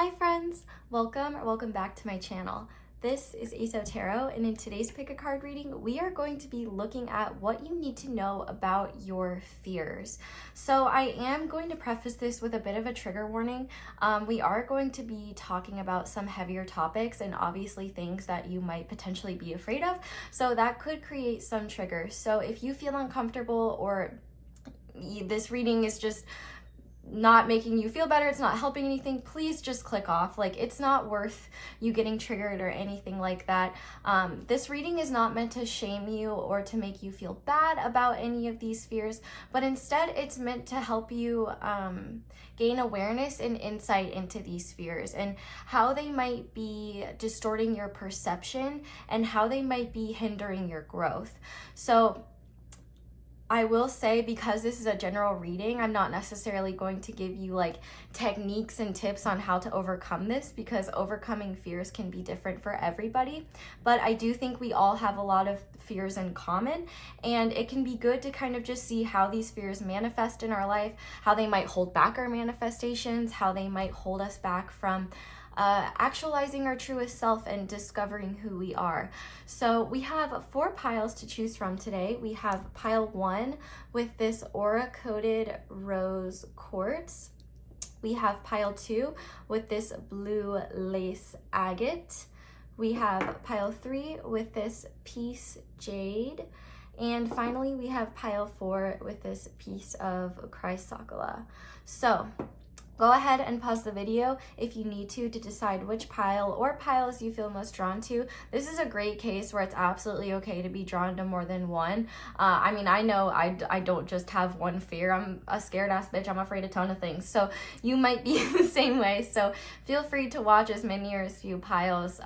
Hi friends, welcome back to my channel. This is Aso Tarot, and in today's pick a card reading, we are going to be looking at what you need to know about your fears. So I am going to preface this with a bit of a trigger warning. We are going to be talking about some heavier topics and obviously things that you might potentially be afraid of. So that could create some triggers. So if you feel uncomfortable or this reading is just not making you feel better, it's not helping anything, please just click off. Like, it's not worth you getting triggered or anything like that. This reading is not meant to shame you or to make you feel bad about any of these fears, but instead it's meant to help you gain awareness and insight into these fears and how they might be distorting your perception and how they might be hindering your growth. So I will say, because this is a general reading, I'm not necessarily going to give you like techniques and tips on how to overcome this, because overcoming fears can be different for everybody. But I do think we all have a lot of fears in common, and it can be good to kind of just see how these fears manifest in our life, how they might hold back our manifestations, how they might hold us back from actualizing our truest self and discovering who we are. So we have 4 piles to choose from today. We have pile 1 with this aura-coated rose quartz. We have pile 2 with this blue lace agate. We have pile 3 with this piece jade. And finally, we have pile 4 with this piece of Chrysocolla. So go ahead and pause the video if you need to decide which pile or piles you feel most drawn to. This is a great case where it's absolutely okay to be drawn to more than one. I mean, I know I don't just have one fear. I'm a scared ass bitch. I'm afraid of a ton of things. So you might be the same way. So feel free to watch as many or as few piles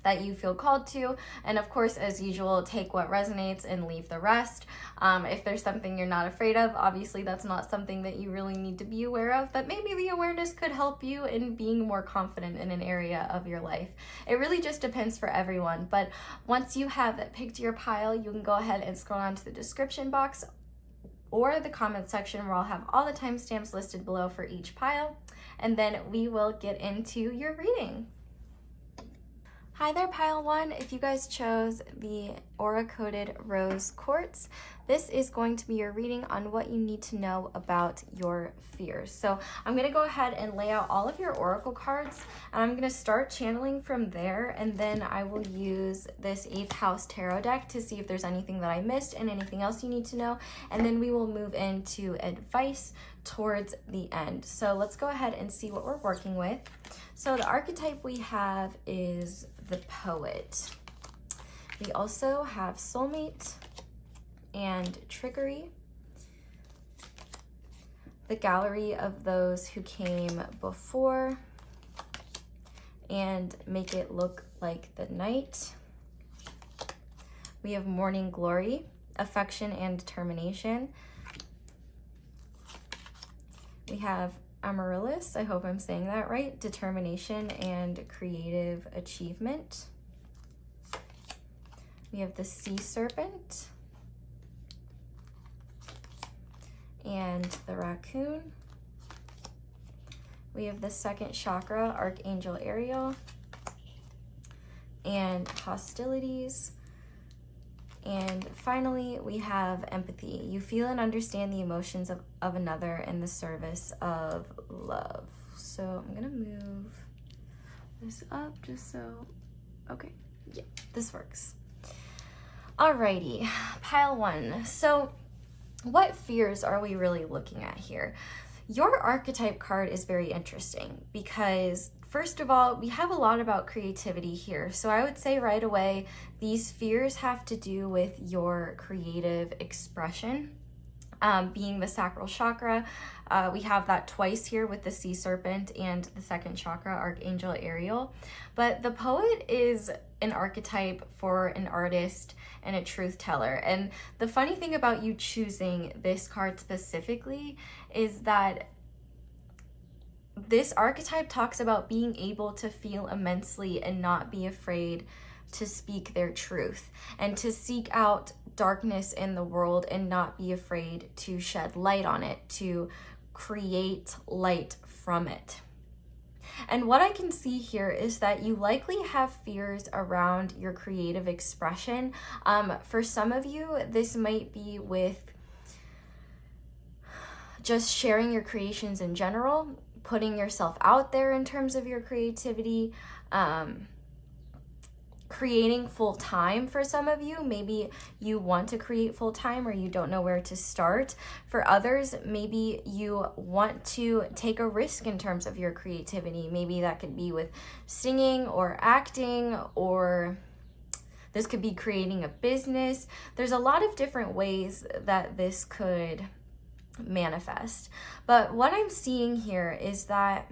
that you feel called to. And of course, as usual, take what resonates and leave the rest. If there's something you're not afraid of, obviously that's not something that you really need to be aware of, but maybe the awareness could help you in being more confident in an area of your life. It really just depends for everyone. But once you have picked your pile, you can go ahead and scroll down to the description box or the comment section, where I'll have all the timestamps listed below for each pile. And then we will get into your reading. Hi there, pile 1. If you guys chose the aura-coated rose quartz, this is going to be your reading on what you need to know about your fears. So I'm going to go ahead and lay out all of your oracle cards, and I'm going to start channeling from there, and then I will use this 8th house tarot deck to see if there's anything that I missed and anything else you need to know, and then we will move into advice towards the end. So let's go ahead and see what we're working with. So the archetype we have is the poet. We also have soulmate and trickery, the gallery of those who came before and make it look like the night. We have morning glory, affection and determination. We have Amaryllis, I hope I'm saying that right, determination and creative achievement. We have the sea serpent and the raccoon. We have the 2nd chakra, Archangel Ariel, and hostilities. And finally, we have empathy. You feel and understand the emotions of another in the service of love. So I'm gonna move this up just so, okay, yeah, this works. Alrighty, pile 1. So what fears are we really looking at here? Your archetype card is very interesting because, first of all, we have a lot about creativity here. So I would say right away, these fears have to do with your creative expression. Being the sacral chakra, we have that twice here with the sea serpent and the 2nd chakra, Archangel Ariel. But the poet is an archetype for an artist and a truth teller. And the funny thing about you choosing this card specifically is that this archetype talks about being able to feel immensely and not be afraid to speak their truth and to seek out darkness in the world and not be afraid to shed light on it, to create light from it. And what I can see here is that you likely have fears around your creative expression. For some of you, this might be with just sharing your creations in general, putting yourself out there in terms of your creativity, creating full time. For some of you, maybe you want to create full time or you don't know where to start. For others, maybe you want to take a risk in terms of your creativity. Maybe that could be with singing or acting, or this could be creating a business. There's a lot of different ways that this could manifest. But what I'm seeing here is that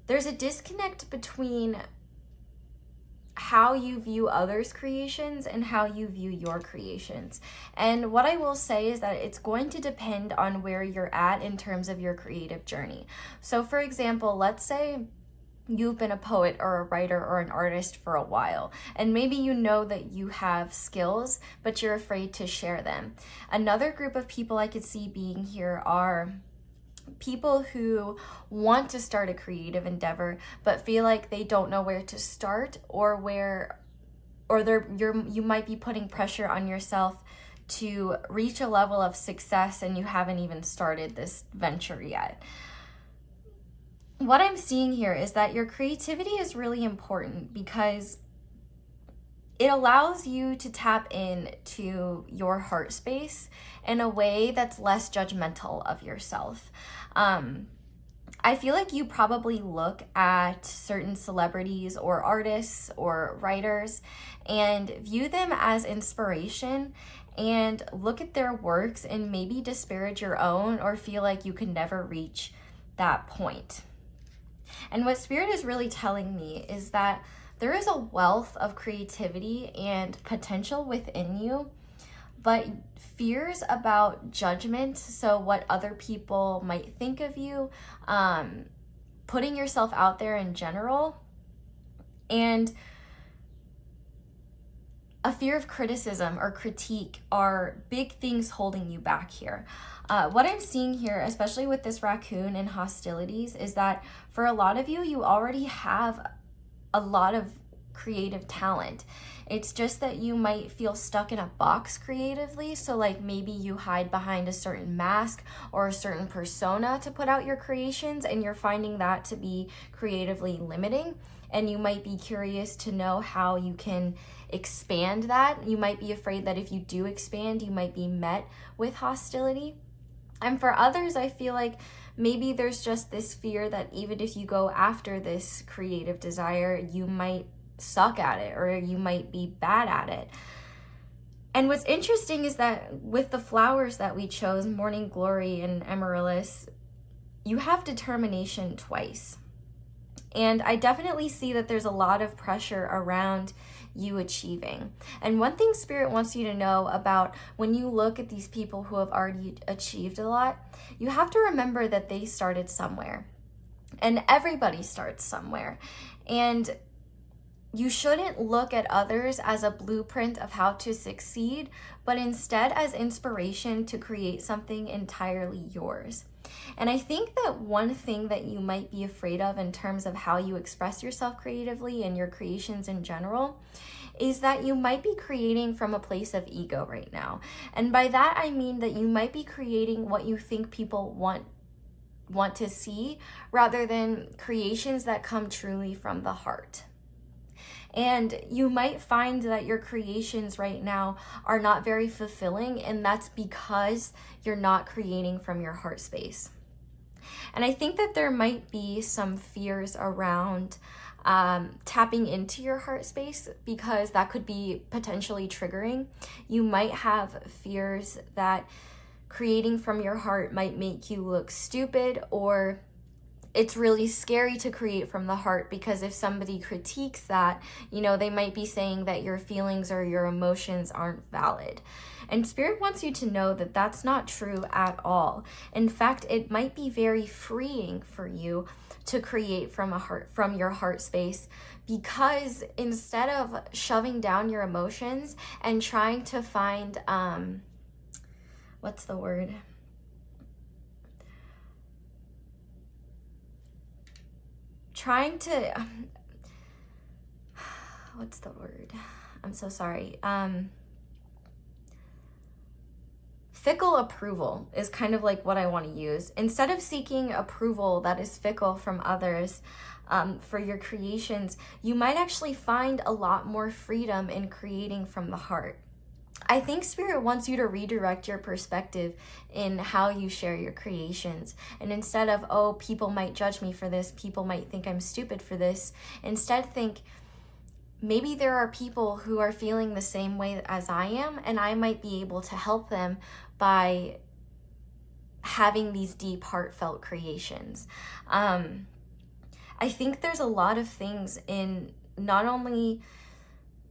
there's a disconnect between how you view others' creations and how you view your creations. And what I will say is that it's going to depend on where you're at in terms of your creative journey. So for example, let's say you've been a poet or a writer or an artist for a while, and maybe you know that you have skills, but you're afraid to share them. Another group of people I could see being here are people who want to start a creative endeavor, but feel like they don't know where to start, or you might be putting pressure on yourself to reach a level of success and you haven't even started this venture yet. What I'm seeing here is that your creativity is really important because it allows you to tap into your heart space in a way that's less judgmental of yourself. I feel like you probably look at certain celebrities or artists or writers and view them as inspiration and look at their works and maybe disparage your own or feel like you can never reach that point. And what Spirit is really telling me is that there is a wealth of creativity and potential within you, but fears about judgment, so what other people might think of you, putting yourself out there in general, and a fear of criticism or critique are big things holding you back here. What I'm seeing here, especially with this raccoon and hostilities, is that for a lot of you, you already have a lot of creative talent. It's just that you might feel stuck in a box creatively. So like maybe you hide behind a certain mask or a certain persona to put out your creations, and you're finding that to be creatively limiting. And you might be curious to know how you can expand that. You might be afraid that if you do expand, you might be met with hostility. And for others, I feel like maybe there's just this fear that even if you go after this creative desire, you might suck at it or you might be bad at it. And what's interesting is that with the flowers that we chose, Morning Glory and Amaryllis, you have determination twice. And I definitely see that there's a lot of pressure around you achieving. And one thing Spirit wants you to know about when you look at these people who have already achieved a lot, you have to remember that they started somewhere. And everybody starts somewhere. And you shouldn't look at others as a blueprint of how to succeed, but instead as inspiration to create something entirely yours. And I think that one thing that you might be afraid of in terms of how you express yourself creatively and your creations in general is that you might be creating from a place of ego right now. And by that, I mean that you might be creating what you think people want to see rather than creations that come truly from the heart. And you might find that your creations right now are not very fulfilling, and that's because you're not creating from your heart space. And I think that there might be some fears around tapping into your heart space, because that could be potentially triggering. You might have fears that creating from your heart might make you look stupid, or it's really scary to create from the heart because if somebody critiques that, they might be saying that your feelings or your emotions aren't valid. And Spirit wants you to know that that's not true at all. In fact, it might be very freeing for you to create from your heart space, because instead of shoving down your emotions and trying to find what's the word? trying to, what's the word? I'm so sorry. Fickle approval is kind of like what I want to use. Instead of seeking approval that is fickle from others for your creations, you might actually find a lot more freedom in creating from the heart. I think Spirit wants you to redirect your perspective in how you share your creations. And instead of, oh, people might judge me for this, people might think I'm stupid for this, instead think, maybe there are people who are feeling the same way as I am, and I might be able to help them by having these deep, heartfelt creations. I think there's a lot of things in not only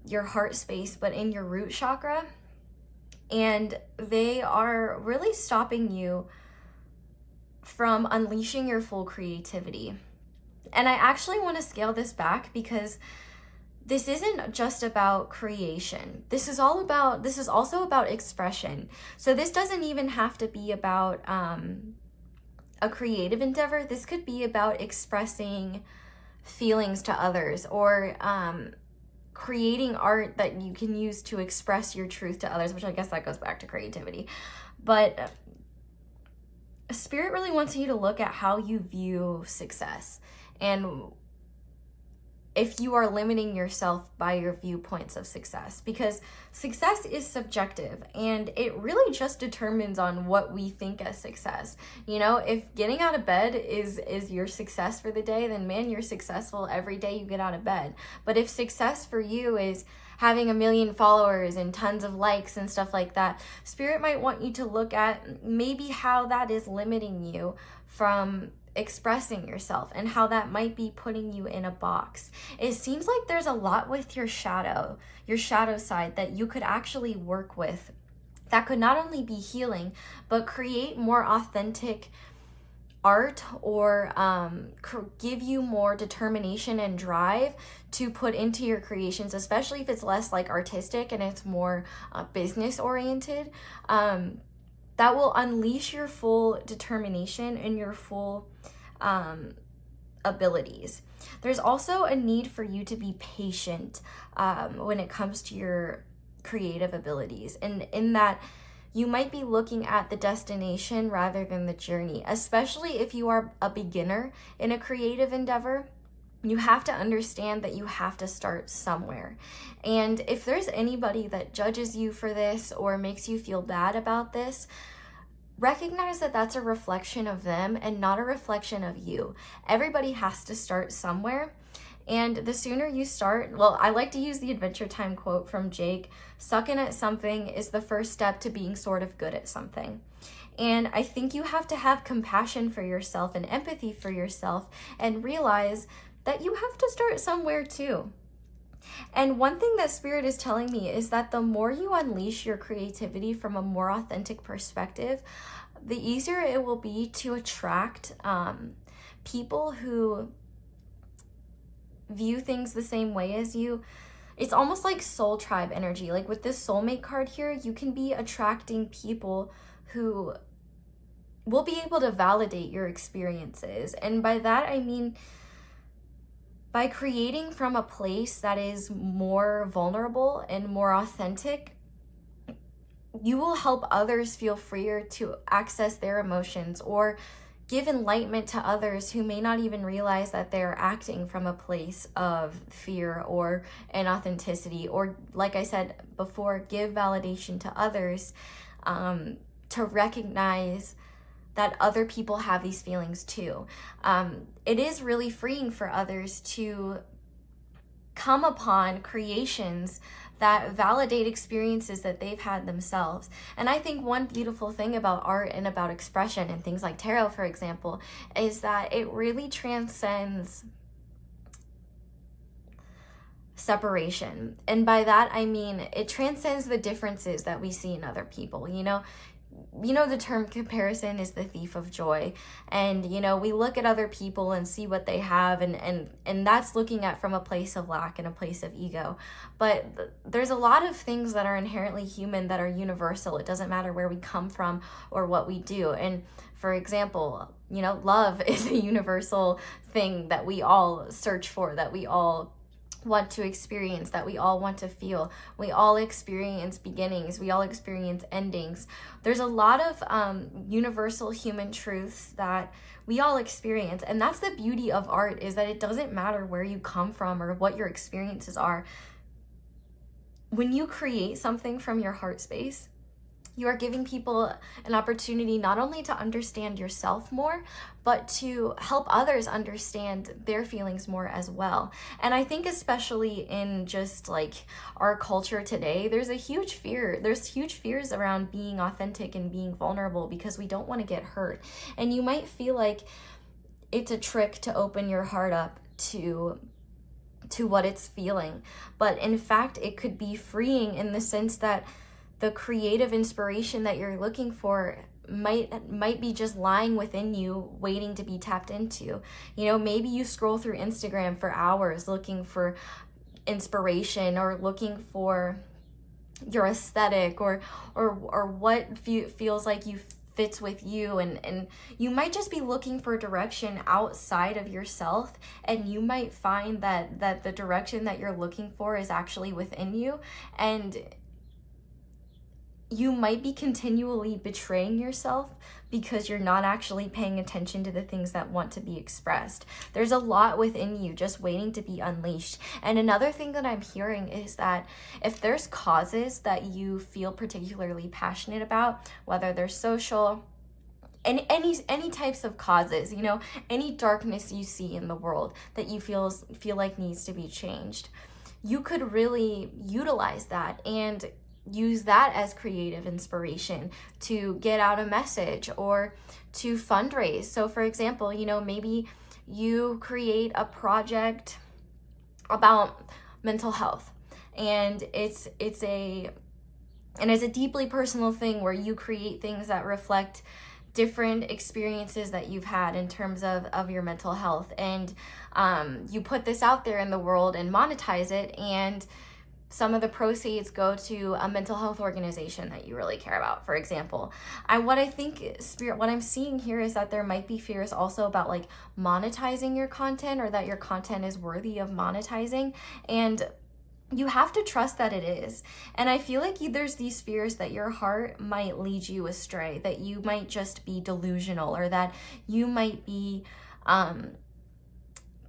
your heart space, but in your root chakra, and they are really stopping you from unleashing your full creativity. And I actually want to scale this back, because this isn't just about creation. This is also about expression. So this doesn't even have to be about a creative endeavor. This could be about expressing feelings to others, or creating art that you can use to express your truth to others, which I guess that goes back to creativity. But Spirit really wants you to look at how you view success, and if you are limiting yourself by your viewpoints of success, because success is subjective and it really just determines on what we think as success. You know, if getting out of bed is your success for the day, then man, you're successful every day you get out of bed. But if success for you is having 1 million followers and tons of likes and stuff like that, Spirit might want you to look at maybe how that is limiting you from expressing yourself, and how that might be putting you in a box. It seems like there's a lot with your shadow side that you could actually work with, that could not only be healing, but create more authentic art, or give you more determination and drive to put into your creations, especially if it's less like artistic and it's more business oriented. That will unleash your full determination and your full abilities. There's also a need for you to be patient when it comes to your creative abilities, and in that you might be looking at the destination rather than the journey, especially if you are a beginner in a creative endeavor. You have to understand that you have to start somewhere. And if there's anybody that judges you for this or makes you feel bad about this, recognize that that's a reflection of them and not a reflection of you. Everybody has to start somewhere. And the sooner you start, well, I like to use the Adventure Time quote from Jake: sucking at something is the first step to being sort of good at something. And I think you have to have compassion for yourself and empathy for yourself, and realize that you have to start somewhere too. And one thing that Spirit is telling me is that the more you unleash your creativity from a more authentic perspective, the easier it will be to attract people who view things the same way as you. It's almost like soul tribe energy. Like with this soulmate card here, you can be attracting people who will be able to validate your experiences. And by that, I mean, by creating from a place that is more vulnerable and more authentic, you will help others feel freer to access their emotions, or give enlightenment to others who may not even realize that they're acting from a place of fear or inauthenticity, or, like I said before, give validation to others to recognize that other people have these feelings too. It is really freeing for others to come upon creations that validate experiences that they've had themselves. And I think one beautiful thing about art and about expression and things like tarot, for example, is that it really transcends separation. And by that, I mean, it transcends the differences that we see in other people. You know, the term comparison is the thief of joy. And, we look at other people and see what they have, and that's looking at from a place of lack and a place of ego. But there's a lot of things that are inherently human that are universal. It doesn't matter where we come from or what we do. And for example, You know, love is a universal thing that we all search for, that we all want to experience, that we all want to feel. We all experience beginnings, we all experience endings. There's a lot of universal human truths that we all experience, and that's the beauty of art, is that it doesn't matter where you come from or what your experiences are. When you create something from your heart space, you are giving people an opportunity not only to understand yourself more, but to help others understand their feelings more as well. And I think especially in just like our culture today, there's huge fears around being authentic and being vulnerable because we don't want to get hurt. And you might feel like it's a trick to open your heart up to what it's feeling. But in fact, it could be freeing in the sense that the creative inspiration that you're looking for might be just lying within you, waiting to be tapped into. You know, maybe you scroll through Instagram for hours looking for inspiration, or looking for your aesthetic, or what feels like you fits with you, and you might just be looking for direction outside of yourself, and you might find that the direction that you're looking for is actually within you, and you might be continually betraying yourself because you're not actually paying attention to the things that want to be expressed. There's a lot within you just waiting to be unleashed. And another thing that I'm hearing is that if there's causes that you feel particularly passionate about, whether they're social, and any types of causes, you know, any darkness you see in the world that you feel like needs to be changed, you could really utilize that and use that as creative inspiration to get out a message or to fundraise. So for example, you know, maybe you create a project about mental health, and it's a deeply personal thing where you create things that reflect different experiences that you've had in terms of your mental health, and you put this out there in the world and monetize it, and some of the proceeds go to a mental health organization that you really care about, for example. What I'm seeing here is that there might be fears also about like monetizing your content, or that your content is worthy of monetizing, and you have to trust that it is. And I feel like there's these fears that your heart might lead you astray, that you might just be delusional, or that you might be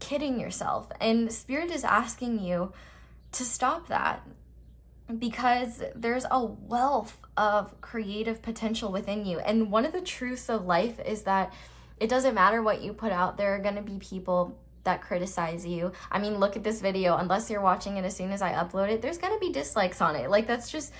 kidding yourself. And Spirit is asking you to stop that, because there's a wealth of creative potential within you. And one of the truths of life is that it doesn't matter what you put out, there are going to be people that criticize you. I mean, look at this video. Unless you're watching it as soon as I upload it, there's gonna be dislikes on it. Like that's just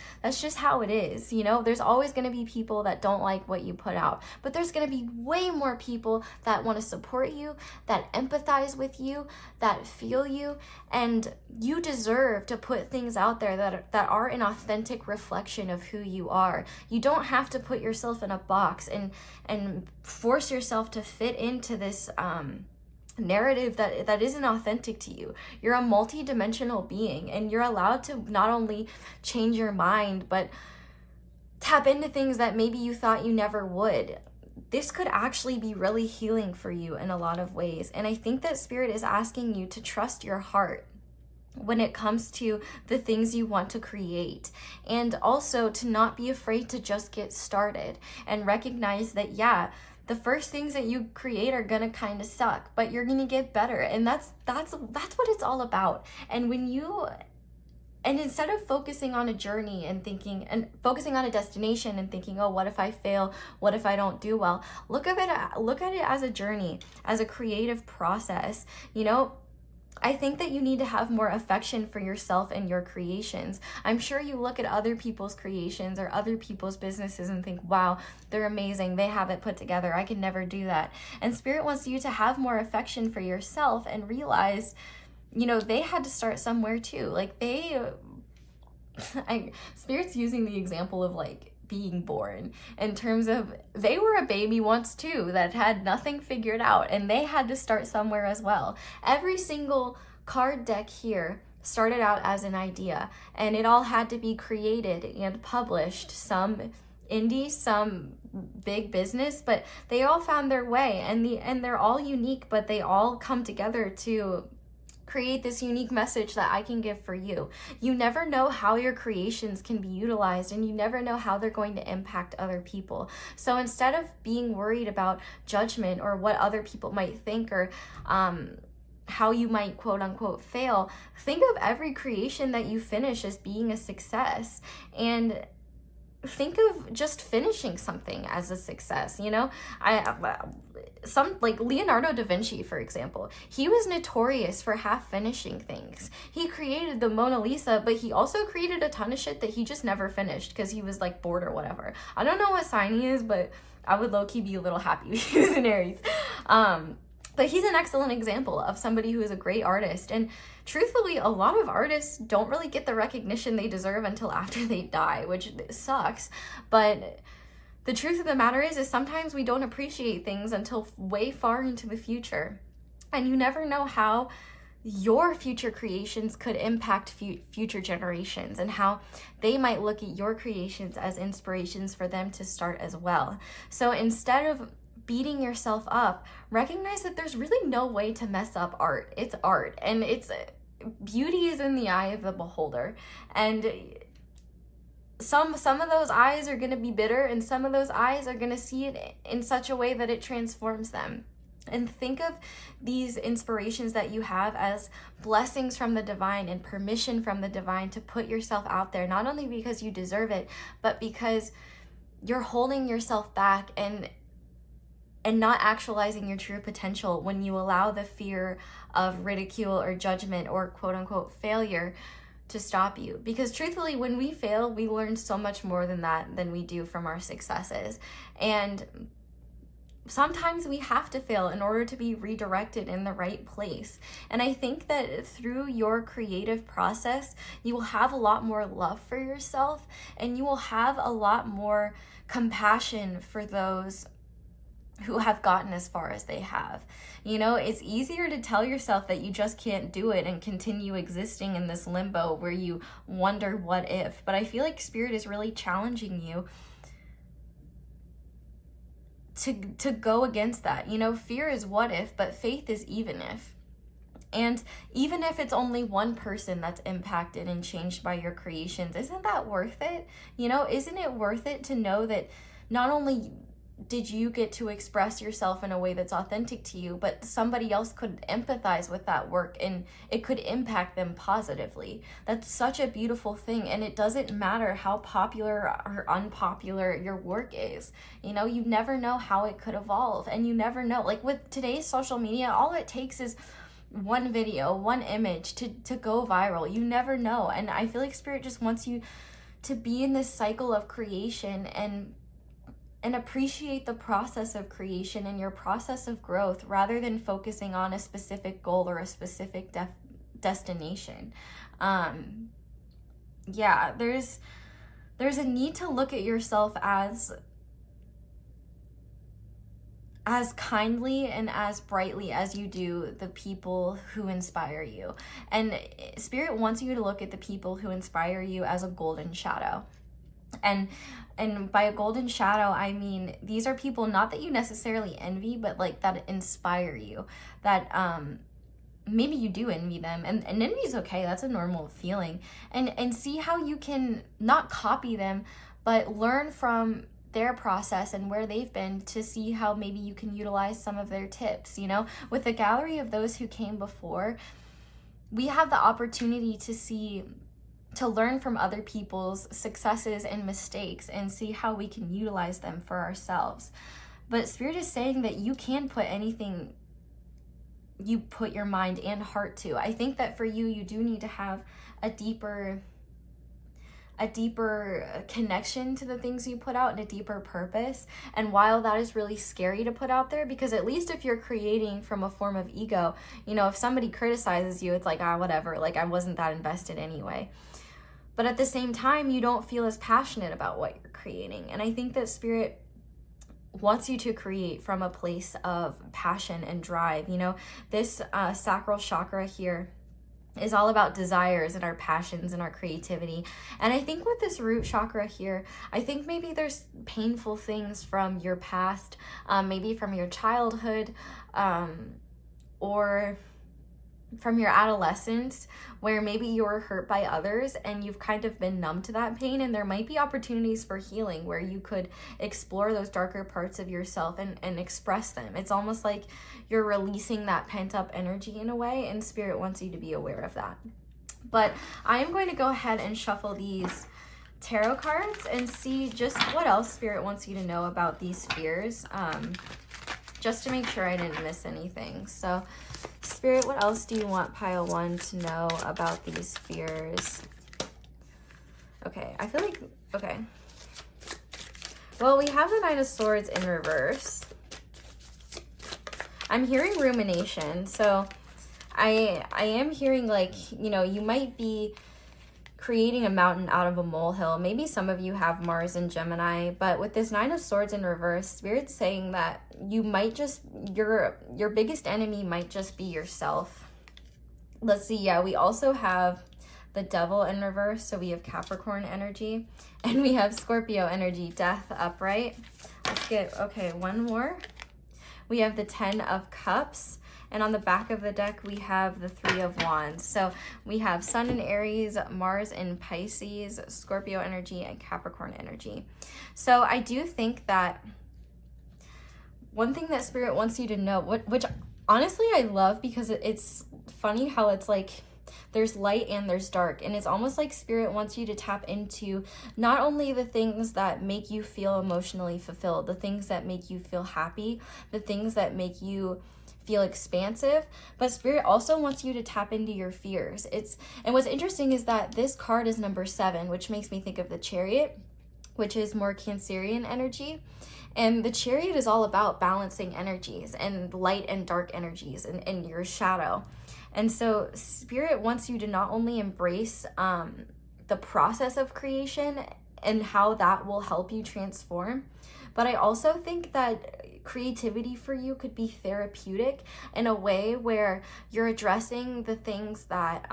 how it is, you know? There's always gonna be people that don't like what you put out, but there's gonna be way more people that want to support you, that empathize with you, that feel you, and you deserve to put things out there that are an authentic reflection of who you are. You don't have to put yourself in a box and force yourself to fit into this narrative that isn't authentic to you. You're a multi-dimensional being, and you're allowed to not only change your mind, but tap into things that maybe you thought you never would. This could actually be really healing for you in a lot of ways. And I think that Spirit is asking you to trust your heart when it comes to the things you want to create, and also to not be afraid to just get started and recognize that, yeah, the first things that you create are gonna kind of suck, but you're gonna get better. And that's what it's all about. And instead of focusing on a journey and focusing on a destination and thinking, oh, what if I fail? What if I don't do well? Look at it as a journey, as a creative process. You know, I think that you need to have more affection for yourself and your creations. I'm sure you look at other people's creations or other people's businesses and think, wow, they're amazing. They have it put together. I could never do that. And Spirit wants you to have more affection for yourself and realize, you know, they had to start somewhere too. Like Spirit's using the example of like being born in terms of they were a baby once too that had nothing figured out, and they had to start somewhere as well. Every single card deck here started out as an idea, and it all had to be created and published. Some indie, some big business, but they all found their way, and they're all unique, but they all come together to create this unique message that I can give for you. You never know how your creations can be utilized, and you never know how they're going to impact other people. So instead of being worried about judgment or what other people might think, or how you might quote unquote fail, think of every creation that you finish as being a success, and think of just finishing something as a success. You know, some like Leonardo da Vinci, for example, he was notorious for half finishing things. He created the Mona Lisa, but he also created a ton of shit that he just never finished because he was like bored or whatever. I don't know what sign he is, but I would low-key be a little happy if he was an Aries. But he's an excellent example of somebody who is a great artist. And truthfully, a lot of artists don't really get the recognition they deserve until after they die, which sucks. But the truth of the matter is sometimes we don't appreciate things until way far into the future. And you never know how your future creations could impact future generations, and how they might look at your creations as inspirations for them to start as well. So instead of beating yourself up, recognize that there's really no way to mess up art. It's art, and it's beauty is in the eye of the beholder. And some of those eyes are going to be bitter, and some of those eyes are going to see it in such a way that it transforms them. And think of these inspirations that you have as blessings from the divine and permission from the divine to put yourself out there, not only because you deserve it, but because you're holding yourself back and not actualizing your true potential when you allow the fear of ridicule or judgment or quote unquote failure to stop you. Because truthfully, when we fail, we learn so much more than we do from our successes. And sometimes we have to fail in order to be redirected in the right place. And I think that through your creative process, you will have a lot more love for yourself, and you will have a lot more compassion for those who have gotten as far as they have. You know, it's easier to tell yourself that you just can't do it and continue existing in this limbo where you wonder what if. But I feel like Spirit is really challenging you to go against that. You know, fear is what if, but faith is even if. And even if it's only one person that's impacted and changed by your creations, isn't that worth it? You know, isn't it worth it to know that not only did you get to express yourself in a way that's authentic to you, but somebody else could empathize with that work and it could impact them positively? That's such a beautiful thing. And it doesn't matter how popular or unpopular your work is. You know, you never know how it could evolve, and you never know. Like with today's social media, all it takes is one video, one image to go viral. You never know. And I feel like Spirit just wants you to be in this cycle of creation and appreciate the process of creation and your process of growth, rather than focusing on a specific goal or a specific destination. Yeah, there's a need to look at yourself as kindly and as brightly as you do the people who inspire you. And Spirit wants you to look at the people who inspire you as a golden shadow. And by a golden shadow, I mean, these are people not that you necessarily envy, but like that inspire you, that maybe you do envy them, and envy is okay. That's a normal feeling. And see how you can not copy them, but learn from their process and where they've been to see how maybe you can utilize some of their tips. You know, with the gallery of those who came before, we have the opportunity to learn from other people's successes and mistakes and see how we can utilize them for ourselves. But Spirit is saying that you can put anything you put your mind and heart to. I think that for you, you do need to have a deeper connection to the things you put out and a deeper purpose. And while that is really scary to put out there, because at least if you're creating from a form of ego, you know, if somebody criticizes you, it's like, whatever, like I wasn't that invested anyway. But at the same time, you don't feel as passionate about what you're creating. And I think that Spirit wants you to create from a place of passion and drive. You know, this sacral chakra here is all about desires and our passions and our creativity. And I think with this root chakra here, I think maybe there's painful things from your past, maybe from your childhood, or from your adolescence, where maybe you were hurt by others and you've kind of been numb to that pain. And there might be opportunities for healing where you could explore those darker parts of yourself and express them. It's almost like you're releasing that pent-up energy in a way, and Spirit wants you to be aware of that. But I am going to go ahead and shuffle these tarot cards and see just what else Spirit wants you to know about these fears, just to make sure I didn't miss anything. So Spirit, what else do you want pile 1 to know about these fears? Okay, I feel like, okay. Well, we have the Nine of Swords in reverse. I'm hearing rumination. So I am hearing, like, you know, you might be creating a mountain out of a molehill. Maybe some of you have Mars and Gemini, but with this Nine of Swords in reverse, Spirit's saying that you might just, your biggest enemy might just be yourself. Let's see, yeah, we also have the Devil in reverse, so we have Capricorn energy, and we have Scorpio energy, Death upright. Let's get, okay, one more. We have the 10 of Cups, and on the back of the deck, we have the 3 of Wands. So we have Sun in Aries, Mars in Pisces, Scorpio energy, and Capricorn energy. So I do think that one thing that Spirit wants you to know, which honestly I love, because it's funny how it's like there's light and there's dark, and it's almost like Spirit wants you to tap into not only the things that make you feel emotionally fulfilled, the things that make you feel happy, the things that make you feel expansive, but Spirit also wants you to tap into your fears. And what's interesting is that this card is number 7, which makes me think of the Chariot, which is more Cancerian energy. And the Chariot is all about balancing energies and light and dark energies and your shadow. And so Spirit wants you to not only embrace the process of creation and how that will help you transform, but I also think that creativity for you could be therapeutic in a way where you're addressing the things that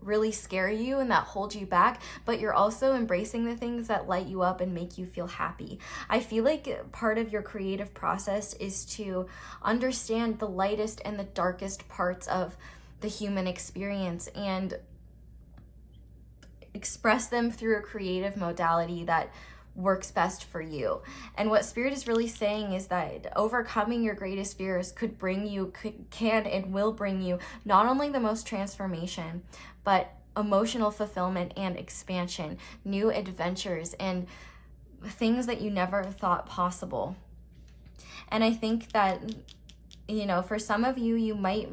really scare you and that hold you back, but you're also embracing the things that light you up and make you feel happy. I feel like part of your creative process is to understand the lightest and the darkest parts of the human experience and express them through a creative modality that works best for you. And what Spirit is really saying is that overcoming your greatest fears can and will bring you not only the most transformation, but emotional fulfillment and expansion, new adventures, and things that you never thought possible. And I think that, you know, for some of you, you might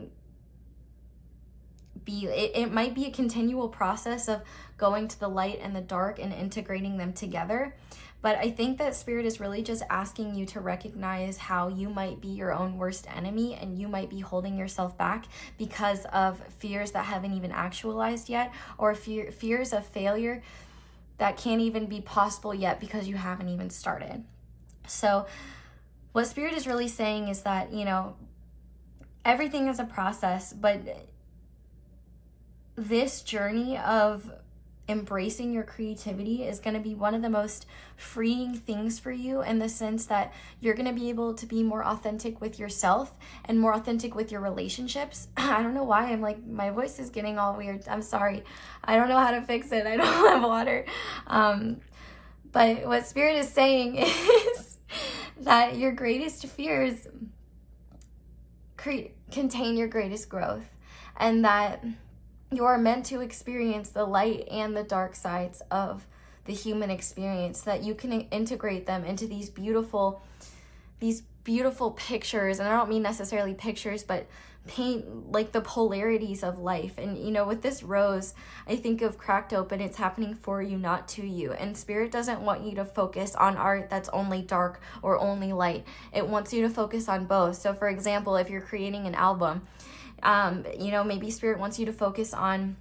be, it might be a continual process of going to the light and the dark and integrating them together. But I think that Spirit is really just asking you to recognize how you might be your own worst enemy, and you might be holding yourself back because of fears that haven't even actualized yet, or fears of failure that can't even be possible yet because you haven't even started. So what Spirit is really saying is that, you know, everything is a process, but this journey of embracing your creativity is going to be one of the most freeing things for you, in the sense that you're going to be able to be more authentic with yourself and more authentic with your relationships. I don't know why I'm like, my voice is getting all weird. I'm sorry. I don't know how to fix it. I don't have water. But what Spirit is saying is that your greatest fears contain your greatest growth, and that you are meant to experience the light and the dark sides of the human experience, that you can integrate them into these beautiful pictures. And I don't mean necessarily pictures, but paint like the polarities of life. And, you know, with this rose, I think of cracked open, it's happening for you, not to you. And Spirit doesn't want you to focus on art that's only dark or only light. It wants you to focus on both. So for example, if you're creating an album, you know, maybe Spirit wants you to focus on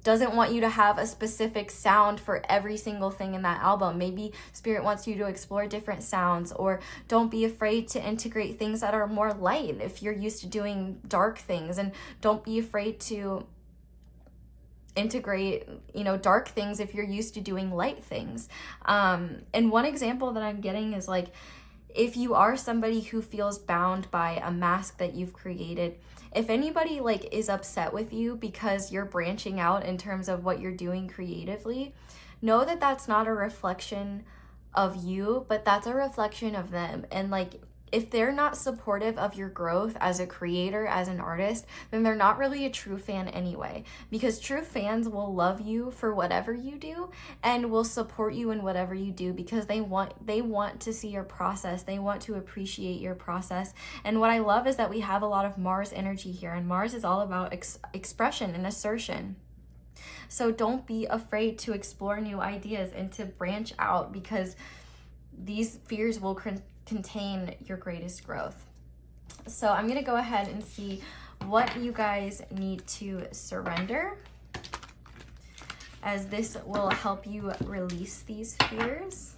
doesn't want you to have a specific sound for every single thing in that album. Maybe Spirit wants you to explore different sounds, or don't be afraid to integrate things that are more light if you're used to doing dark things, and don't be afraid to integrate, you know, dark things if you're used to doing light things. And one example that I'm getting is like, if you are somebody who feels bound by a mask that you've created, if anybody like is upset with you because you're branching out in terms of what you're doing creatively, know that that's not a reflection of you, but that's a reflection of them. And like, if they're not supportive of your growth as a creator, as an artist, then they're not really a true fan anyway, because true fans will love you for whatever you do and will support you in whatever you do, because they want to see your process. They want to appreciate your process. And what I love is that we have a lot of Mars energy here, and Mars is all about expression and assertion. So don't be afraid to explore new ideas and to branch out, because these fears will contain your greatest growth. So I'm going to go ahead and see what you guys need to surrender, as this will help you release these fears.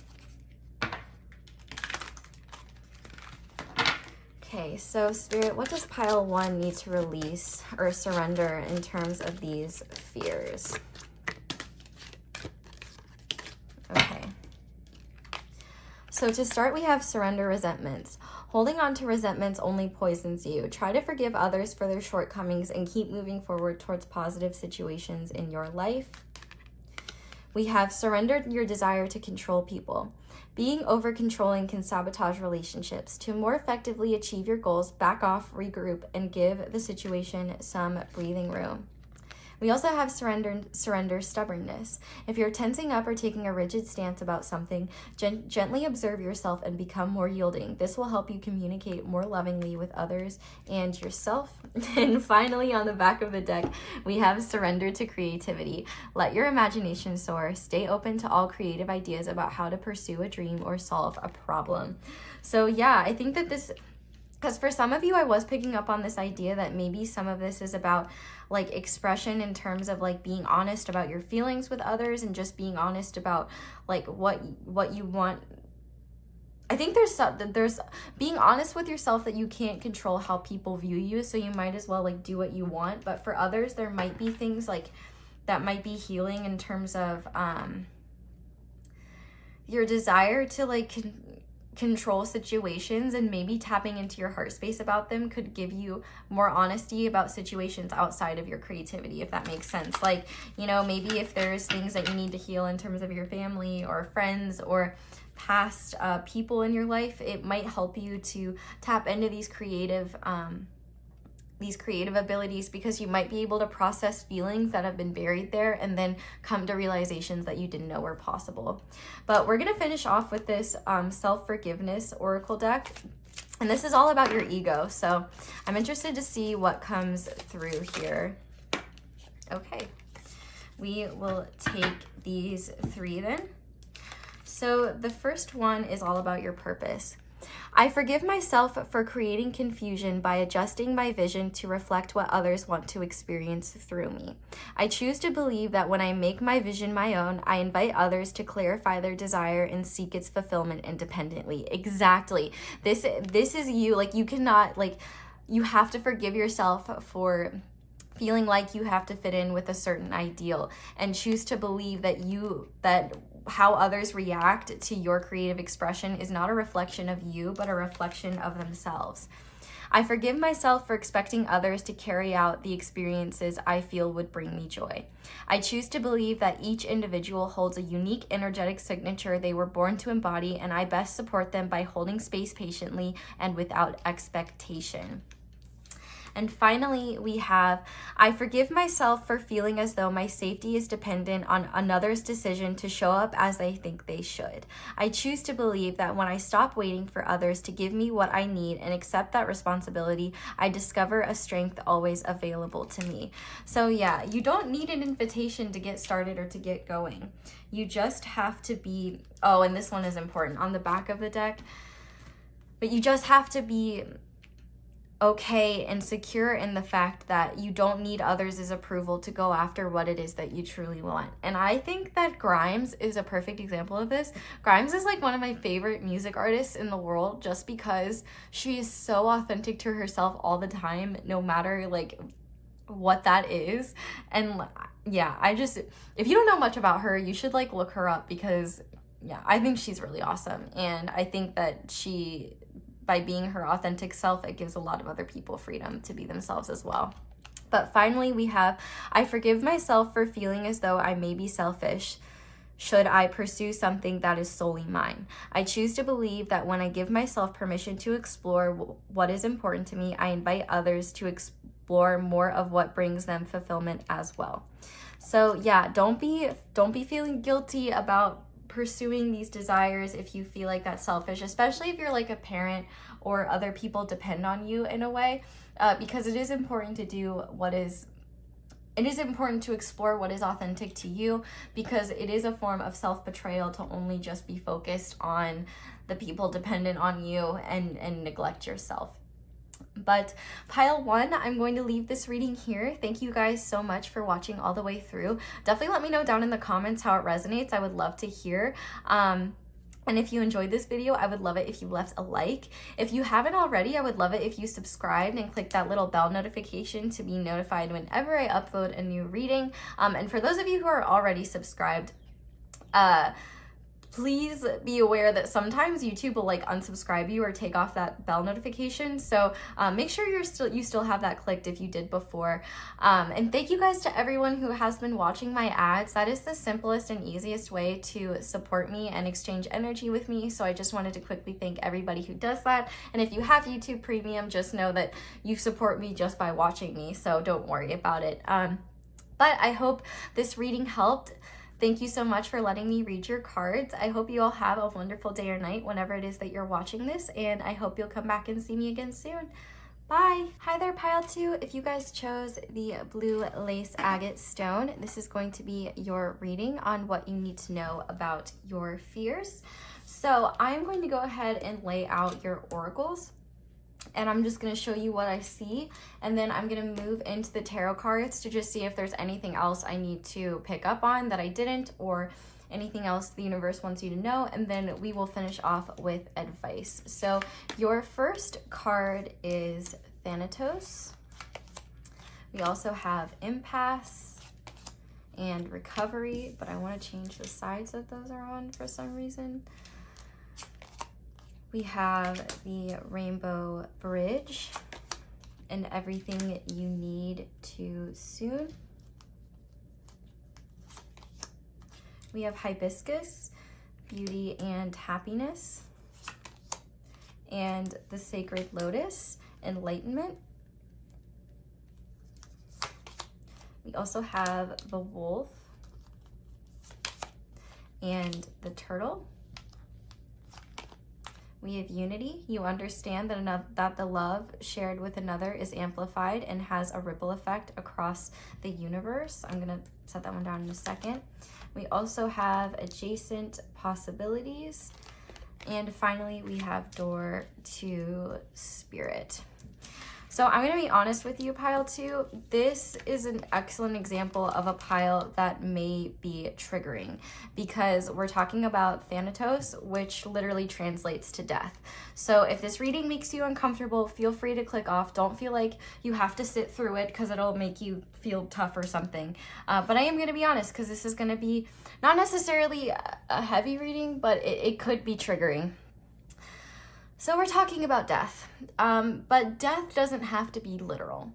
Okay, so Spirit, what does pile 1 need to release or surrender in terms of these fears? Okay. So to start, we have surrender resentments. Holding on to resentments only poisons you. Try to forgive others for their shortcomings and keep moving forward towards positive situations in your life. We have surrendered your desire to control people. Being over-controlling can sabotage relationships. To more effectively achieve your goals, back off, regroup, and give the situation some breathing room. We also have surrender stubbornness. If you're tensing up or taking a rigid stance about something, gently observe yourself and become more yielding. This will help you communicate more lovingly with others and yourself. And finally, on the back of the deck, we have surrender to creativity. Let your imagination soar. Stay open to all creative ideas about how to pursue a dream or solve a problem. So yeah, I think that this, because for some of you, I was picking up on this idea that maybe some of this is about like expression in terms of like being honest about your feelings with others and just being honest about like what you want. I think there's being honest with yourself that you can't control how people view you, so you might as well like do what you want. But for others, there might be things like that might be healing in terms of your desire to like control situations, and maybe tapping into your heart space about them could give you more honesty about situations outside of your creativity, if that makes sense. Like, you know, maybe if there's things that you need to heal in terms of your family or friends or past people in your life, it might help you to tap into these creative abilities, because you might be able to process feelings that have been buried there and then come to realizations that you didn't know were possible. But we're going to finish off with this self-forgiveness oracle deck. And this is all about your ego. So I'm interested to see what comes through here. Okay. We will take these 3 then. So the first one is all about your purpose. I forgive myself for creating confusion by adjusting my vision to reflect what others want to experience through me. I choose to believe that when I make my vision my own, I invite others to clarify their desire and seek its fulfillment independently. Exactly. This is you. Like, you cannot, like, you have to forgive yourself for feeling like you have to fit in with a certain ideal, and choose to believe that how others react to your creative expression is not a reflection of you, but a reflection of themselves. I forgive myself for expecting others to carry out the experiences I feel would bring me joy. I choose to believe that each individual holds a unique energetic signature they were born to embody, and I best support them by holding space patiently and without expectation. And finally, we have, I forgive myself for feeling as though my safety is dependent on another's decision to show up as they think they should. I choose to believe that when I stop waiting for others to give me what I need and accept that responsibility, I discover a strength always available to me. So yeah, you don't need an invitation to get started or to get going. You just have to be, oh, and this one is important on the back of the deck, but you just have to be okay and secure in the fact that you don't need others' approval to go after what it is that you truly want. And I think that Grimes is a perfect example of this. Grimes is like one of my favorite music artists in the world just because she is so authentic to herself all the time, no matter like what that is. And yeah, if you don't know much about her, you should like look her up, because yeah, I think she's really awesome. And I think that by being her authentic self, it gives a lot of other people freedom to be themselves as well. But finally, we have, I forgive myself for feeling as though I may be selfish should I pursue something that is solely mine. I choose to believe that when I give myself permission to explore what is important to me, I invite others to explore more of what brings them fulfillment as well. So yeah, don't be feeling guilty about pursuing these desires if you feel like that's selfish, especially if you're like a parent or other people depend on you in a way, because it is important to do it is important to explore what is authentic to you, because it is a form of self-betrayal to only just be focused on the people dependent on you and neglect yourself. But pile 1, I'm going to leave this reading here. Thank you guys so much for watching all the way through. Definitely let me know down in the comments how it resonates. I would love to hear. And if you enjoyed this video, I would love it if you left a like. If you haven't already, I would love it if you subscribed and click that little bell notification to be notified whenever I upload a new reading. And for those of you who are already subscribed, please be aware that sometimes YouTube will like unsubscribe you or take off that bell notification. So make sure you still have that clicked if you did before. And thank you guys to everyone who has been watching my ads. That is the simplest and easiest way to support me and exchange energy with me. So I just wanted to quickly thank everybody who does that. And if you have YouTube Premium, just know that you support me just by watching me. So don't worry about it. But I hope this reading helped. Thank you so much for letting me read your cards. I hope you all have a wonderful day or night whenever it is that you're watching this, and I hope you'll come back and see me again soon. Bye! Hi there, pile 2. If you guys chose the blue lace agate stone, this is going to be your reading on what you need to know about your fears. So I'm going to go ahead and lay out your oracles, and I'm just going to show you what I see, and then I'm going to move into the tarot cards to just see if there's anything else I need to pick up on that I didn't, or anything else the universe wants you to know, and then we will finish off with advice. So your first card is Thanatos. We also have Impasse and Recovery, but I want to change the sides that those are on for some reason. We have the Rainbow Bridge and Everything You Need Too Soon. We have Hibiscus, Beauty and Happiness, and the Sacred Lotus, Enlightenment. We also have the Wolf and the Turtle. We have Unity. You understand that the love shared with another is amplified and has a ripple effect across the universe. I'm gonna set that one down in a second. We also have Adjacent Possibilities. And finally, we have Door to Spirit. So I'm going to be honest with you, pile 2. This is an excellent example of a pile that may be triggering, because we're talking about Thanatos, which literally translates to death. So if this reading makes you uncomfortable, feel free to click off. Don't feel like you have to sit through it because it'll make you feel tough or something. But I am going to be honest, because this is going to be not necessarily a heavy reading, but it could be triggering. So we're talking about death, but death doesn't have to be literal.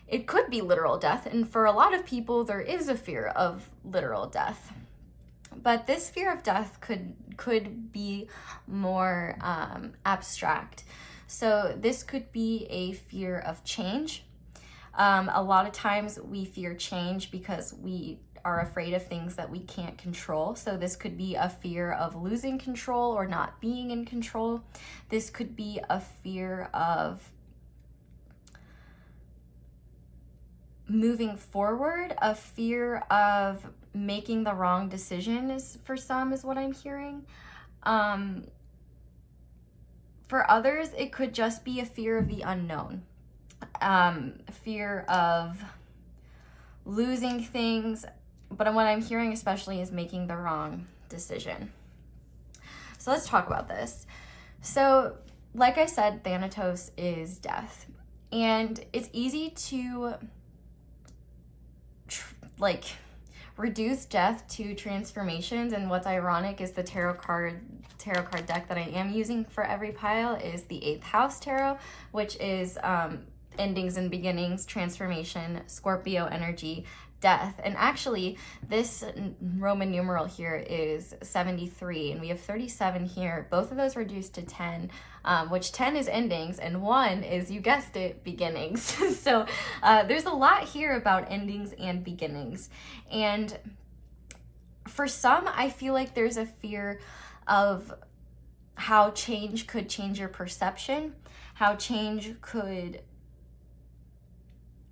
It could be literal death, and for a lot of people, there is a fear of literal death. But this fear of death could be more abstract. So this could be a fear of change. A lot of times we fear change because we are afraid of things that we can't control. So this could be a fear of losing control or not being in control. This could be a fear of moving forward, a fear of making the wrong decision for some is what I'm hearing. For others, it could just be a fear of the unknown. fear of losing things, but what I'm hearing especially is making the wrong decision. So let's talk about this. So like I said, Thanatos is death, and it's easy to reduce death to transformations. And what's ironic is the tarot card deck that I am using for every pile is the 8th house tarot, which is endings and beginnings, transformation, Scorpio energy, death. And actually this Roman numeral here is 73, and we have 37 here. Both of those reduced to 10, which 10 is endings and 1 is, you guessed it, beginnings. So there's a lot here about endings and beginnings. And for some, I feel like there's a fear of how change could change your perception, how change could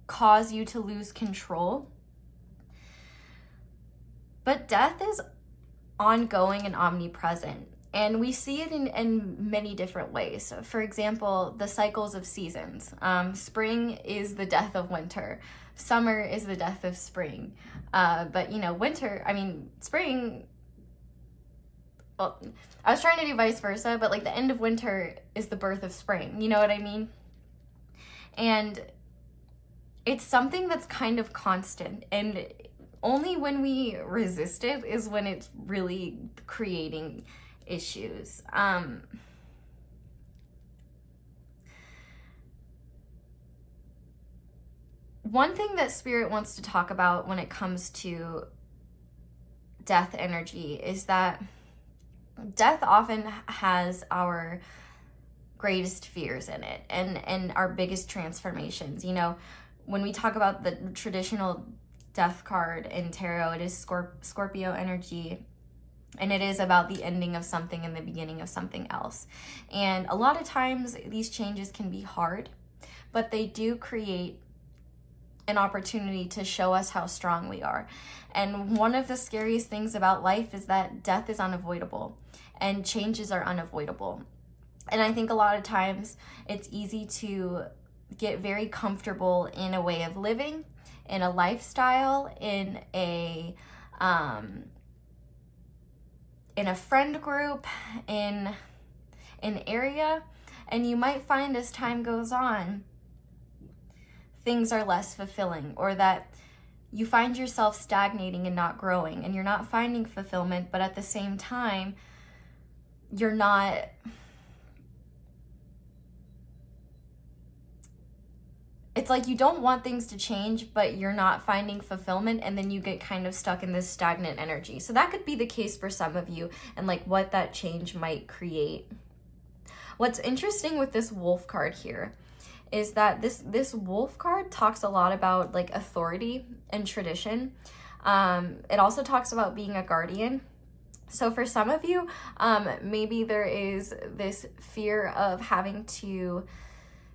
cause you to lose control. But death is ongoing and omnipresent, and we see it in many different ways. So for example, the cycles of seasons. Spring is the death of winter. Summer is the death of spring. But spring, well, I was trying to do vice versa, but like the end of winter is the birth of spring. You know what I mean? And it's something that's kind of constant, and only when we resist it is when it's really creating issues. One thing that Spirit wants to talk about when it comes to death energy is that death often has our greatest fears in it, and our biggest transformations. You know, when we talk about the traditional death card in tarot, it is Scorpio energy, and it is about the ending of something and the beginning of something else. And a lot of times these changes can be hard, but they do create an opportunity to show us how strong we are. And one of the scariest things about life is that death is unavoidable and changes are unavoidable. And I think a lot of times it's easy to get very comfortable in a way of living, in a lifestyle, in a friend group, in an area, and you might find as time goes on, things are less fulfilling, or that you find yourself stagnating and not growing, and you're not finding fulfillment, but at the same time, you're not it's like you don't want things to change, but you're not finding fulfillment, and then you get kind of stuck in this stagnant energy. So that could be the case for some of you, and like what that change might create. What's interesting with this wolf card here is that this wolf card talks a lot about like authority and tradition. It also talks about being a guardian. So for some of you, maybe there is this fear of having to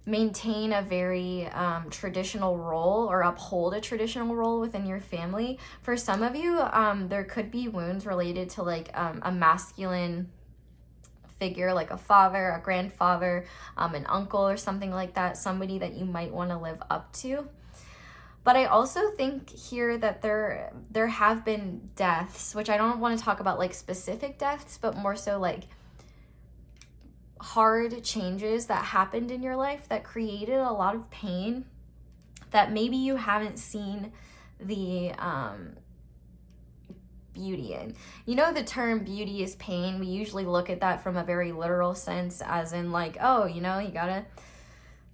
maintain a very traditional role or uphold a traditional role within your family. For some of you, there could be wounds related to like a masculine figure, like a father, a grandfather, an uncle or something like that, somebody that you might want to live up to. But I also think here that there have been deaths, which I don't want to talk about like specific deaths, but more so like hard changes that happened in your life that created a lot of pain that maybe you haven't seen the beauty in. You know, the term beauty is pain, we usually look at that from a very literal sense, as in like, oh, you know, you gotta,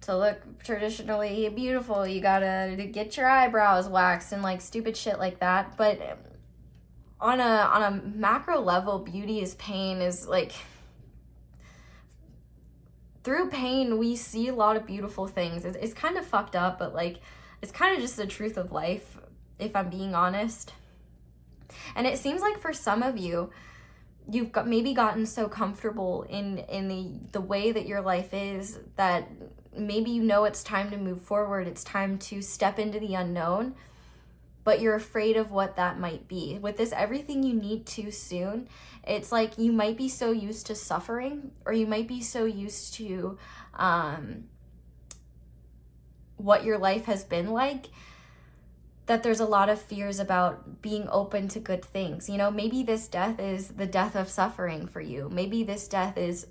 to look traditionally beautiful, you gotta get your eyebrows waxed and like stupid shit like that. But on a macro level, beauty is pain is like, through pain, we see a lot of beautiful things. It's kind of fucked up, but like, it's kind of just the truth of life, if I'm being honest. And it seems like for some of you, you've maybe gotten so comfortable in the way that your life is that maybe you know it's time to move forward. It's time to step into the unknown, but you're afraid of what that might be. With this everything you need too soon, it's like you might be so used to suffering, or you might be so used to what your life has been like, that there's a lot of fears about being open to good things. You know, maybe this death is the death of suffering for you. Maybe this death is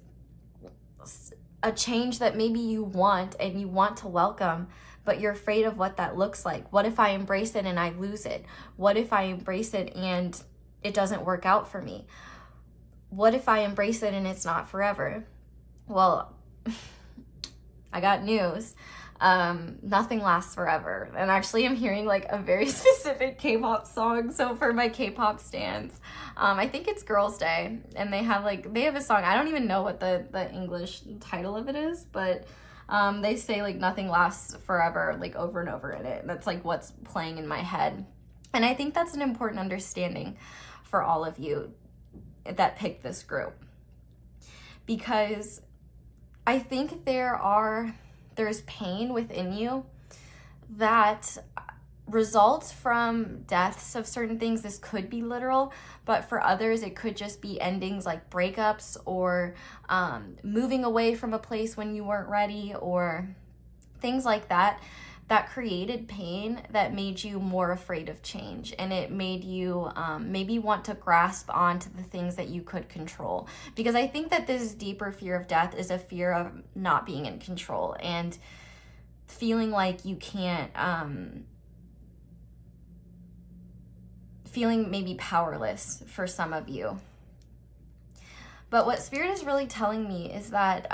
a change that maybe you want and you want to welcome, but you're afraid of what that looks like. What if I embrace it and I lose it? What if I embrace it and it doesn't work out for me? What if I embrace it and it's not forever? Well, I got news. Nothing lasts forever. And actually I'm hearing like a very specific K-pop song. So for my K-pop stans, I think it's Girls' Day, and they have a song. I don't even know what the English title of it is, but they say like nothing lasts forever, like over and over in it. That's like what's playing in my head. And I think that's an important understanding for all of you that picked this group, because I think there's pain within you that results from deaths of certain things. This could be literal, but for others it could just be endings like breakups, or moving away from a place when you weren't ready, or things like that created pain that made you more afraid of change, and it made you maybe want to grasp onto the things that you could control. Because I think that this deeper fear of death is a fear of not being in control and feeling like you can't, feeling maybe powerless for some of you. But what Spirit is really telling me is that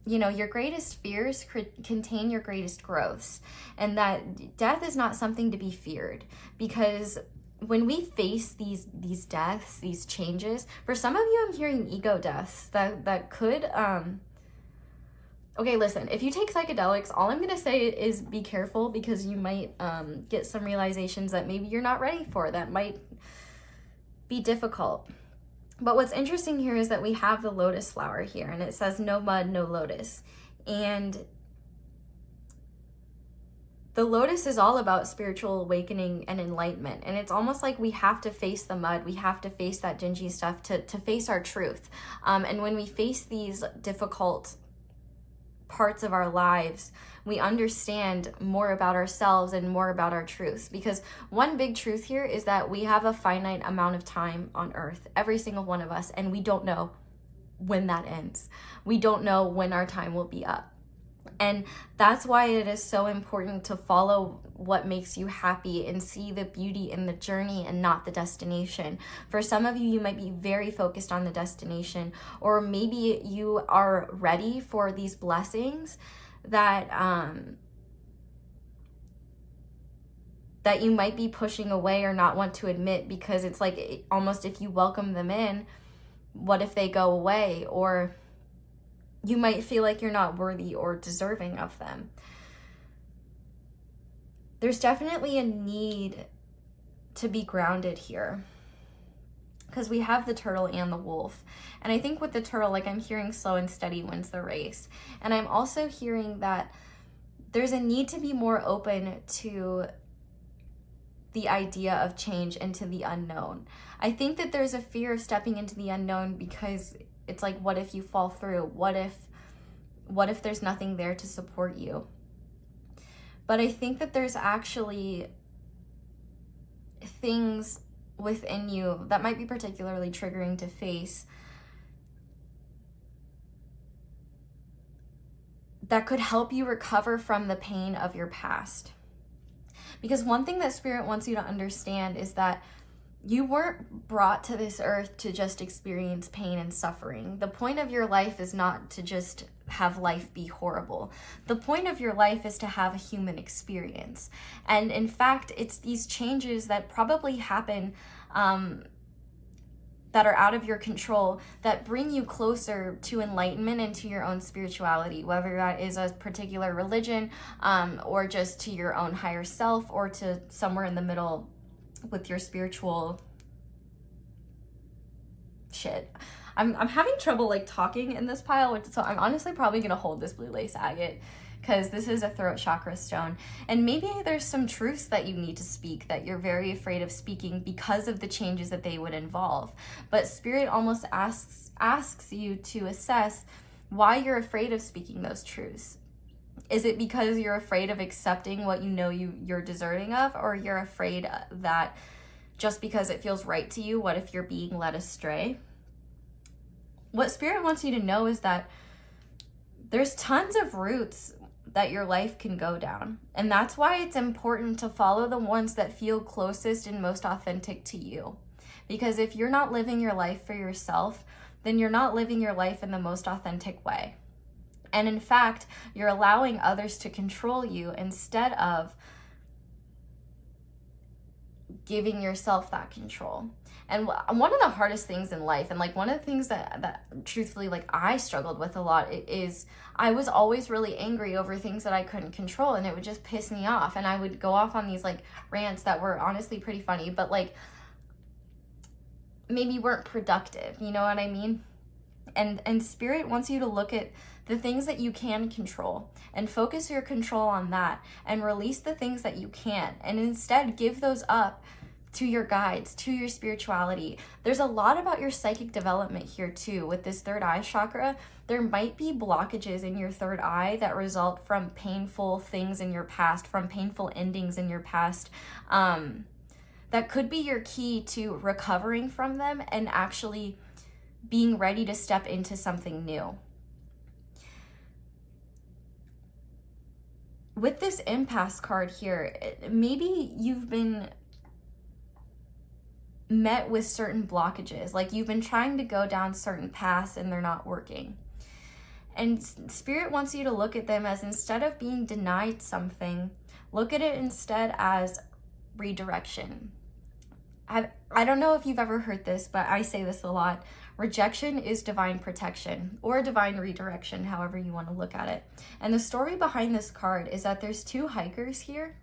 you know, your greatest fears contain your greatest growths, and that death is not something to be feared. Because when we face these deaths, these changes, for some of you, I'm hearing ego deaths that could, okay, listen, if you take psychedelics, all I'm going to say is be careful, because you might get some realizations that maybe you're not ready for, that might be difficult. But what's interesting here is that we have the lotus flower here, and it says no mud, no lotus. And the lotus is all about spiritual awakening and enlightenment. And it's almost like we have to face the mud. We have to face that dingy stuff to face our truth. And when we face these difficult parts of our lives, we understand more about ourselves and more about our truths. Because one big truth here is that we have a finite amount of time on earth, every single one of us, and we don't know when that ends. We don't know when our time will be up. And that's why it is so important to follow what makes you happy and see the beauty in the journey and not the destination. For some of you, you might be very focused on the destination, or maybe you are ready for these blessings that that you might be pushing away or not want to admit, because it's like almost if you welcome them in, what if they go away? Or you might feel like you're not worthy or deserving of them. There's definitely a need to be grounded here, because we have the turtle and the wolf. And I think with the turtle, like I'm hearing slow and steady wins the race. And I'm also hearing that there's a need to be more open to the idea of change into the unknown. I think that there's a fear of stepping into the unknown because it's like, what if you fall through? What if there's nothing there to support you? But I think that there's actually things within you that might be particularly triggering to face that could help you recover from the pain of your past. Because one thing that Spirit wants you to understand is that you weren't brought to this earth to just experience pain and suffering. The point of your life is not to just have life be horrible. The point of your life is to have a human experience. And in fact, it's these changes that probably happen that are out of your control that bring you closer to enlightenment and to your own spirituality, whether that is a particular religion or just to your own higher self, or to somewhere in the middle with your spiritual shit. I'm having trouble like talking in this pile, so I'm honestly probably gonna hold this blue lace agate, because this is a throat chakra stone. And maybe there's some truths that you need to speak that you're very afraid of speaking because of the changes that they would involve. But Spirit almost asks you to assess why you're afraid of speaking those truths. Is it because you're afraid of accepting what you know you're deserving of, or you're afraid that just because it feels right to you, what if you're being led astray? What Spirit wants you to know is that there's tons of routes that your life can go down. And that's why it's important to follow the ones that feel closest and most authentic to you. Because if you're not living your life for yourself, then you're not living your life in the most authentic way. And in fact, you're allowing others to control you instead of giving yourself that control. And one of the hardest things in life, and like one of the things that truthfully, like I struggled with a lot, is I was always really angry over things that I couldn't control, and it would just piss me off. And I would go off on these like rants that were honestly pretty funny, but like maybe weren't productive, you know what I mean? And Spirit wants you to look at the things that you can control and focus your control on that, and release the things that you can't, and instead give those up to your guides, to your spirituality. There's a lot about your psychic development here too. With this third eye chakra, there might be blockages in your third eye that result from painful things in your past, from painful endings in your past. That could be your key to recovering from them and actually being ready to step into something new. With this impasse card here, maybe you've been met with certain blockages, like you've been trying to go down certain paths and they're not working. And Spirit wants you to look at them as, instead of being denied something, look at it instead as redirection. I don't know if you've ever heard this, but I say this a lot. Rejection is divine protection, or divine redirection, however you want to look at it. And the story behind this card is that there's two hikers here,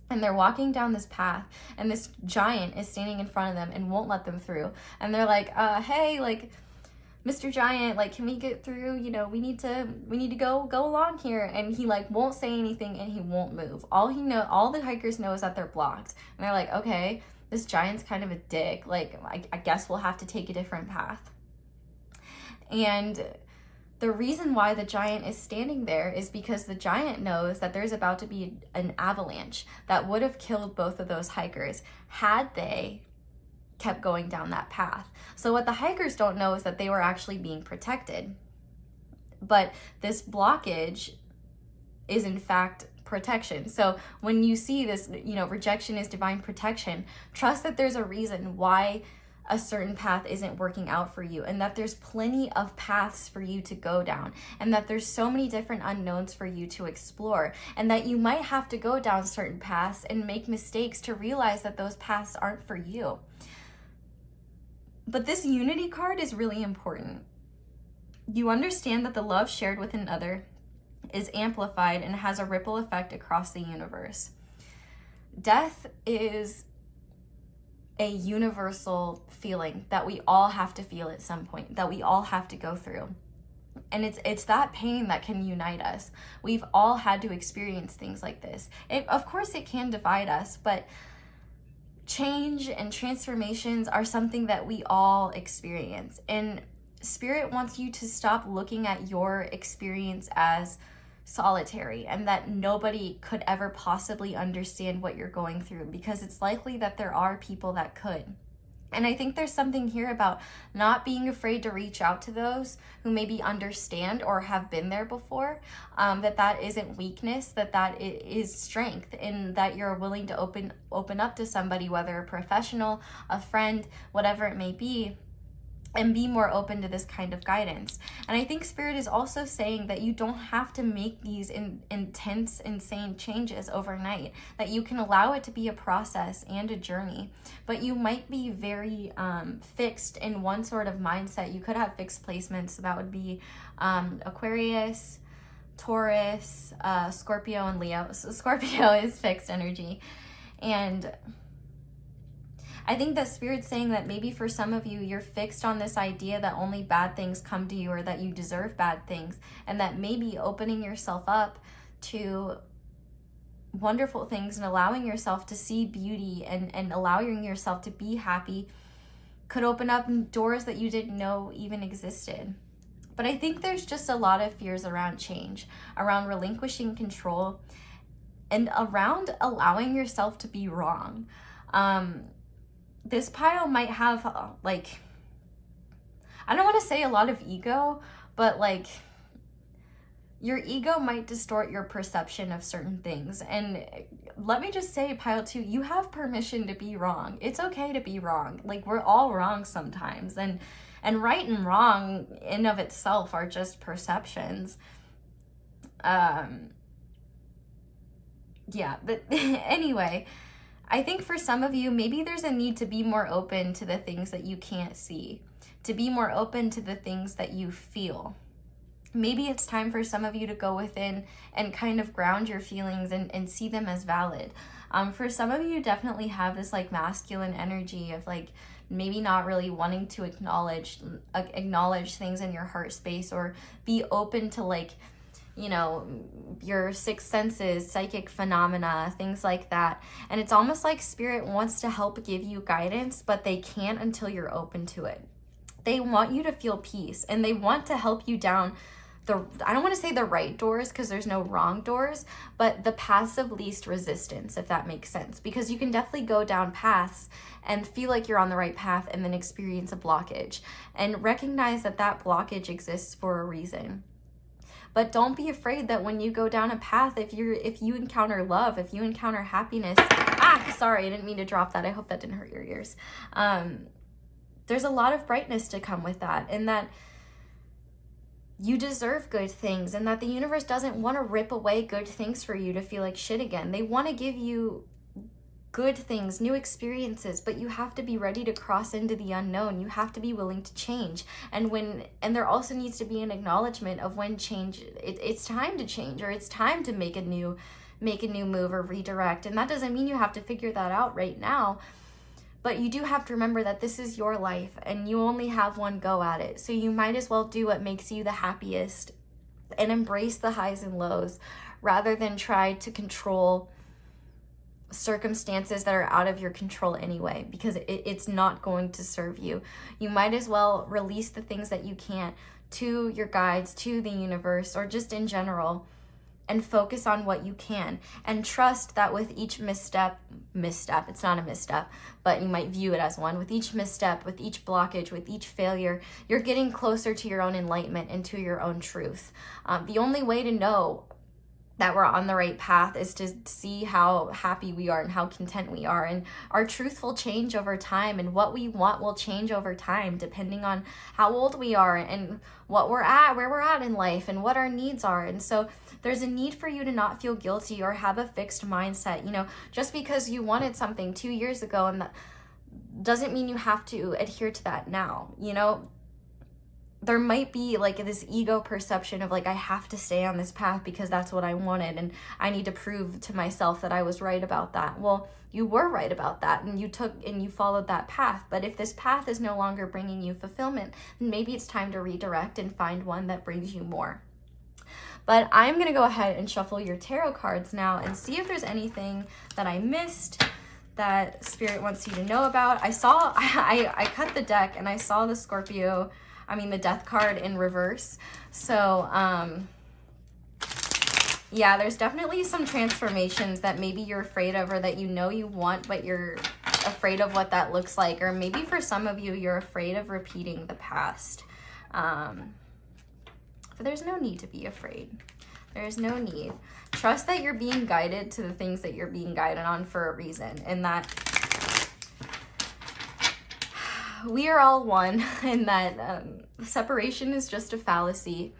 and they're walking down this path, and this giant is standing in front of them and won't let them through. And they're like, hey, like, Mr. Giant, like, can we get through? You know, we need to go along here. And he like won't say anything, and he won't move. All the hikers know is that they're blocked. And they're like, okay, this giant's kind of a dick. Like, I guess we'll have to take a different path. And the reason why the giant is standing there is because the giant knows that there's about to be an avalanche that would have killed both of those hikers had they kept going down that path. So what the hikers don't know is that they were actually being protected. But this blockage is in fact protection. So when you see this, rejection is divine protection, trust that there's a reason why a certain path isn't working out for you, and that there's plenty of paths for you to go down, and that there's so many different unknowns for you to explore, and that you might have to go down certain paths and make mistakes to realize that those paths aren't for you. But this unity card is really important. You understand that the love shared with another is amplified and has a ripple effect across the universe. Death is a universal feeling that we all have to feel at some point, that we all have to go through. And it's that pain that can unite us. We've all had to experience things like this. Of course, it can divide us, but change and transformations are something that we all experience. And Spirit wants you to stop looking at your experience as solitary, and that nobody could ever possibly understand what you're going through, because it's likely that there are people that could. And I think there's something here about not being afraid to reach out to those who maybe understand or have been there before, that isn't weakness, that is strength, and that you're willing to open up to somebody, whether a professional, a friend, whatever it may be, and be more open to this kind of guidance. And I think Spirit is also saying that you don't have to make these intense, insane changes overnight, that you can allow it to be a process and a journey. But you might be very fixed in one sort of mindset. You could have fixed placements. That would be Aquarius, Taurus, Scorpio, and Leo. So Scorpio is fixed energy. And I think that Spirit's saying that maybe for some of you, you're fixed on this idea that only bad things come to you, or that you deserve bad things, and that maybe opening yourself up to wonderful things and allowing yourself to see beauty and allowing yourself to be happy could open up doors that you didn't know even existed. But I think there's just a lot of fears around change, around relinquishing control, and around allowing yourself to be wrong. This pile might have, like, I don't want to say a lot of ego, but like, your ego might distort your perception of certain things. And let me just say, pile 2, you have permission to be wrong. It's okay to be wrong. Like, we're all wrong sometimes. And right and wrong in of itself are just perceptions. Yeah, but anyway, I think for some of you, maybe there's a need to be more open to the things that you can't see, to be more open to the things that you feel. Maybe it's time for some of you to go within and kind of ground your feelings and see them as valid. For some of you, definitely have this like masculine energy of like maybe not really wanting to acknowledge things in your heart space, or be open to like, you know, your sixth senses, psychic phenomena, things like that. And it's almost like spirit wants to help give you guidance, but they can't until you're open to it. They want you to feel peace, and they want to help you down I don't want to say the right doors, because there's no wrong doors, but the paths of least resistance, if that makes sense. Because you can definitely go down paths and feel like you're on the right path and then experience a blockage, and recognize that that blockage exists for a reason. But don't be afraid that when you go down a path, if you encounter love, if you encounter happiness, sorry, I didn't mean to drop that. I hope that didn't hurt your ears. There's a lot of brightness to come with that, and that you deserve good things, and that the universe doesn't want to rip away good things for you to feel like shit again. They want to give you good things, new experiences, but you have to be ready to cross into the unknown. You have to be willing to change. And there also needs to be an acknowledgement of when it's time to change, or it's time to make a new move or redirect. And that doesn't mean you have to figure that out right now. But you do have to remember that this is your life, and you only have one go at it. So you might as well do what makes you the happiest and embrace the highs and lows, rather than try to control circumstances that are out of your control anyway, because it's not going to serve you. You might as well release the things that you can't to your guides, to the universe, or just in general, and focus on what you can, and trust that with each misstep, it's not a misstep, but you might view it as one. With each misstep, with each blockage, with each failure, you're getting closer to your own enlightenment and to your own truth. The only way to know that we're on the right path is to see how happy we are and how content we are. And our truth will change over time, and what we want will change over time, depending on how old we are and where we're at in life, and what our needs are. And so there's a need for you to not feel guilty or have a fixed mindset. You know, just because you wanted something 2 years ago, and that doesn't mean you have to adhere to that now. You know, there might be like this ego perception of like, I have to stay on this path because that's what I wanted, and I need to prove to myself that I was right about that. Well, you were right about that, and you followed that path. But if this path is no longer bringing you fulfillment, then maybe it's time to redirect and find one that brings you more. But I'm going to go ahead and shuffle your tarot cards now and see if there's anything that I missed that Spirit wants you to know about. I cut the deck and I saw the Death card in reverse. So, yeah, there's definitely some transformations that maybe you're afraid of, or that you know you want, but you're afraid of what that looks like. Or maybe for some of you, you're afraid of repeating the past. But there's no need to be afraid. There's no need. Trust that you're being guided to the things that you're being guided on for a reason, and that we are all one, and that separation is just a fallacy,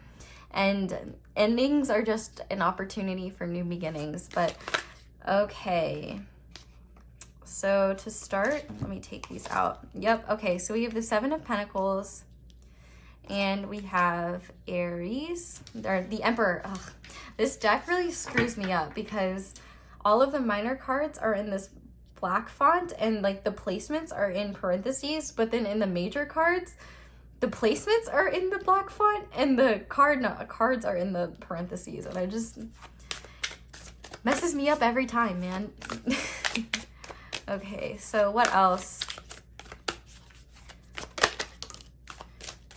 and endings are just an opportunity for new beginnings. But okay, so to start, let me take these out. Yep, okay, so we have the Seven of Pentacles, and we have Aries, or the Emperor. Ugh. This deck really screws me up because all of the minor cards are in this black font, and like the placements are in parentheses, but then in the major cards, the placements are in the black font, and the cards are in the parentheses, and I just messes me up every time, man. Okay, so what else?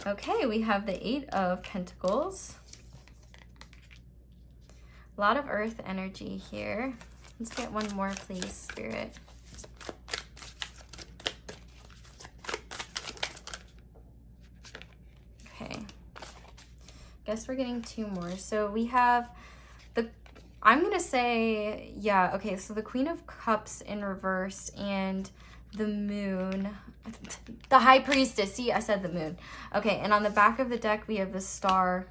Okay, we have the 8 of Pentacles. A lot of earth energy here. Let's get one more, please, Spirit. Okay. Guess we're getting 2 more. So we have I'm going to say, yeah, okay, so the Queen of Cups in reverse and the Moon, the High Priestess. See, I said the Moon. Okay, and on the back of the deck, we have the Star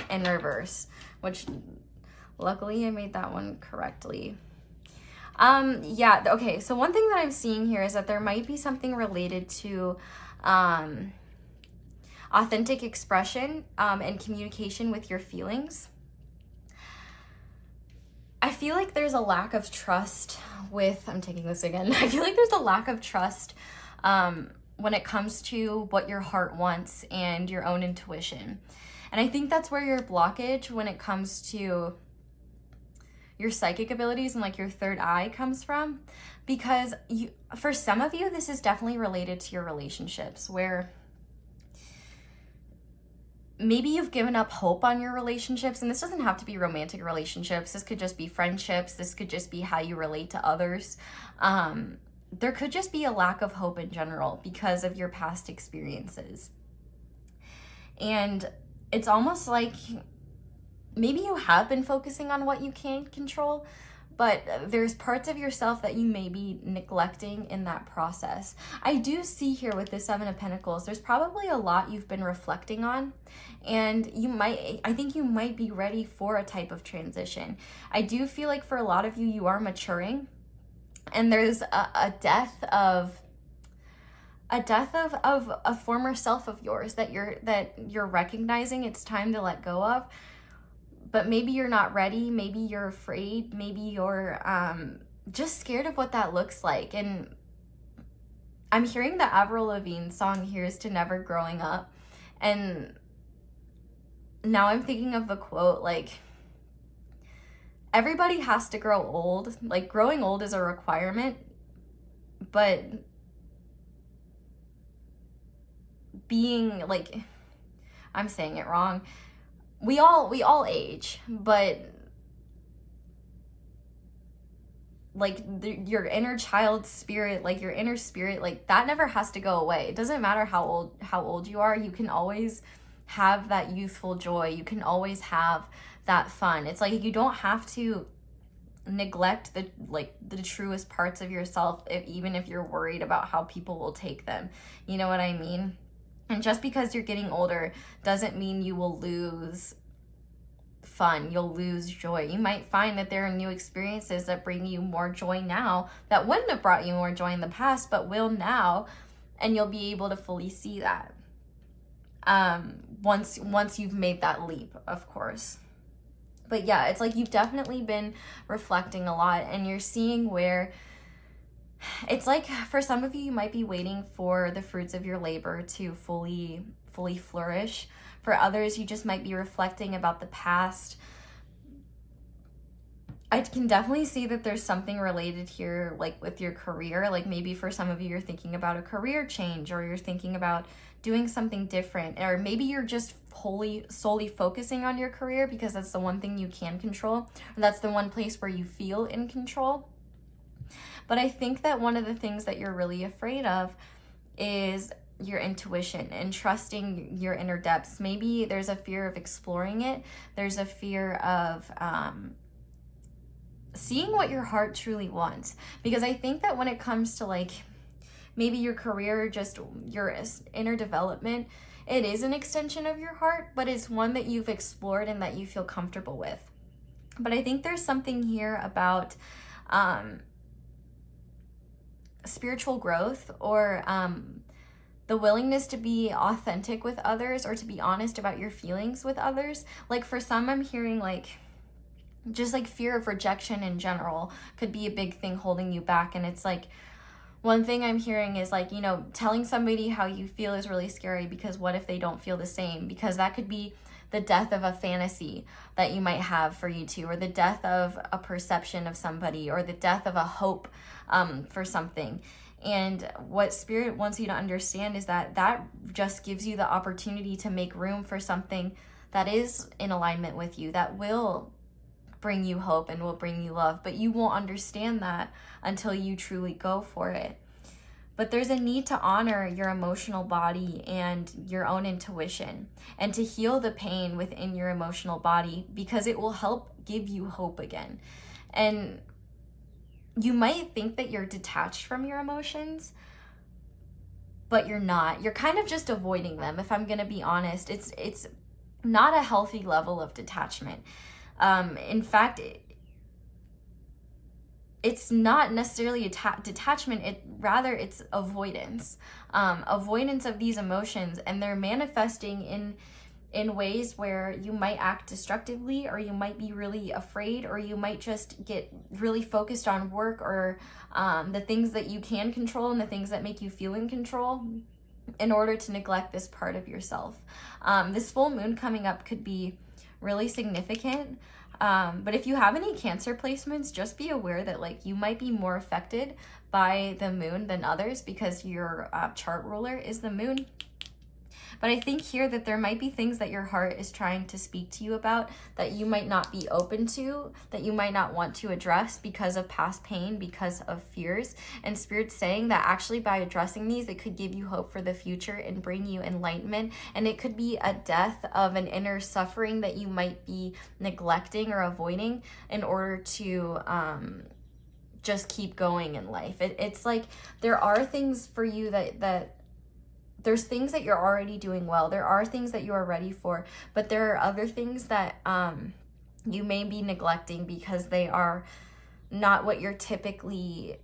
in reverse, which luckily I made that one correctly. Yeah, okay, so one thing that I'm seeing here is that there might be something related to authentic expression and communication with your feelings. I feel like there's a lack of trust with, I'm taking this again, I feel like there's a lack of trust when it comes to what your heart wants and your own intuition. And I think that's where your blockage when it comes to your psychic abilities and like your third eye comes from. Because for some of you, this is definitely related to your relationships, where maybe you've given up hope on your relationships, and this doesn't have to be romantic relationships. This could just be friendships. This could just be how you relate to others. There could just be a lack of hope in general because of your past experiences. And it's almost like maybe you have been focusing on what you can't control, but there's parts of yourself that you may be neglecting in that process. I do see here with the 7 of Pentacles, there's probably a lot you've been reflecting on, and I think you might be ready for a type of transition. I do feel like for a lot of you, you are maturing, and there's a death of a former self of yours that you're recognizing it's time to let go of. But maybe you're not ready, maybe you're afraid, maybe you're just scared of what that looks like. And I'm hearing the Avril Lavigne song, Here's to Never Growing Up. And now I'm thinking of the quote, like, everybody has to grow old. Like, growing old is a requirement, but being, like, I'm saying it wrong. We all age, but like your inner child spirit, like your inner spirit, like that never has to go away. It doesn't matter how old you are. You can always have that youthful joy. You can always have that fun. It's like you don't have to neglect the truest parts of yourself, even if you're worried about how people will take them. You know what I mean? And just because you're getting older doesn't mean you will lose fun, you'll lose joy. You might find that there are new experiences that bring you more joy now that wouldn't have brought you more joy in the past, but will now, and you'll be able to fully see that once you've made that leap, of course. But yeah, it's like you've definitely been reflecting a lot, and you're seeing where it's like for some of you, you might be waiting for the fruits of your labor to fully flourish. For others, you just might be reflecting about the past. I can definitely see that there's something related here, like with your career. Like maybe for some of you, you're thinking about a career change, or you're thinking about doing something different, or maybe you're just solely focusing on your career because that's the one thing you can control, or that's the one place where you feel in control. But I think that one of the things that you're really afraid of is your intuition and trusting your inner depths. Maybe there's a fear of exploring it. There's a fear of seeing what your heart truly wants. Because I think that when it comes to like maybe your career, just your inner development, it is an extension of your heart, but it's one that you've explored and that you feel comfortable with. But I think there's something here about spiritual growth, or the willingness to be authentic with others, or to be honest about your feelings with others. Like for some, I'm hearing like just like fear of rejection in general could be a big thing holding you back. And it's like one thing I'm hearing is like, you know, telling somebody how you feel is really scary, because what if they don't feel the same? Because that could be the death of a fantasy that you might have for you two, or the death of a perception of somebody, or the death of a hope for something. And what Spirit wants you to understand is that that just gives you the opportunity to make room for something that is in alignment with you, that will bring you hope and will bring you love. But you won't understand that until you truly go for it. But there's a need to honor your emotional body and your own intuition, and to heal the pain within your emotional body, because it will help give you hope again. And you might think that you're detached from your emotions, but you're not. You're kind of just avoiding them, if I'm going to be honest. It's not a healthy level of detachment. In fact, it's not necessarily detachment, rather it's avoidance. Avoidance of these emotions, and they're manifesting in ways where you might act destructively, or you might be really afraid, or you might just get really focused on work, or the things that you can control and the things that make you feel in control, in order to neglect this part of yourself. This full moon coming up could be really significant. But if you have any Cancer placements, just be aware that like you might be more affected by the moon than others, because your chart ruler is the moon. But I think here that there might be things that your heart is trying to speak to you about that you might not be open to, that you might not want to address because of past pain, because of fears. And Spirit's saying that actually by addressing these, it could give you hope for the future and bring you enlightenment. And it could be a death of an inner suffering that you might be neglecting or avoiding in order to just keep going in life. It's like there are things for you that there's things that you're already doing well. There are things that you are ready for, but there are other things that you may be neglecting because they are not what you're typically,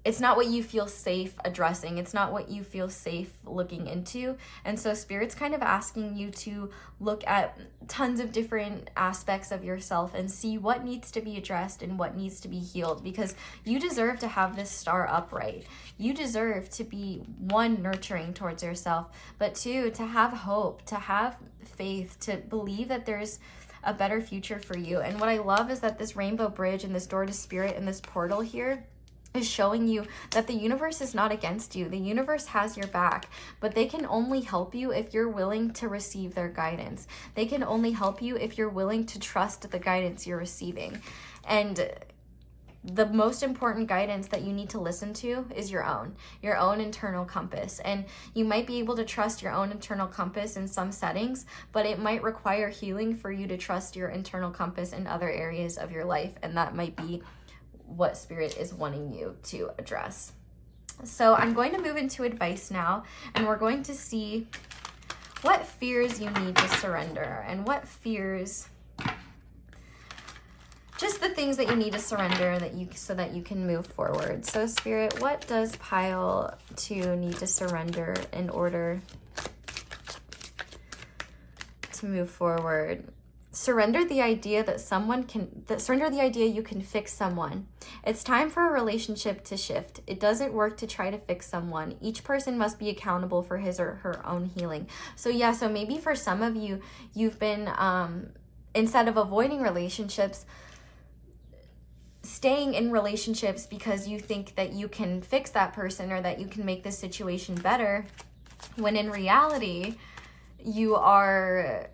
it's not what you feel safe addressing. It's not what you feel safe looking into. And so Spirit's kind of asking you to look at tons of different aspects of yourself and see what needs to be addressed and what needs to be healed, because you deserve to have this star upright. You deserve to be, one, nurturing towards yourself, but two, to have hope, to have faith, to believe that there's a better future for you. And what I love is that this rainbow bridge and this door to Spirit and this portal here is showing you that the universe is not against you. The universe has your back, but they can only help you if you're willing to receive their guidance. They can only help you if you're willing to trust the guidance you're receiving. And the most important guidance that you need to listen to is your own internal compass. And you might be able to trust your own internal compass in some settings, but it might require healing for you to trust your internal compass in other areas of your life. And that might be what Spirit is wanting you to address. So I'm going to move into advice now, and we're going to see what fears you need to surrender, and what fears, just the things that you need to surrender so that you can move forward. So Spirit, what does pile 2 need to surrender in order to move forward? Surrender the idea surrender the idea you can fix someone. It's time for a relationship to shift. It doesn't work to try to fix someone. Each person must be accountable for his or her own healing. So maybe for some of you, you've been, instead of avoiding relationships, staying in relationships because you think that you can fix that person or that you can make the situation better, when in reality, you are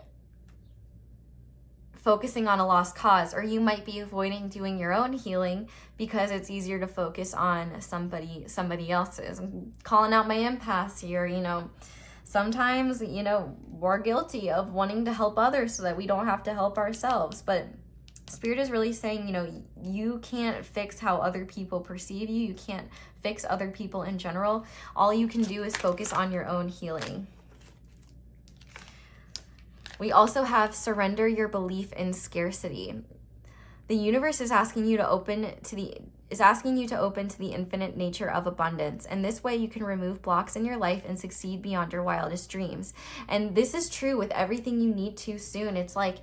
focusing on a lost cause. Or you might be avoiding doing your own healing because it's easier to focus on somebody else's. I'm calling out my empaths here. Sometimes, we're guilty of wanting to help others so that we don't have to help ourselves. But Spirit is really saying, you can't fix how other people perceive you. You can't fix other people in general. All you can do is focus on your own healing. We also have surrender your belief in scarcity. The universe is asking you to open to the infinite nature of abundance. And this way you can remove blocks in your life and succeed beyond your wildest dreams. And this is true with everything you need to soon. It's like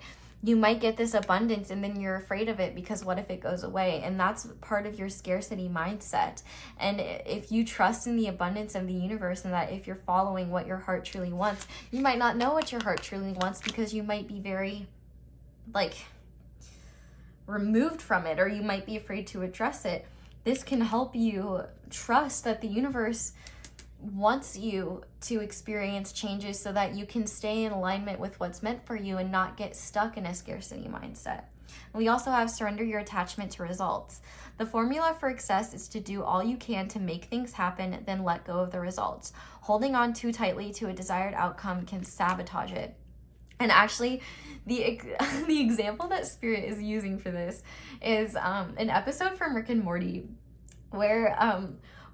you might get this abundance and then you're afraid of it because what if it goes away? And that's part of your scarcity mindset. And if you trust in the abundance of the universe and that if you're following what your heart truly wants, you might not know what your heart truly wants because you might be very removed from it, or you might be afraid to address it. this can help you trust that the universe wants you to experience changes so that you can stay in alignment with what's meant for you and not get stuck in a scarcity mindset. We also have surrender your attachment to results. The formula for success is to do all you can to make things happen, then let go of the results. Holding on too tightly to a desired outcome can sabotage it. And actually, the example that Spirit is using for this is an episode from Rick and Morty where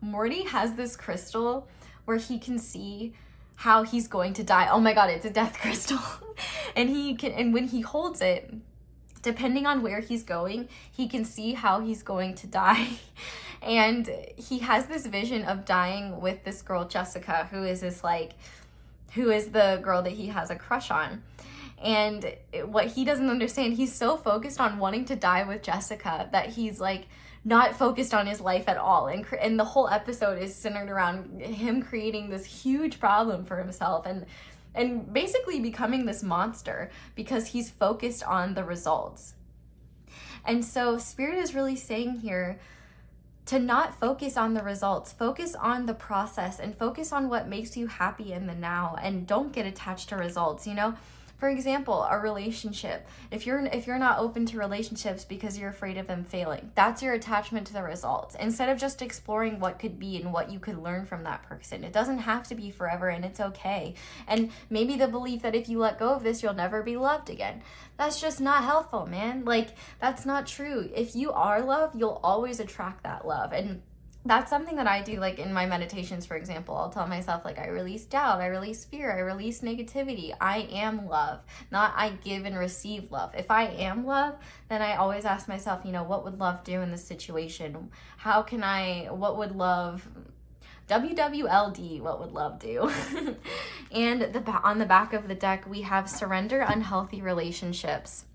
Morty has this crystal where he can see how he's going to die. Oh my god, it's a death crystal. And when he holds it, depending on where he's going, he can see how he's going to die. And he has this vision of dying with this girl, Jessica, who is the girl that he has a crush on. And what he doesn't understand, he's so focused on wanting to die with Jessica that he's like not focused on his life at all. And the whole episode is centered around him creating this huge problem for himself and basically becoming this monster because he's focused on the results. And so Spirit is really saying here to not focus on the results, focus on the process and focus on what makes you happy in the now, and don't get attached to results, you know? For example, a relationship. If you're not open to relationships because you're afraid of them failing, that's your attachment to the results. Instead of just exploring what could be and what you could learn from that person. It doesn't have to be forever, and it's okay. And maybe the belief that if you let go of this, you'll never be loved again. That's just not helpful, man. Like, that's not true. If you are loved, you'll always attract that love. And that's something that I do, like in my meditations, for example. I'll tell myself, like, I release doubt, I release fear, I release negativity. I am love, not I give and receive love. If I am love, then I always ask myself, you know, what would love do in this situation? What would love, WWLD, what would love do? And on the back of the deck, we have surrender unhealthy relationships.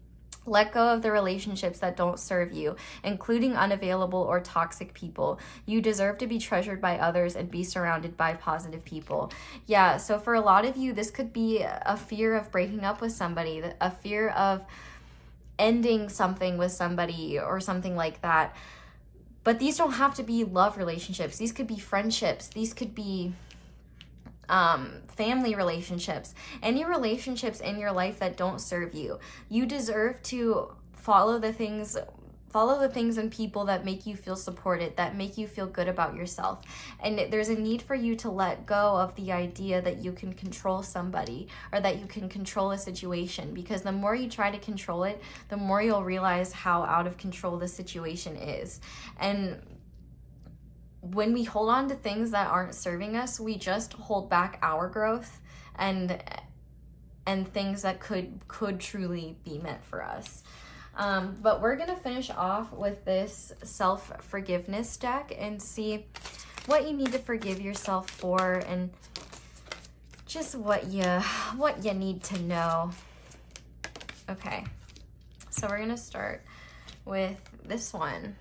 Let go of the relationships that don't serve you, including unavailable or toxic people. You deserve to be treasured by others and be surrounded by positive people. Yeah, so for a lot of you, this could be a fear of breaking up with somebody, a fear of ending something with somebody or something like that. But these don't have to be love relationships. These could be friendships. These could be family relationships, any relationships in your life that don't serve you. You deserve to follow the things and people that make you feel supported, that make you feel good about yourself. And there's a need for you to let go of the idea that you can control somebody or that you can control a situation, because the more you try to control it, the more you'll realize how out of control the situation is. And when we hold on to things that aren't serving us, we just hold back our growth and things that could truly be meant for us. But we're gonna finish off with this self-forgiveness deck and see what you need to forgive yourself for and just what you need to know. Okay, so we're gonna start with this one.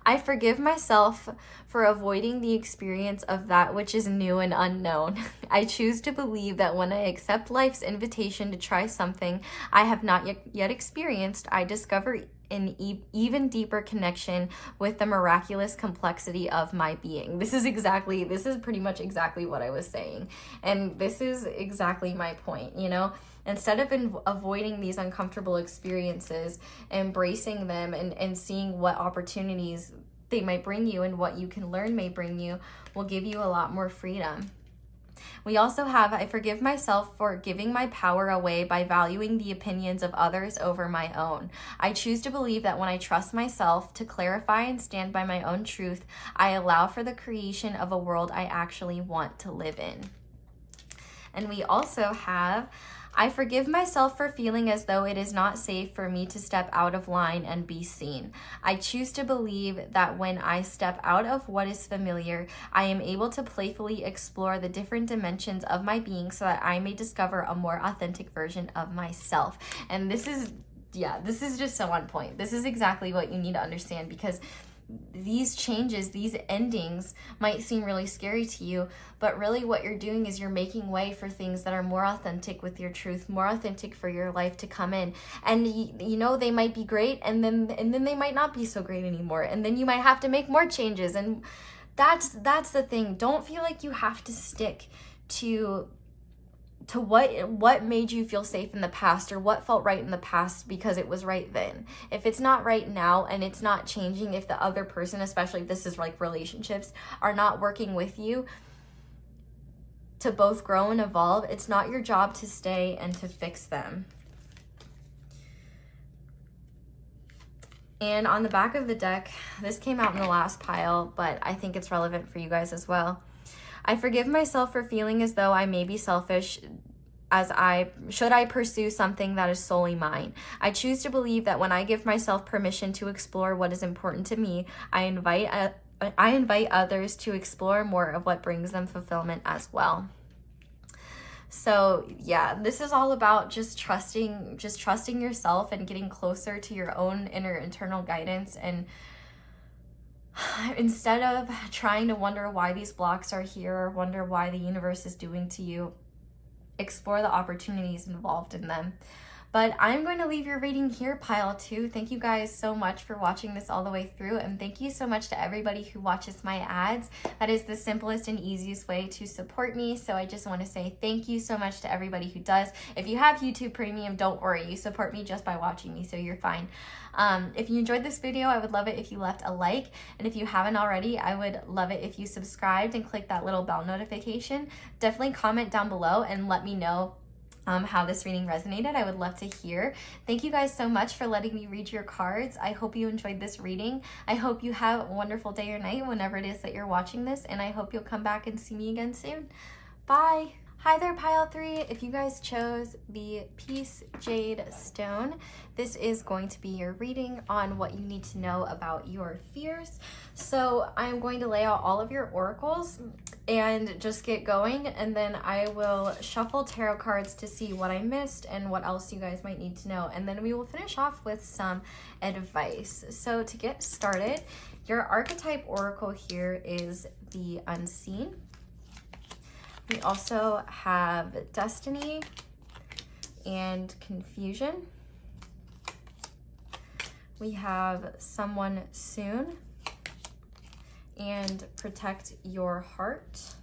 I forgive myself for avoiding the experience of that which is new and unknown. I choose to believe that when I accept life's invitation to try something I have not yet experienced, I discover an even deeper connection with the miraculous complexity of my being. This is pretty much exactly what I was saying. And this is exactly my point, you know? Instead of avoiding these uncomfortable experiences, embracing them and seeing what opportunities they might bring you and what you can learn may bring you, will give you a lot more freedom. We also have, I forgive myself for giving my power away by valuing the opinions of others over my own. I choose to believe that when I trust myself to clarify and stand by my own truth, I allow for the creation of a world I actually want to live in. And we also have, I forgive myself for feeling as though it is not safe for me to step out of line and be seen. I choose to believe that when I step out of what is familiar, I am able to playfully explore the different dimensions of my being so that I may discover a more authentic version of myself. And this is just so on point. This is exactly what you need to understand, because these changes, these endings might seem really scary to you, but really what you're doing is you're making way for things that are more authentic with your truth, more authentic for your life to come in. And you know, they might be great, and then they might not be so great anymore, and then you might have to make more changes. And that's the thing. Don't feel like you have to stick to what made you feel safe in the past, or what felt right in the past because it was right then. If it's not right now and it's not changing, if the other person, especially if this is like relationships, are not working with you to both grow and evolve, it's not your job to stay and to fix them. And on the back of the deck, this came out in the last pile, but I think it's relevant for you guys as well. I forgive myself for feeling as though I may be selfish should I pursue something that is solely mine. I choose to believe that when I give myself permission to explore what is important to me, I invite others to explore more of what brings them fulfillment as well. So yeah, this is all about just trusting yourself and getting closer to your own internal guidance. And instead of trying to wonder why these blocks are here, or wonder why the universe is doing to you, explore the opportunities involved in them. But I'm going to leave your reading here, pile 2. Thank you guys so much for watching this all the way through, and thank you so much to everybody who watches my ads. That is the simplest and easiest way to support me, so I just want to say thank you so much to everybody who does. If you have YouTube Premium, don't worry, you support me just by watching me, so you're fine. If you enjoyed this video, I would love it if you left a like, and if you haven't already, I would love it if you subscribed and clicked that little bell notification. Definitely comment down below and let me know how this reading resonated. I would love to hear. Thank you guys so much for letting me read your cards. I hope you enjoyed this reading. I hope you have a wonderful day or night whenever it is that you're watching this, and I hope you'll come back and see me again soon. Bye. Hi there, pile 3. If you guys chose the Peace Jade stone, this is going to be your reading on what you need to know about your fears. So I'm going to lay out all of your oracles and just get going, and then I will shuffle tarot cards to see what I missed and what else you guys might need to know, and then we will finish off with some advice. So to get started, your archetype oracle here is the Unseen. We also have Destiny and Confusion. We have Someone Soon and Protect Your Heart.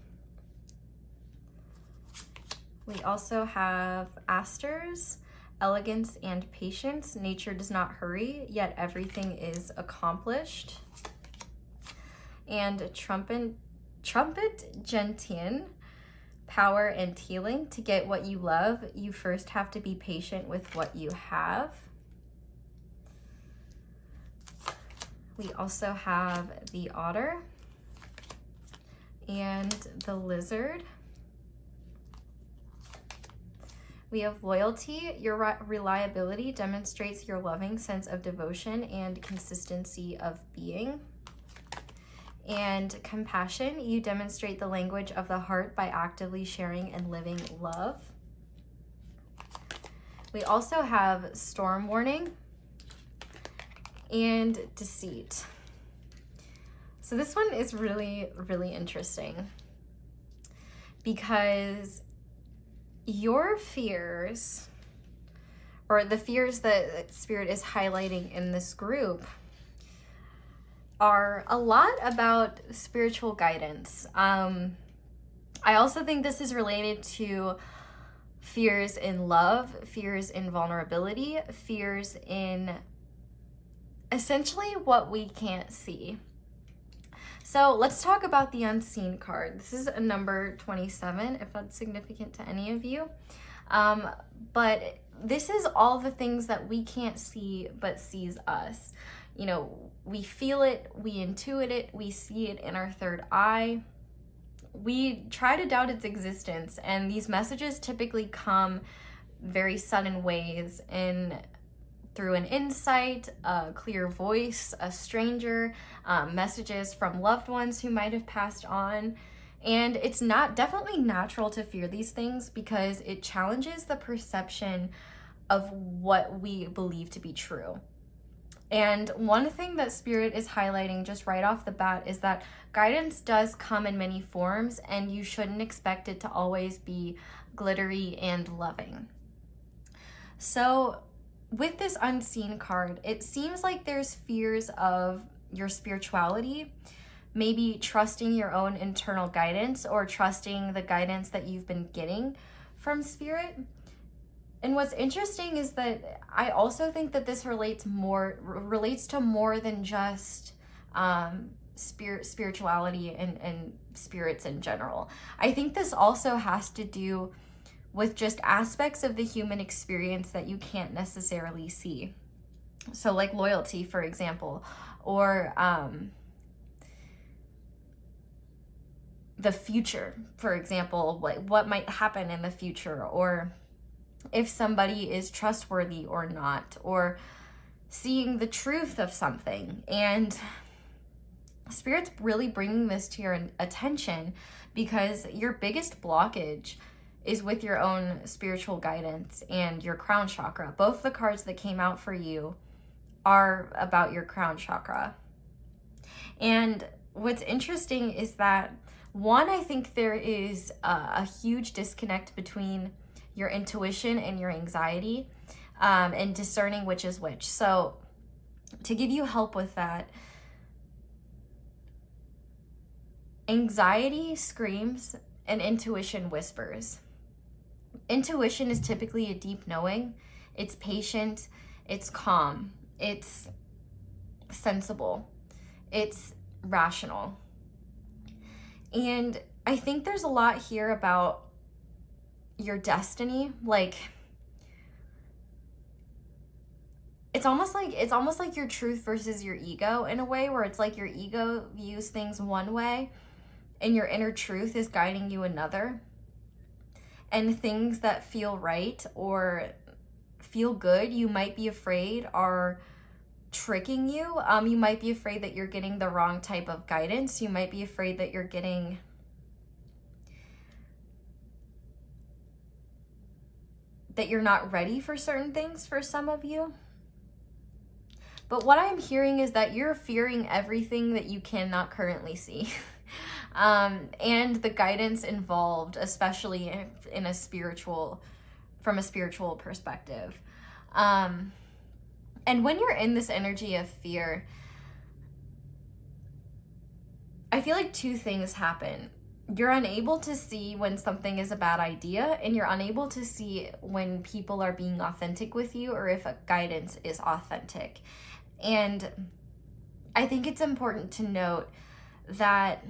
We also have Asters, Elegance and Patience. Nature does not hurry, yet everything is accomplished. And Trumpet Gentian, Power and Healing. To get what you love, you first have to be patient with what you have. We also have the Otter and the Lizard. We have Loyalty. Your reliability demonstrates your loving sense of devotion and consistency of being. And Compassion, you demonstrate the language of the heart by actively sharing and living love. We also have Storm Warning and Deceit. So this one is really, really interesting because your fears, or the fears that Spirit is highlighting in this group, are a lot about spiritual guidance. I also think this is related to fears in love, fears in vulnerability, fears in essentially what we can't see. So let's talk about the Unseen card. This is a number 27, if that's significant to any of you. But this is all the things that we can't see but sees us. You know, we feel it, we intuit it, we see it in our third eye. We try to doubt its existence, and these messages typically come very sudden ways through an insight, a clear voice, a stranger, messages from loved ones who might have passed on. And it's definitely natural to fear these things because it challenges the perception of what we believe to be true. And one thing that Spirit is highlighting just right off the bat is that guidance does come in many forms, and you shouldn't expect it to always be glittery and loving. So with this unseen card, it seems like there's fears of your spirituality, maybe trusting your own internal guidance or trusting the guidance that you've been getting from Spirit. And what's interesting is that I also think that this relates to more than just spirituality and spirits in general. I think this also has to do with just aspects of the human experience that you can't necessarily see. So like loyalty, for example, or the future, for example, what might happen in the future, or if somebody is trustworthy or not, or seeing the truth of something. And Spirit's really bringing this to your attention because your biggest blockage is with your own spiritual guidance and your crown chakra. Both the cards that came out for you are about your crown chakra. And what's interesting is that, one, I think there is a huge disconnect between your intuition and your anxiety, and discerning which is which. So to give you help with that, anxiety screams and intuition whispers. Intuition is typically a deep knowing. It's patient, it's calm, it's sensible, it's rational. And I think there's a lot here about your destiny. Like, it's almost like your truth versus your ego in a way, where it's like your ego views things one way and your inner truth is guiding you another. And things that feel right or feel good, you might be afraid are tricking you. You might be afraid that you're getting the wrong type of guidance. You might be afraid that you're not ready for certain things for some of you. But what I'm hearing is that you're fearing everything that you cannot currently see. And the guidance involved, especially from a spiritual perspective. And when you're in this energy of fear, I feel like two things happen. You're unable to see when something is a bad idea, and you're unable to see when people are being authentic with you or if a guidance is authentic. And I think it's important to note that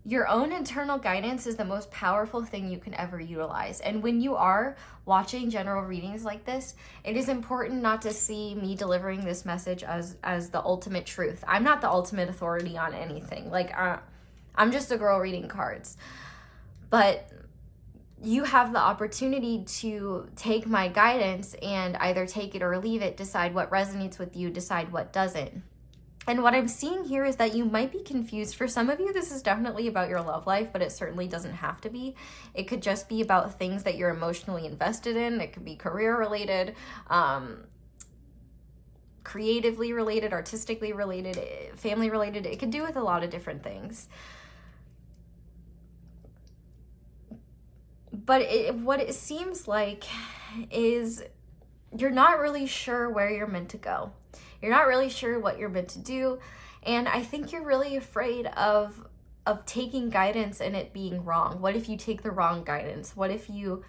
your own internal guidance is the most powerful thing you can ever utilize. And when you are watching general readings like this, it is important not to see me delivering this message as the ultimate truth. I'm not the ultimate authority on anything. Like, I'm just a girl reading cards. But you have the opportunity to take my guidance and either take it or leave it, decide what resonates with you, decide what doesn't. And what I'm seeing here is that you might be confused. For some of you, this is definitely about your love life, but it certainly doesn't have to be. It could just be about things that you're emotionally invested in. It could be career related, creatively related, artistically related, family related. It could do with a lot of different things. But what it seems like is you're not really sure where you're meant to go. You're not really sure what you're meant to do. And I think you're really afraid of taking guidance and it being wrong. What if you take the wrong guidance? What if you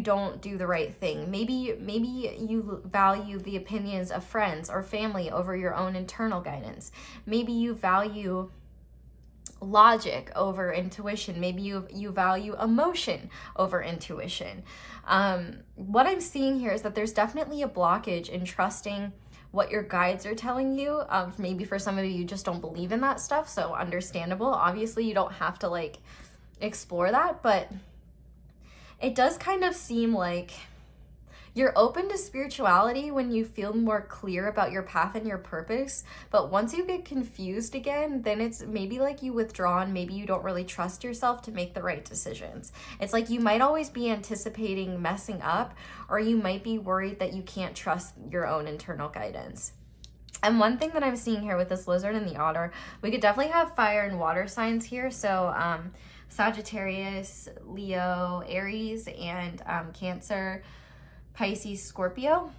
don't do the right thing? Maybe you value the opinions of friends or family over your own internal guidance. Maybe you value logic over intuition. Maybe you value emotion over intuition. What I'm seeing here is that there's definitely a blockage in trusting what your guides are telling you. Maybe for some of you just don't believe in that stuff, so understandable. Obviously, you don't have to explore that, but it does kind of seem like You're open to spirituality when you feel more clear about your path and your purpose. But once you get confused again, then it's maybe like you withdraw and maybe you don't really trust yourself to make the right decisions. It's like you might always be anticipating messing up, or you might be worried that you can't trust your own internal guidance. And one thing that I'm seeing here with this lizard and the otter, we could definitely have fire and water signs here. So Sagittarius, Leo, Aries, and Cancer, Pisces, Scorpio.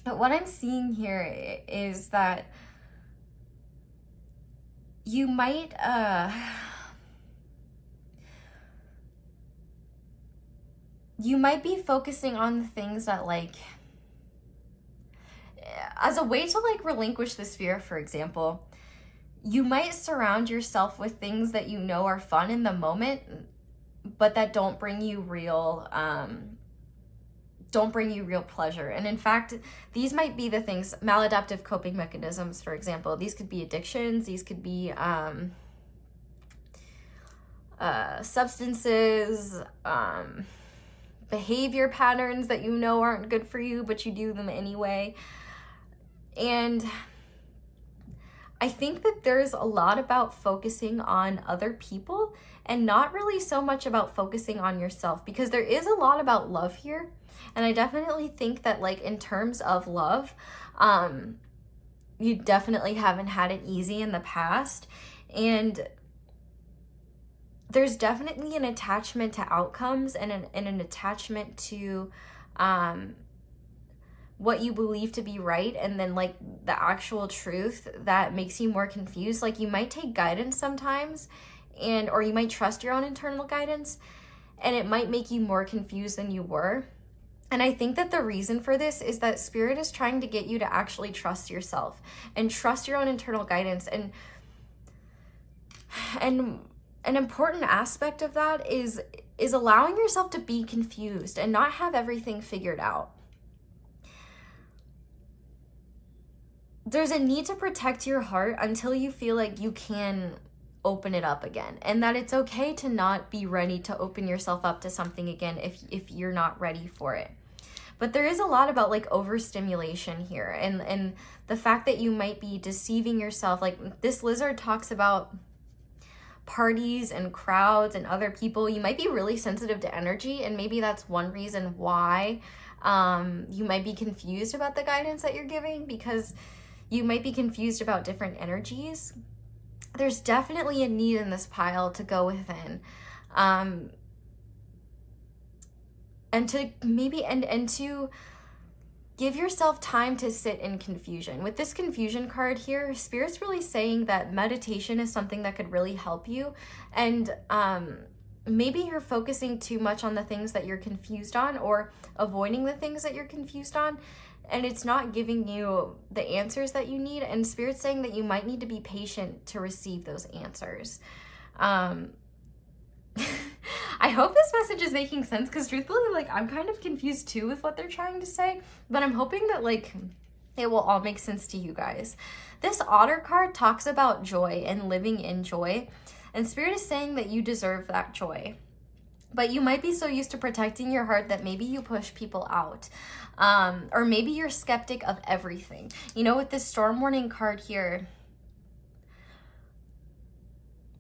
But what I'm seeing here is that you might be focusing on the things that, like, as a way to like relinquish this fear, for example, you might surround yourself with things that you know are fun in the moment, but that don't bring you real pleasure. And in fact, these might be the things, maladaptive coping mechanisms, for example. These could be addictions, these could be substances, behavior patterns that you know aren't good for you, but you do them anyway. And I think that there's a lot about focusing on other people and not really so much about focusing on yourself, because there is a lot about love here. And I definitely think that, like, in terms of love, you definitely haven't had it easy in the past. And there's definitely an attachment to outcomes and an attachment to what you believe to be right, and then like the actual truth that makes you more confused. Like, you might take guidance sometimes, or you might trust your own internal guidance, and it might make you more confused than you were. And I think that the reason for this is that Spirit is trying to get you to actually trust yourself and trust your own internal guidance. And an important aspect of that is allowing yourself to be confused and not have everything figured out. There's a need to protect your heart until you feel like you can open it up again, and that it's okay to not be ready to open yourself up to something again if you're not ready for it. But there is a lot about like overstimulation here, and the fact that you might be deceiving yourself. Like, this lizard talks about parties and crowds and other people. You might be really sensitive to energy, and maybe that's one reason why you might be confused about the guidance that you're giving, because you might be confused about different energies. There's definitely a need in this pile to go within, and to maybe and to give yourself time to sit in confusion. With this confusion card here, Spirit's really saying that meditation is something that could really help you. And maybe you're focusing too much on the things that you're confused on, or avoiding the things that you're confused on, and it's not giving you the answers that you need. And Spirit's saying that you might need to be patient to receive those answers. I hope this message is making sense, because truthfully, like, I'm kind of confused too with what they're trying to say, but I'm hoping that like it will all make sense to you guys. This otter card talks about joy and living in joy, and Spirit is saying that you deserve that joy. But you might be so used to protecting your heart that maybe you push people out. Or maybe you're skeptic of everything. You know, with this storm warning card here,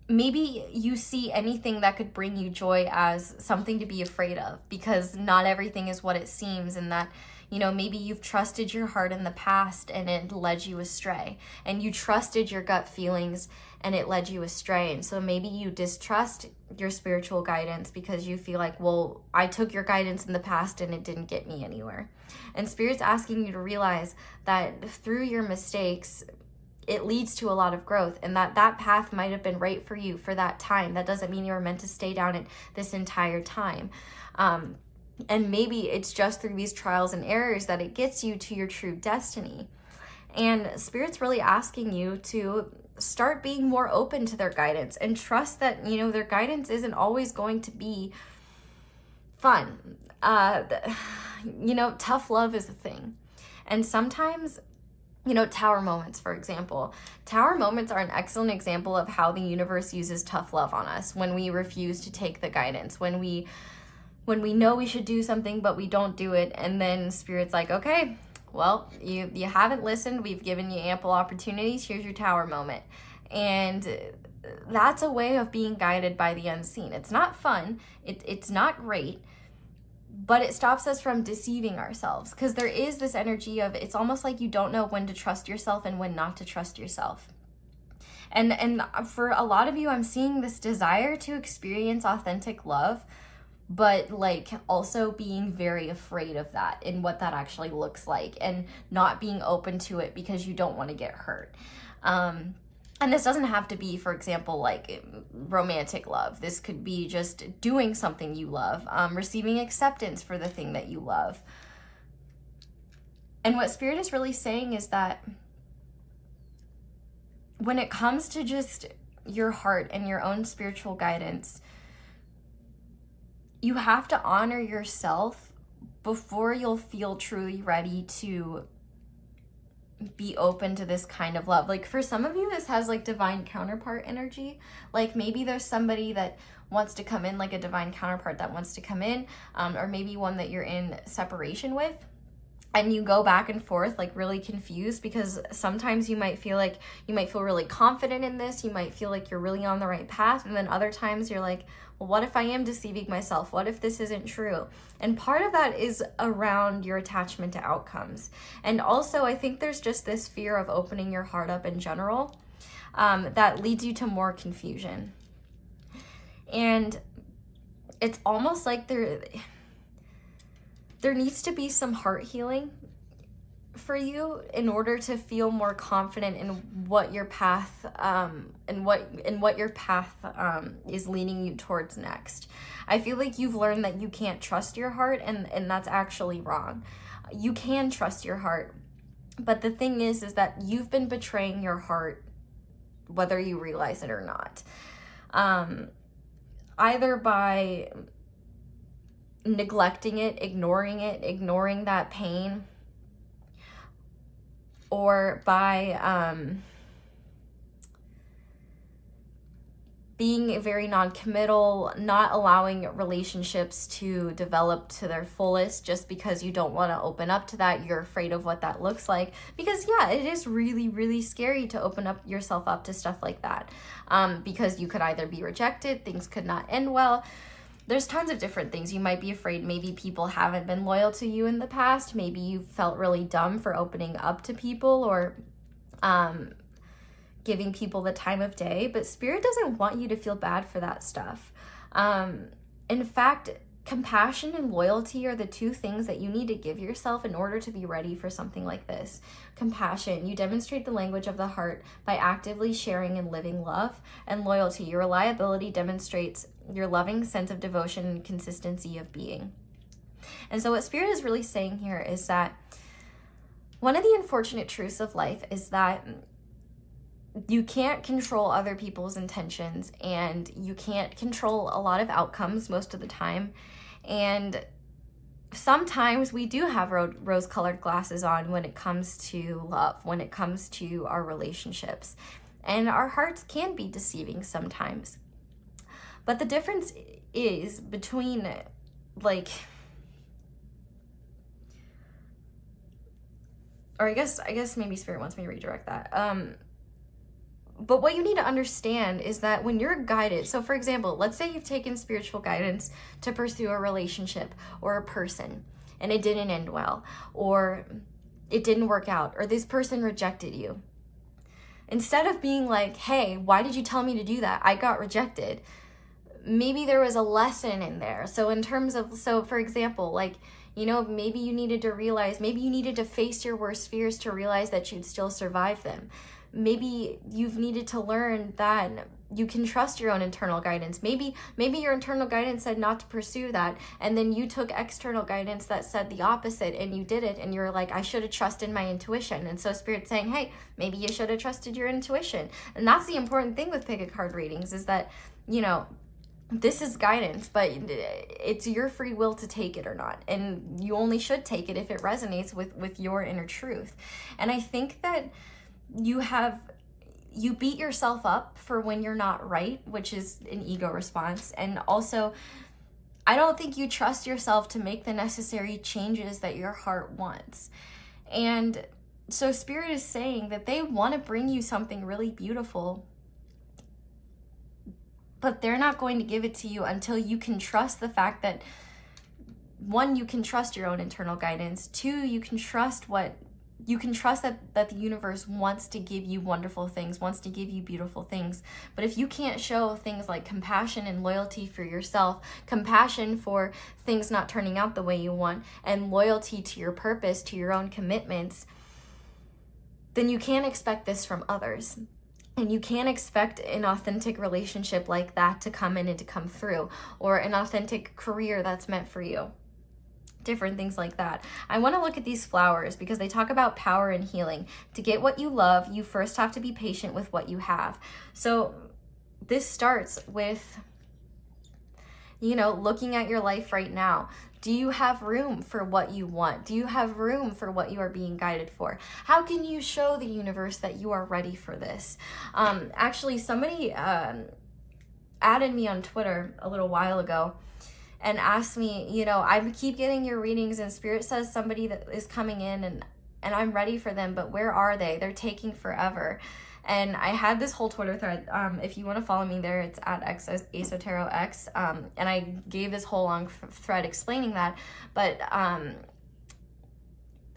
maybe you see anything that could bring you joy as something to be afraid of, because not everything is what it seems, and that, you know, maybe you've trusted your heart in the past and it led you astray, and you trusted your gut feelings and it led you astray. And so maybe you distrust your spiritual guidance because you feel like, well, I took your guidance in the past and it didn't get me anywhere. And Spirit's asking you to realize that through your mistakes, it leads to a lot of growth, and that path might have been right for you for that time. That doesn't mean you were meant to stay down it this entire time. And maybe it's just through these trials and errors that it gets you to your true destiny. And Spirit's really asking you to start being more open to their guidance, and trust that, you know, their guidance isn't always going to be fun. You know, tough love is a thing. And sometimes, you know, tower moments, for example. Tower moments are an excellent example of how the universe uses tough love on us when we refuse to take the guidance, when we when we know we should do something, but we don't do it. And then Spirit's like, okay, well, you haven't listened. We've given you ample opportunities. Here's your tower moment. And that's a way of being guided by the unseen. It's not fun. It's not great, but it stops us from deceiving ourselves, because there is this energy of, it's almost like you don't know when to trust yourself and when not to trust yourself. And for a lot of you, I'm seeing this desire to experience authentic love, but like also being very afraid of that and what that actually looks like, and not being open to it because you don't want to get hurt. And this doesn't have to be, for example, like romantic love. This could be just doing something you love, receiving acceptance for the thing that you love. And what Spirit is really saying is that when it comes to just your heart and your own spiritual guidance, you have to honor yourself before you'll feel truly ready to be open to this kind of love. Like for some of you, this has like divine counterpart energy. Like maybe there's somebody that wants to come in, like a divine counterpart that wants to come in, or maybe one that you're in separation with, and you go back and forth like really confused, because sometimes you might feel really confident in this, you might feel like you're really on the right path, and then other times you're like, well, what if I am deceiving myself? What if this isn't true? And part of that is around your attachment to outcomes. And also, I think there's just this fear of opening your heart up in general, that leads you to more confusion. And it's almost like there needs to be some heart healing for you in order to feel more confident in what your path is leading you towards next. I feel like you've learned that you can't trust your heart, and that's actually wrong. You can trust your heart, but the thing is that you've been betraying your heart, whether you realize it or not. Either by neglecting it, ignoring that pain, or by being very non-committal, not allowing relationships to develop to their fullest just because you don't want to open up to that. You're afraid of what that looks like, because yeah, it is really, really scary to open up yourself up to stuff like that, because you could either be rejected, things could not end well. There's tons of different things. You might be afraid maybe people haven't been loyal to you in the past. Maybe you felt really dumb for opening up to people, or giving people the time of day. But Spirit doesn't want you to feel bad for that stuff. In fact, compassion and loyalty are the two things that you need to give yourself in order to be ready for something like this. Compassion, you demonstrate the language of the heart by actively sharing and living love. And loyalty, your reliability demonstrates your loving sense of devotion and consistency of being. And so what Spirit is really saying here is that one of the unfortunate truths of life is that you can't control other people's intentions, and you can't control a lot of outcomes most of the time. And sometimes we do have rose-colored glasses on when it comes to love, when it comes to our relationships. And our hearts can be deceiving sometimes. But the difference is between, like, or I guess maybe Spirit wants me to redirect that. But what you need to understand is that when you're guided, so for example, let's say you've taken spiritual guidance to pursue a relationship or a person, and it didn't end well, or it didn't work out, or this person rejected you. Instead of being like, hey, why did you tell me to do that? I got rejected. Maybe there was a lesson in there. So for example, like, you know, maybe you needed to face your worst fears to realize that you'd still survive them. Maybe you've needed to learn that you can trust your own internal guidance. Maybe your internal guidance said not to pursue that, and then you took external guidance that said the opposite, and you did it, and you're like, I should have trusted my intuition. And so Spirit's saying, hey, maybe you should have trusted your intuition. And that's the important thing with pick a card readings, is that, you know, this is guidance, but it's your free will to take it or not. And you only should take it if it resonates with your inner truth. And I think that you beat yourself up for when you're not right, which is an ego response. And also I don't think you trust yourself to make the necessary changes that your heart wants. And so Spirit is saying that they want to bring you something really beautiful, but they're not going to give it to you until you can trust the fact that, one, you can trust your own internal guidance. Two, you can trust that the universe wants to give you wonderful things, wants to give you beautiful things. But if you can't show things like compassion and loyalty for yourself, compassion for things not turning out the way you want, and loyalty to your purpose, to your own commitments, then you can't expect this from others. And you can't expect an authentic relationship like that to come in and to come through, or an authentic career that's meant for you. Different things like that. I want to look at these flowers because they talk about power and healing. To get what you love, you first have to be patient with what you have. So this starts with, looking at your life right now. Do you have room for what you want? Do you have room for what you are being guided for? How can you show the universe that you are ready for this? Actually, somebody added me on Twitter a little while ago and asked me, I keep getting your readings and Spirit says somebody that is coming in and I'm ready for them, but where are they? They're taking forever. And I had this whole Twitter thread. If you want to follow me there, it's at EsoTarotX. And I gave this whole long thread explaining that. But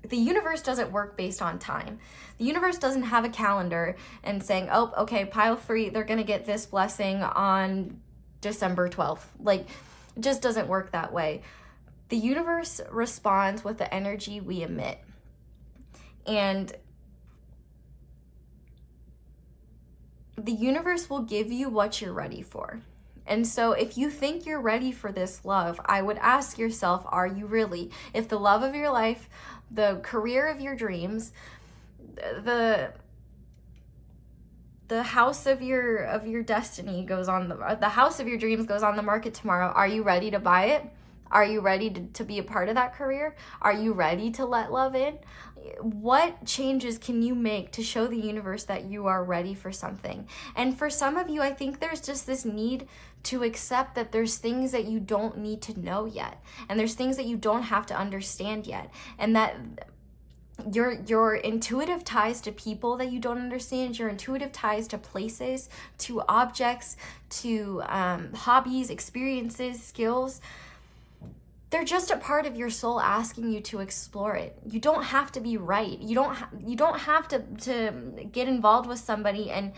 the universe doesn't work based on time. The universe doesn't have a calendar and saying, oh, okay, pile 3, they're going to get this blessing on December 12th. Like, it just doesn't work that way. The universe responds with the energy we emit. And the universe will give you what you're ready for. And so if you think you're ready for this love, I would ask yourself, are you really? If the love of your life, the career of your dreams, the house of your destiny goes on, the house of your dreams goes on the market tomorrow, are you ready to buy it? Are you ready to be a part of that career? Are you ready to let love in? What changes can you make to show the universe that you are ready for something? And for some of you, I think there's just this need to accept that there's things that you don't need to know yet. And there's things that you don't have to understand yet. And that your intuitive ties to people that you don't understand, your intuitive ties to places, to objects, to hobbies, experiences, skills, they're just a part of your soul asking you to explore it. You don't have to be right. You don't have to get involved with somebody and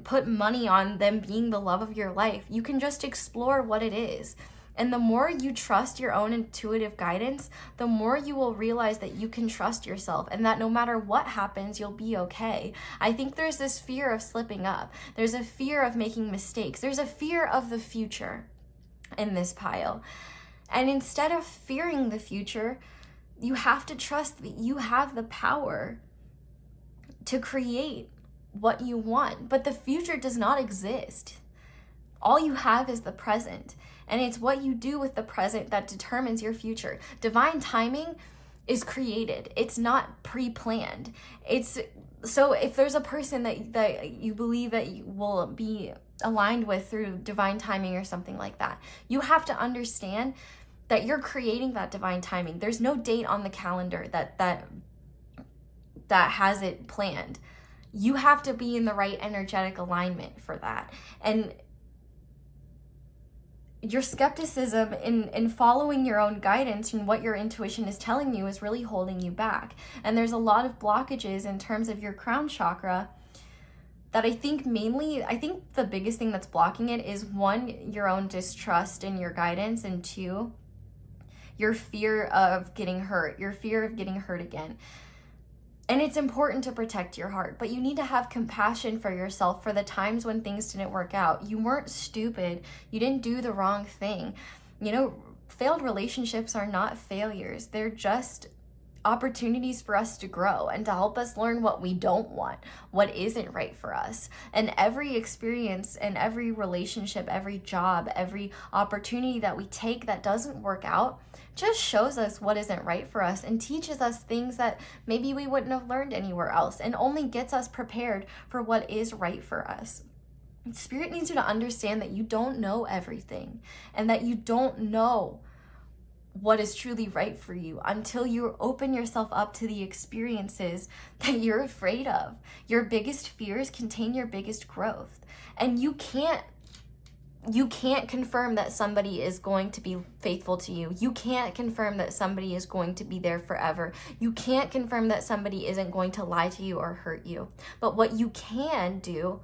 put money on them being the love of your life. You can just explore what it is. And the more you trust your own intuitive guidance, the more you will realize that you can trust yourself and that no matter what happens, you'll be okay. I think there's this fear of slipping up. There's a fear of making mistakes. There's a fear of the future in this pile. And instead of fearing the future, you have to trust that you have the power to create what you want. But the future does not exist. All you have is the present. And it's what you do with the present that determines your future. Divine timing is created. It's not pre-planned. So if there's a person that you believe that you will be aligned with through divine timing or something like that, you have to understand that you're creating that divine timing. There's no date on the calendar that has it planned. You have to be in the right energetic alignment for that. And your skepticism in following your own guidance and what your intuition is telling you is really holding you back. And there's a lot of blockages in terms of your crown chakra that I think the biggest thing that's blocking it is, one, your own distrust in your guidance, and two, your fear of getting hurt, your fear of getting hurt again. And it's important to protect your heart, but you need to have compassion for yourself for the times when things didn't work out. You weren't stupid. You didn't do the wrong thing. Failed relationships are not failures. They're just opportunities for us to grow and to help us learn what we don't want, what isn't right for us. And every experience and every relationship, every job, every opportunity that we take that doesn't work out just shows us what isn't right for us and teaches us things that maybe we wouldn't have learned anywhere else, and only gets us prepared for what is right for us. Spirit needs you to understand that you don't know everything and that you don't know what is truly right for you until you open yourself up to the experiences that you're afraid of. Your biggest fears contain your biggest growth. And you can't confirm that somebody is going to be faithful to you. You can't confirm that somebody is going to be there forever. You can't confirm that somebody isn't going to lie to you or hurt you. But what you can do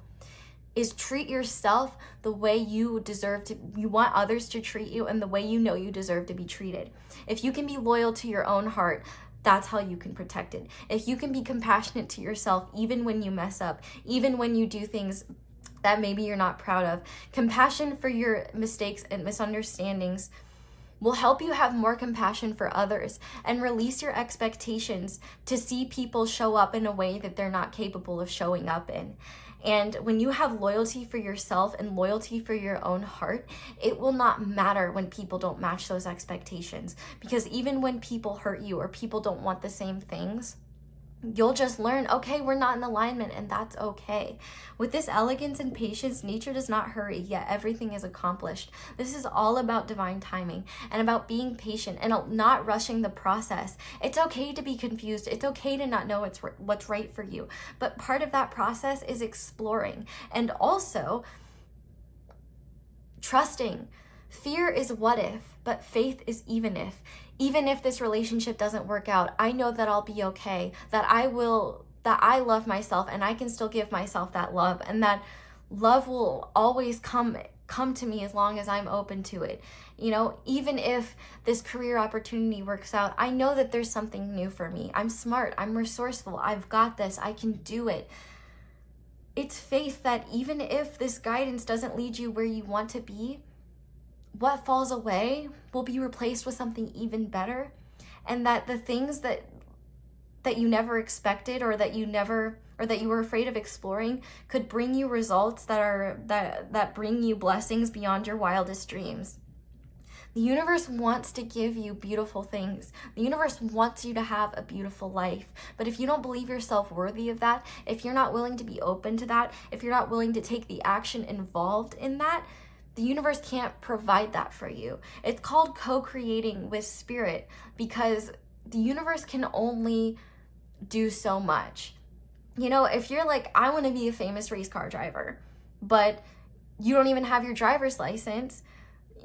is treat yourself the way you want others to treat you and the way you know you deserve to be treated. If you can be loyal to your own heart, that's how you can protect it. If you can be compassionate to yourself, even when you mess up, even when you do things that maybe you're not proud of, compassion for your mistakes and misunderstandings will help you have more compassion for others and release your expectations to see people show up in a way that they're not capable of showing up in. And when you have loyalty for yourself and loyalty for your own heart, it will not matter when people don't match those expectations. Because even when people hurt you or people don't want the same things, you'll just learn, okay, we're not in alignment, and that's okay. With this elegance and patience, nature does not hurry, yet everything is accomplished. This is all about divine timing and about being patient and not rushing the process. It's okay to be confused. It's okay to not know what's right for you. But part of that process is exploring and also trusting. Fear is what if, but faith is even if. Even if this relationship doesn't work out, I know that I'll be okay, that I love myself and I can still give myself that love, and that love will always come to me as long as I'm open to it. You know, even if this career opportunity works out, I know that there's something new for me. I'm smart, I'm resourceful, I've got this, I can do it. It's faith that even if this guidance doesn't lead you where you want to be, what falls away will be replaced with something even better, and that the things that you never expected or that you were afraid of exploring could bring you results that bring you blessings beyond your wildest dreams. The universe wants to give you beautiful things. The universe wants you to have a beautiful life. But if you don't believe yourself worthy of that, if you're not willing to be open to that, if you're not willing to take the action involved in that, the universe can't provide that for you. It's called co-creating with spirit, because the universe can only do so much. You know, if you're like, I want to be a famous race car driver, but you don't even have your driver's license,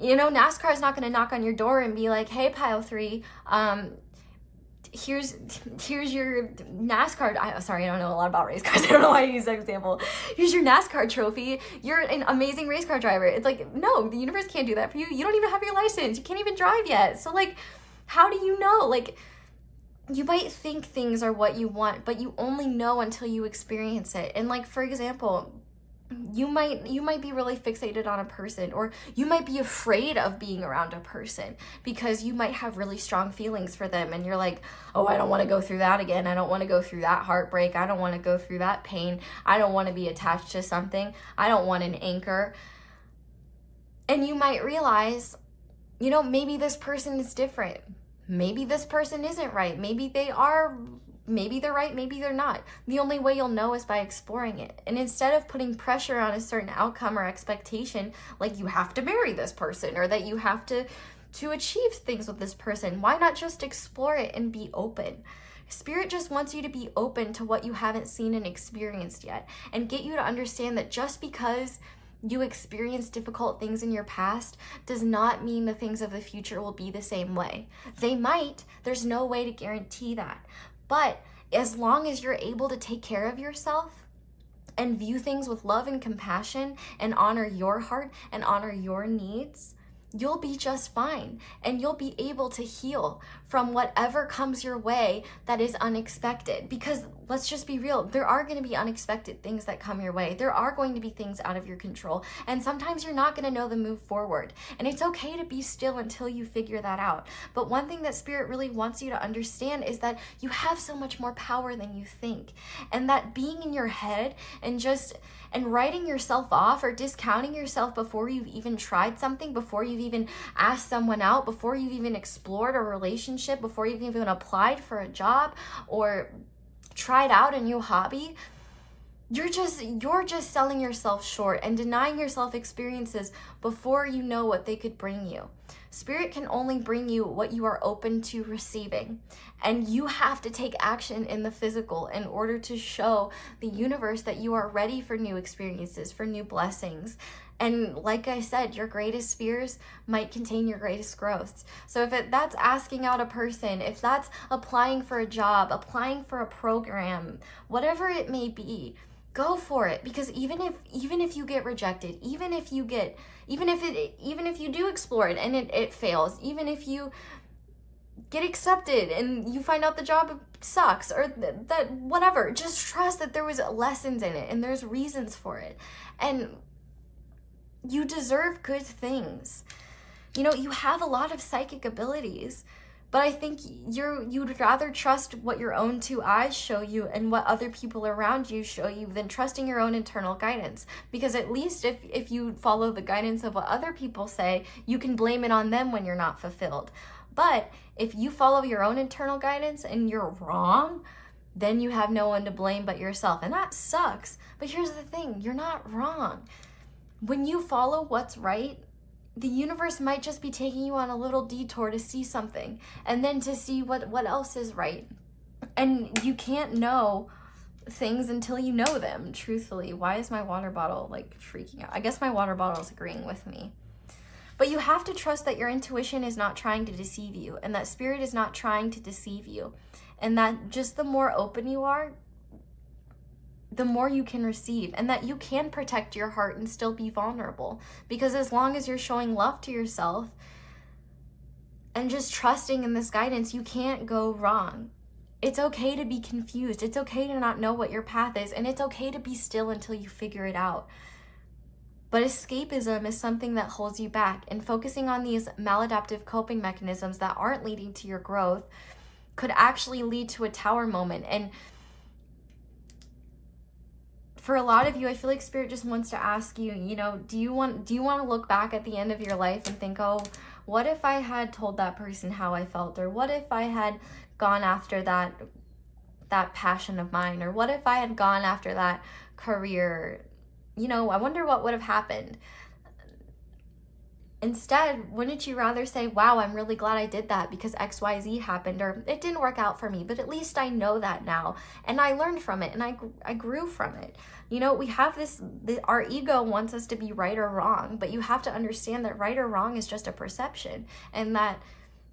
you know, NASCAR is not going to knock on your door and be like, hey, pile 3, here's your NASCAR. Sorry, I don't know a lot about race cars. I don't know why I use that example. Here's your NASCAR trophy. You're an amazing race car driver. It's like, no, the universe can't do that for you. You don't even have your license. You can't even drive yet. So like, how do you know? Like, you might think things are what you want, but you only know until you experience it. And like, for example, you might be really fixated on a person, or you might be afraid of being around a person because you might have really strong feelings for them, and you're like, oh, I don't want to go through that again. I don't want to go through that heartbreak. I don't want to go through that pain. I don't want to be attached to something. I don't want an anchor. And you might realize, you know, maybe this person is different. Maybe this person isn't right. Maybe they're right, maybe they're not. The only way you'll know is by exploring it. And instead of putting pressure on a certain outcome or expectation, like you have to marry this person or that you have to achieve things with this person, why not just explore it and be open? Spirit just wants you to be open to what you haven't seen and experienced yet, and get you to understand that just because you experienced difficult things in your past does not mean the things of the future will be the same way. They might. There's no way to guarantee that. But as long as you're able to take care of yourself and view things with love and compassion and honor your heart and honor your needs, you'll be just fine, and you'll be able to heal from whatever comes your way that is unexpected. Because let's just be real, there are going to be unexpected things that come your way. There are going to be things out of your control, and sometimes you're not going to know the move forward, and it's okay to be still until you figure that out. But one thing that Spirit really wants you to understand is that you have so much more power than you think, and that being in your head and writing yourself off or discounting yourself before you've even tried something, before you've even asked someone out, before you've even explored a relationship, before you've even applied for a job or tried out a new hobby, you're just selling yourself short and denying yourself experiences before you know what they could bring you. Spirit can only bring you what you are open to receiving. And you have to take action in the physical in order to show the universe that you are ready for new experiences, for new blessings. And like I said, your greatest fears might contain your greatest growths. So if that's asking out a person, if that's applying for a job, applying for a program, whatever it may be, go for it. Because even if you get rejected, even if you do explore it and it fails, even if you get accepted and you find out the job sucks or that whatever, just trust that there was lessons in it and there's reasons for it. And you deserve good things. You know, you have a lot of psychic abilities, but I think you'd rather trust what your own two eyes show you and what other people around you show you than trusting your own internal guidance. Because at least if you follow the guidance of what other people say, you can blame it on them when you're not fulfilled. But if you follow your own internal guidance and you're wrong, then you have no one to blame but yourself. And that sucks. But here's the thing, you're not wrong. When you follow what's right, the universe might just be taking you on a little detour to see something and then to see what else is right. And you can't know things until you know them, truthfully. Why is my water bottle like freaking out? I guess my water bottle is agreeing with me. But you have to trust that your intuition is not trying to deceive you and that spirit is not trying to deceive you. And that just the more open you are, the more you can receive, and that you can protect your heart and still be vulnerable. Because as long as you're showing love to yourself and just trusting in this guidance, you can't go wrong. It's okay to be confused. It's okay to not know what your path is, and it's okay to be still until you figure it out. But escapism is something that holds you back, and focusing on these maladaptive coping mechanisms that aren't leading to your growth could actually lead to a tower moment. And for a lot of you, I feel like spirit just wants to ask you, you know, do you want to look back at the end of your life and think, oh, what if I had told that person how I felt? Or what if I had gone after that passion of mine? Or what if I had gone after that career? You know, I wonder what would have happened. Instead, wouldn't you rather say, wow, I'm really glad I did that because XYZ happened, or it didn't work out for me, but at least I know that now, and I learned from it, and I grew from it. You know, we have our ego wants us to be right or wrong, but you have to understand that right or wrong is just a perception, and that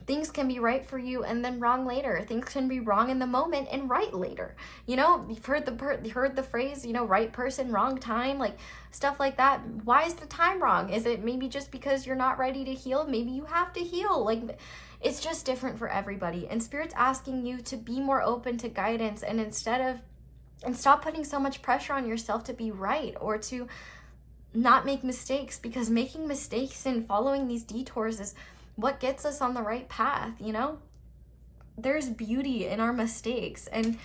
things can be right for you and then wrong later. Things can be wrong in the moment and right later. You know, you've heard the phrase, you know, right person, wrong time, like stuff like that. Why is the time wrong? Is it maybe just because you're not ready to heal? Maybe you have to heal. Like, it's just different for everybody. And Spirit's asking you to be more open to guidance and stop putting so much pressure on yourself to be right or to not make mistakes, because making mistakes and following these detours is what gets us on the right path. You know, there's beauty in our mistakes, and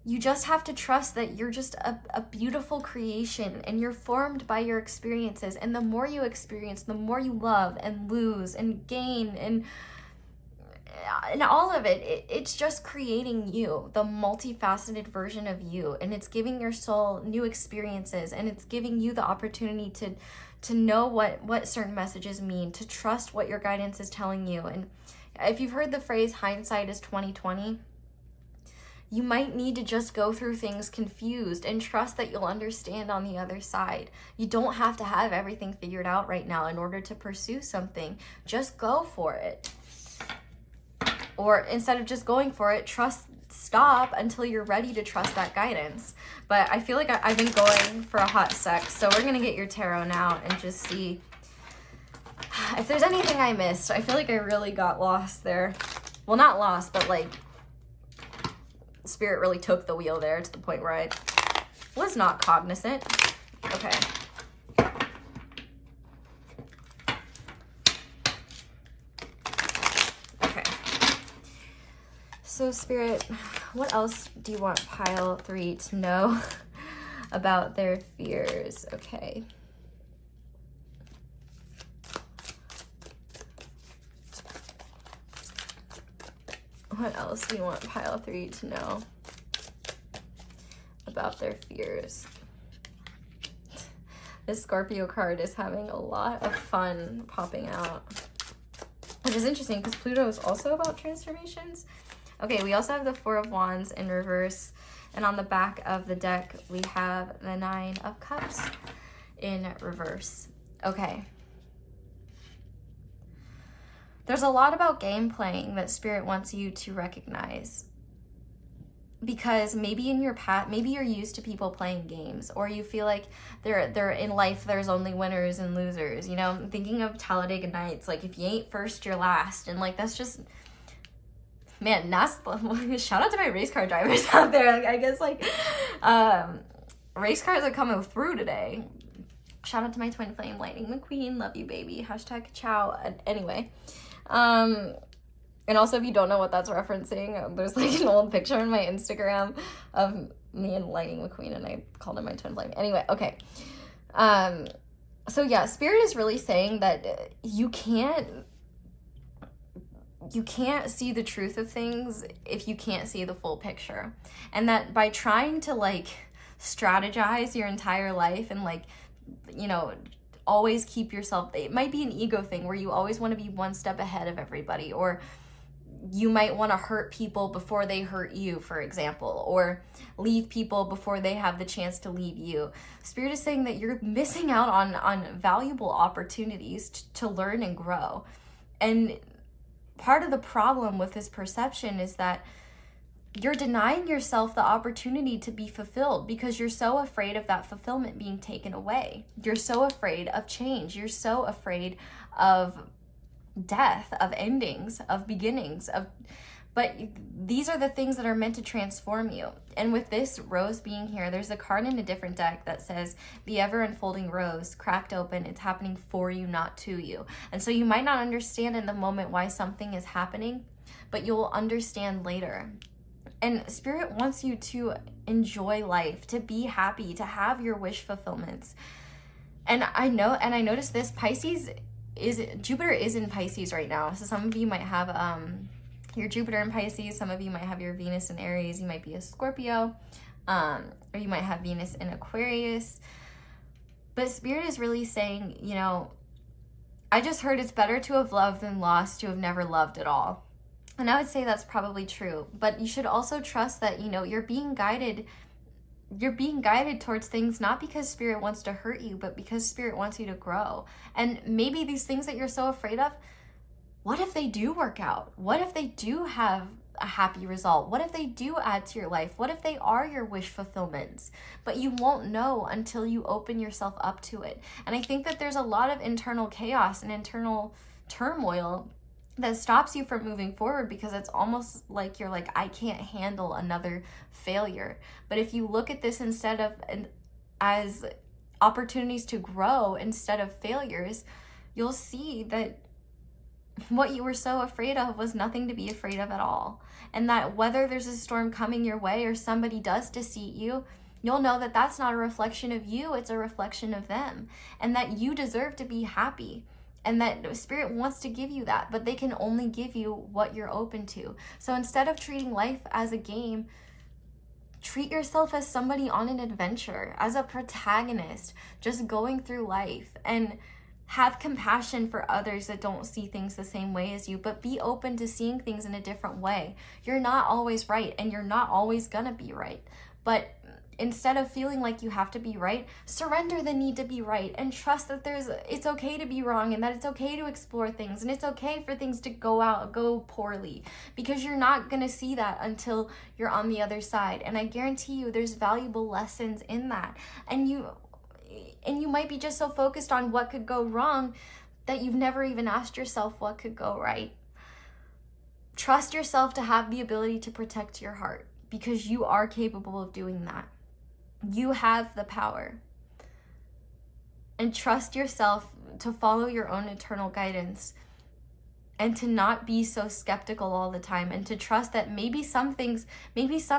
you just have to trust that you're just a beautiful creation and you're formed by your experiences. And the more you experience, the more you love and lose and gain and all of it, it's just creating you, the multifaceted version of you, and it's giving your soul new experiences, and it's giving you the opportunity to know what certain messages mean, to trust what your guidance is telling you. And if you've heard the phrase hindsight is 20/20, you might need to just go through things confused and trust that you'll understand on the other side. You don't have to have everything figured out right now in order to pursue something. Just go for it. Or instead of just going for it, stop until you're ready to trust that guidance. But I feel like I've been going for a hot sec, so we're gonna get your tarot now and just see if there's anything I missed. I feel like I really got lost there. Well, not lost, but like Spirit really took the wheel there to the point where I was not cognizant. Okay. So Spirit, what else do you want pile 3 to know about their fears? Okay. What else do you want pile 3 to know about their fears. This Scorpio card is having a lot of fun popping out, which is interesting because Pluto is also about transformations. Okay, we also have the Four of Wands in reverse. And on the back of the deck, we have the Nine of Cups in reverse. Okay. There's a lot about game playing that Spirit wants you to recognize. Because maybe in your past, maybe you're used to people playing games, or you feel like they're in life, there's only winners and losers. You know, I'm thinking of Talladega Nights, like if you ain't first, you're last. And like, that's just, man, shout out to my race car drivers out there. Like, I guess like race cars are coming through today. Shout out to my twin flame, Lightning McQueen. Love you, baby. Hashtag ciao. Anyway. And also, if you don't know what that's referencing, there's like an old picture on my Instagram of me and Lightning McQueen, and I called him my twin flame. Anyway, okay. So yeah, Spirit is really saying that you can't see the truth of things if you can't see the full picture. And that by trying to like strategize your entire life and like, you know, always keep yourself, it might be an ego thing where you always want to be one step ahead of everybody, or you might want to hurt people before they hurt you, for example, or leave people before they have the chance to leave you. Spirit is saying that you're missing out on valuable opportunities to learn and grow. And part of the problem with this perception is that you're denying yourself the opportunity to be fulfilled because you're so afraid of that fulfillment being taken away. You're so afraid of change. You're so afraid of death, of endings, of beginnings, but these are the things that are meant to transform you. And with this rose being here, there's a card in a different deck that says the ever unfolding rose cracked open. It's happening for you, not to you. And so you might not understand in the moment why something is happening, but you'll understand later. And Spirit wants you to enjoy life, to be happy, to have your wish fulfillments. And I noticed this, Jupiter is in Pisces right now. So some of you might have your Jupiter in Pisces. Some of you might have your Venus in Aries. You might be a Scorpio, or you might have Venus in Aquarius. But Spirit is really saying, you know, I just heard it's better to have loved than lost, to have never loved at all. And I would say that's probably true. But you should also trust that, you know, you're being guided towards things not because Spirit wants to hurt you, but because Spirit wants you to grow. And maybe these things that you're so afraid of, what if they do work out? What if they do have a happy result? What if they do add to your life? What if they are your wish fulfillments? But you won't know until you open yourself up to it. And I think that there's a lot of internal chaos and internal turmoil that stops you from moving forward because it's almost like you're like, I can't handle another failure. But if you look at this instead of as opportunities to grow instead of failures, you'll see that what you were so afraid of was nothing to be afraid of at all. And that whether there's a storm coming your way or somebody does deceive you, you'll know that that's not a reflection of you, it's a reflection of them. And that you deserve to be happy. And that Spirit wants to give you that, but they can only give you what you're open to. So instead of treating life as a game, treat yourself as somebody on an adventure, as a protagonist, just going through life. And have compassion for others that don't see things the same way as you, but be open to seeing things in a different way. You're not always right, and you're not always gonna be right. But instead of feeling like you have to be right, surrender the need to be right and trust that it's okay to be wrong, and that it's okay to explore things, and it's okay for things to go poorly, because you're not going to see that until you're on the other side. And I guarantee you there's valuable lessons in that. And you might be just so focused on what could go wrong that you've never even asked yourself what could go right. Trust yourself to have the ability to protect your heart, because you are capable of doing that. You have the power. And trust yourself to follow your own eternal guidance, and to not be so skeptical all the time, and to trust that maybe some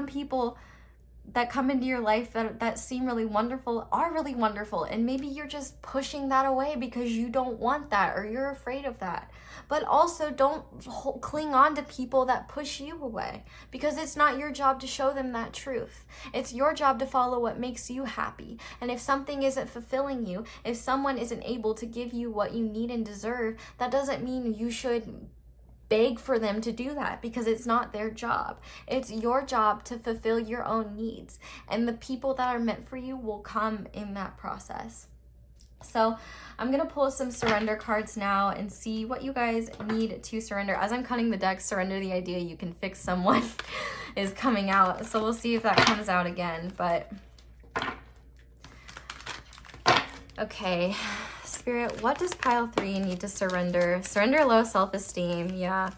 people that come into your life that seem really wonderful are really wonderful, and maybe you're just pushing that away because you don't want that or you're afraid of that. But also don't cling on to people that push you away, because it's not your job to show them that truth. It's your job to follow what makes you happy. And if something isn't fulfilling you, if someone isn't able to give you what you need and deserve, that doesn't mean you should beg for them to do that, because it's not their job. It's your job to fulfill your own needs, and the people that are meant for you will come in that process. So I'm gonna pull some surrender cards now and see what you guys need to surrender. As I'm cutting the deck, surrender the idea you can fix someone is coming out, so we'll see if that comes out again. But okay, Spirit, what does pile 3 need to surrender? Surrender low self-esteem. Yeah,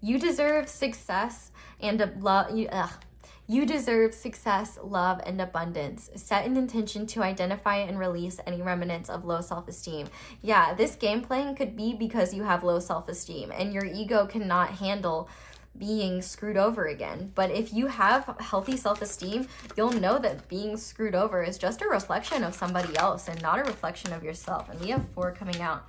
you deserve success and you deserve success, love, and abundance. Set an intention to identify and release any remnants of low self-esteem. Yeah, this game playing could be because you have low self-esteem and your ego cannot handle being screwed over again. But if you have healthy self-esteem, you'll know that being screwed over is just a reflection of somebody else and not a reflection of yourself. And we have 4 coming out.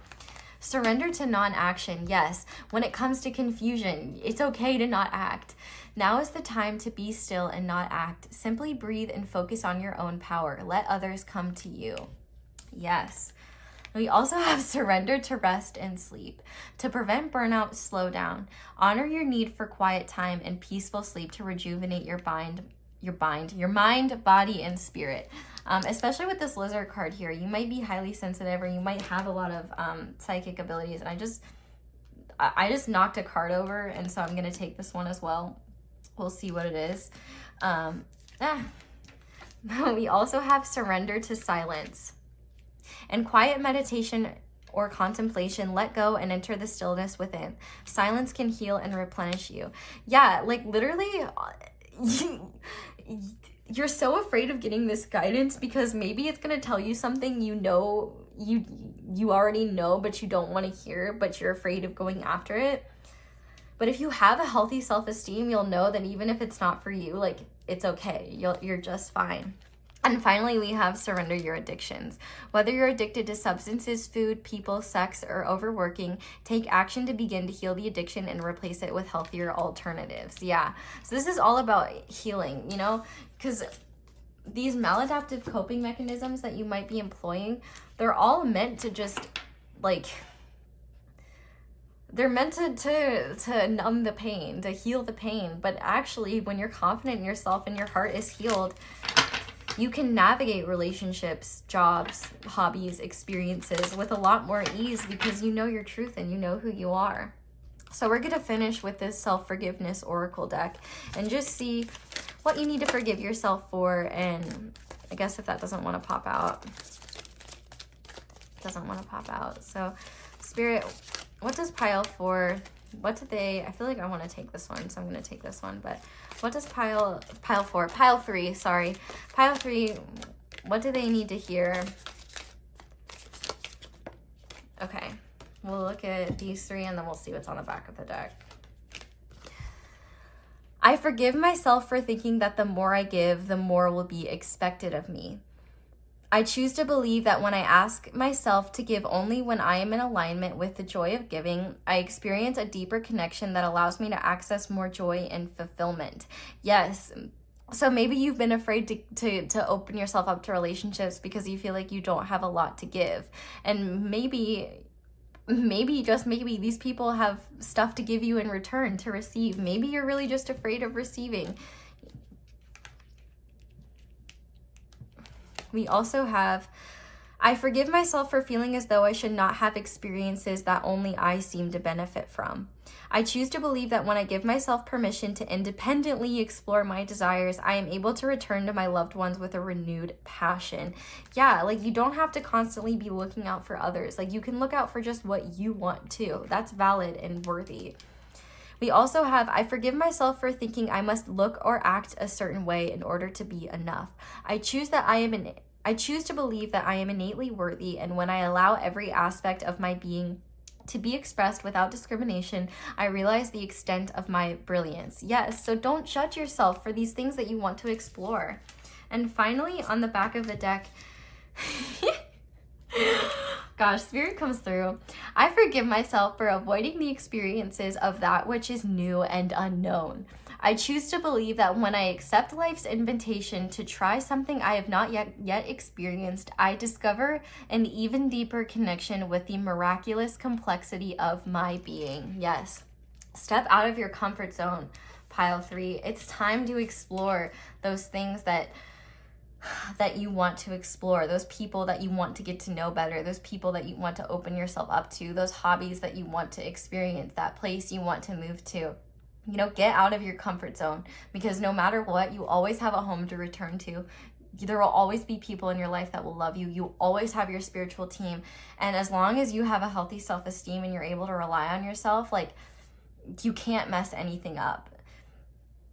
Surrender to non-action. Yes, when it comes to confusion, it's okay to not act. Now is the time to be still and not act. Simply breathe and focus on your own power. Let others come to you. Yes. We also have surrender to rest and sleep. To prevent burnout, slow down. Honor your need for quiet time and peaceful sleep to rejuvenate your mind, body, and spirit. Especially with this lizard card here, you might be highly sensitive, or you might have a lot of psychic abilities. And I just knocked a card over, and so I'm gonna take this one as well. We'll see what it is. We also have surrender to silence. In quiet meditation or contemplation, let go and enter the stillness within. Silence can heal and replenish you. Yeah, like literally, you're so afraid of getting this guidance because maybe it's going to tell you something you already know, but you don't want to hear, but you're afraid of going after it. But if you have a healthy self-esteem, you'll know that even if it's not for you, like, it's okay. You're just fine. And finally, we have surrender your addictions. Whether you're addicted to substances, food, people, sex, or overworking, take action to begin to heal the addiction and replace it with healthier alternatives. Yeah, so this is all about healing, you know, because these maladaptive coping mechanisms that you might be employing, they're all meant to just, like, they're meant to numb the pain, to heal the pain. But actually, when you're confident in yourself and your heart is healed, you can navigate relationships, jobs, hobbies, experiences with a lot more ease because you know your truth and you know who you are. So we're going to finish with this self-forgiveness oracle deck and just see what you need to forgive yourself for. And I guess if that doesn't want to pop out, So Spirit, what does pile 4, what did they, I feel like I want to take this one, so I'm going to take this one, but what does pile 3, sorry. Pile 3, what do they need to hear? Okay, we'll look at these 3 and then we'll see what's on the back of the deck. I forgive myself for thinking that the more I give, the more will be expected of me. I choose to believe that when I ask myself to give only when I am in alignment with the joy of giving, I experience a deeper connection that allows me to access more joy and fulfillment. Yes. So maybe you've been afraid to open yourself up to relationships because you feel like you don't have a lot to give. And maybe just maybe these people have stuff to give you in return to receive. Maybe you're really just afraid of receiving. We also have, I forgive myself for feeling as though I should not have experiences that only I seem to benefit from. I choose to believe that when I give myself permission to independently explore my desires, I am able to return to my loved ones with a renewed passion. Yeah, like you don't have to constantly be looking out for others. Like you can look out for just what you want to. That's valid and worthy. We also have, I forgive myself for thinking I must look or act a certain way in order to be enough. I choose to believe that I am innately worthy, and when I allow every aspect of my being to be expressed without discrimination, I realize the extent of my brilliance. Yes, so don't judge yourself for these things that you want to explore. And finally, on the back of the deck, gosh, Spirit comes through. I forgive myself for avoiding the experiences of that which is new and unknown. I choose to believe that when I accept life's invitation to try something I have not yet experienced, I discover an even deeper connection with the miraculous complexity of my being. Yes. Step out of your comfort zone, pile 3. It's time to explore those things that you want to explore, those people that you want to get to know better, those people that you want to open yourself up to, those hobbies that you want to experience, that place you want to move to. You know, get out of your comfort zone, because no matter what, you always have a home to return to. There will always be people in your life that will love you. You always have your spiritual team. And as long as you have a healthy self-esteem and you're able to rely on yourself, like, you can't mess anything up.